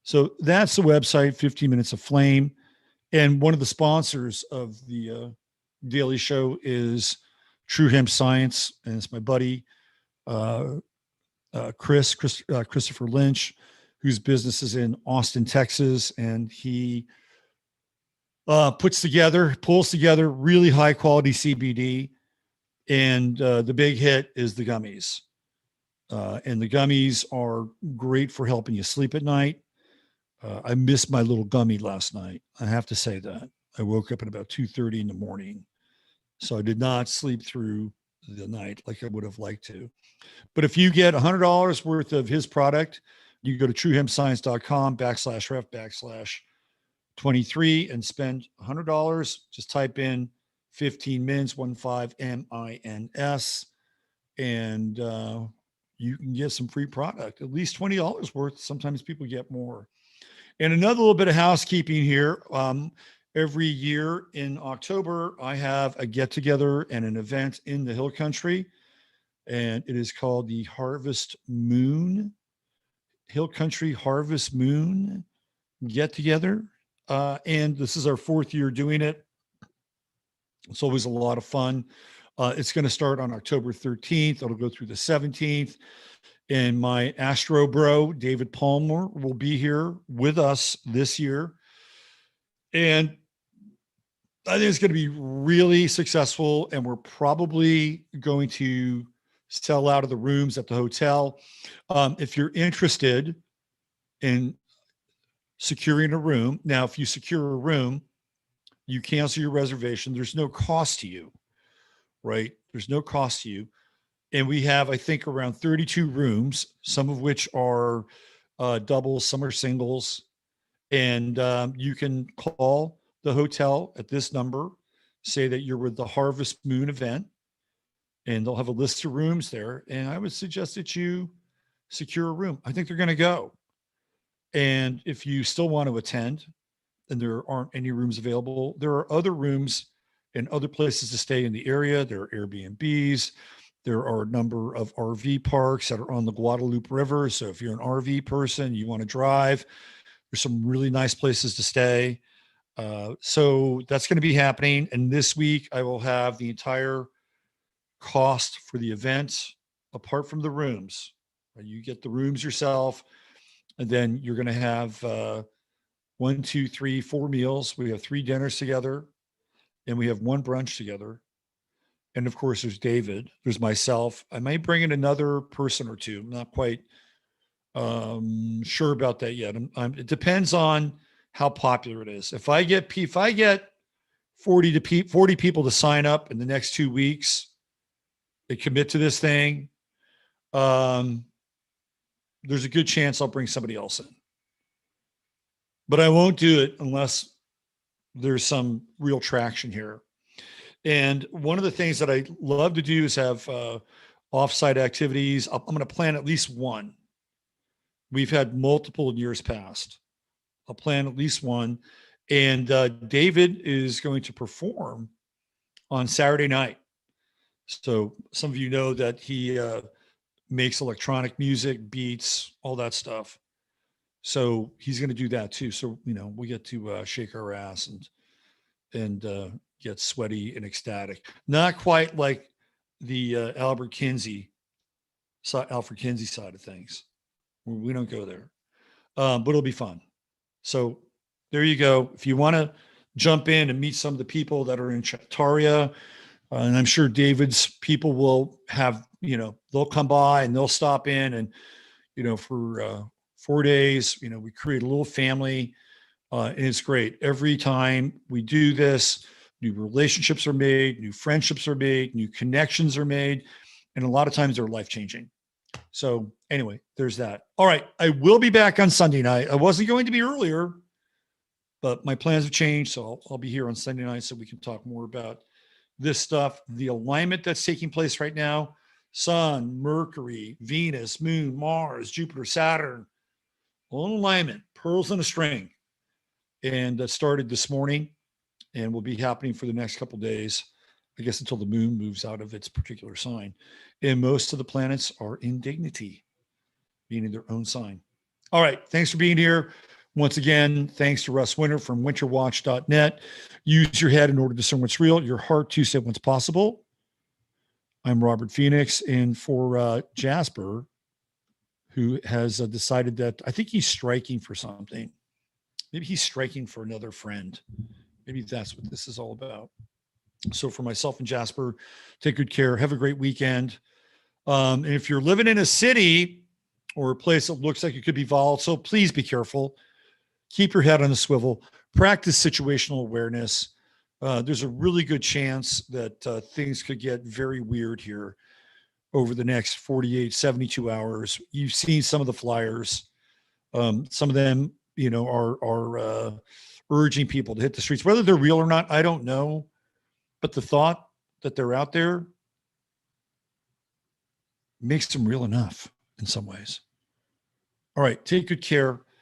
So that's the website, 15 Minutes of Flame. And one of the sponsors of the Daily Show is True Hemp Science. And it's my buddy, Christopher Lynch, whose business is in Austin, Texas. And he pulls together really high quality CBD. And the big hit is the gummies. And the gummies are great for helping you sleep at night. I missed my little gummy last night. I have to say that. I woke up at about 2:30 in the morning. So I did not sleep through the night like I would have liked to. But if you get $100 worth of his product, you go to truehempscience.com/ref/23 and spend $100. Just type in 15 mins, 15 MINS, and you can get some free product, at least $20 worth. Sometimes people get more. And another little bit of housekeeping here. Every year in October, I have a get together and an event in the Hill Country, and it is called the Harvest Moon, Hill Country Harvest Moon get together. And this is our 4th year doing it. It's always a lot of fun. It's going to start on October 13th. It'll go through the 17th. And my Astro Bro, David Palmer, will be here with us this year. And I think it's going to be really successful. And we're probably going to sell out of the rooms at the hotel. If you're interested in securing a room, now, if you secure a room, you cancel your reservation. There's no cost to you, right? There's no cost to you. And we have, I think, around 32 rooms, some of which are doubles, some are singles. And you can call the hotel at this number, say that you're with the Harvest Moon event, and they'll have a list of rooms there. And I would suggest that you secure a room. I think they're going to go. And if you still want to attend and there aren't any rooms available, there are other rooms and other places to stay in the area. There are Airbnbs. There are a number of RV parks that are on the Guadalupe River. So if you're an RV person, you want to drive, there's some really nice places to stay. So that's going to be happening. And this week I will have the entire cost for the event apart from the rooms. You get the rooms yourself, and then you're going to have 1, 2, 3, 4 meals. We have 3 dinners together, and we have 1 brunch together. And of course, there's David, there's myself. I might bring in another person or two. I'm not quite sure about that yet. It depends on how popular it is. If I get 40 people to sign up in the next 2 weeks, they commit to this thing, there's a good chance I'll bring somebody else in. But I won't do it unless there's some real traction here. And one of the things that I love to do is have offsite activities. I'm going to plan at least one. We've had multiple in years past. I'll plan at least one. And David is going to perform on Saturday night. So some of you know that he makes electronic music, beats, all that stuff. So he's going to do that too. So, we get to shake our ass and get sweaty and ecstatic. Not quite like the Alfred Kinsey side of things. We don't go there, but it'll be fun. So there you go. If you want to jump in and meet some of the people that are in Chattaria, and I'm sure David's people will have, they'll come by and they'll stop in and, for 4 days, we create a little family, and it's great. Every time we do this, new relationships are made, new friendships are made, new connections are made, and a lot of times they're life-changing. So anyway, there's that. All right, I will be back on Sunday night. I wasn't going to be earlier, but my plans have changed, so I'll be here on Sunday night so we can talk more about this stuff. The alignment that's taking place right now, Sun, Mercury, Venus, Moon, Mars, Jupiter, Saturn, all in alignment, pearls in a string. And that started this morning and will be happening for the next couple of days, I guess until the moon moves out of its particular sign. And most of the planets are in dignity, being in their own sign. All right, thanks for being here. Once again, thanks to Russ Winter from winterwatch.net. Use your head in order to discern what's real, your heart to say what's possible. I'm Robert Phoenix, and for Jasper, who has decided that I think he's striking for something. Maybe he's striking for another friend. Maybe that's what this is all about. So for myself and Jasper, take good care. Have a great weekend. And if you're living in a city or a place that looks like it could be volatile, please be careful. Keep your head on a swivel. Practice situational awareness. There's a really good chance that things could get very weird here over the next 48, 72 hours. You've seen some of the flyers. Some of them, are urging people to hit the streets. Whether they're real or not, I don't know. But the thought that they're out there makes them real enough in some ways. All right, take good care.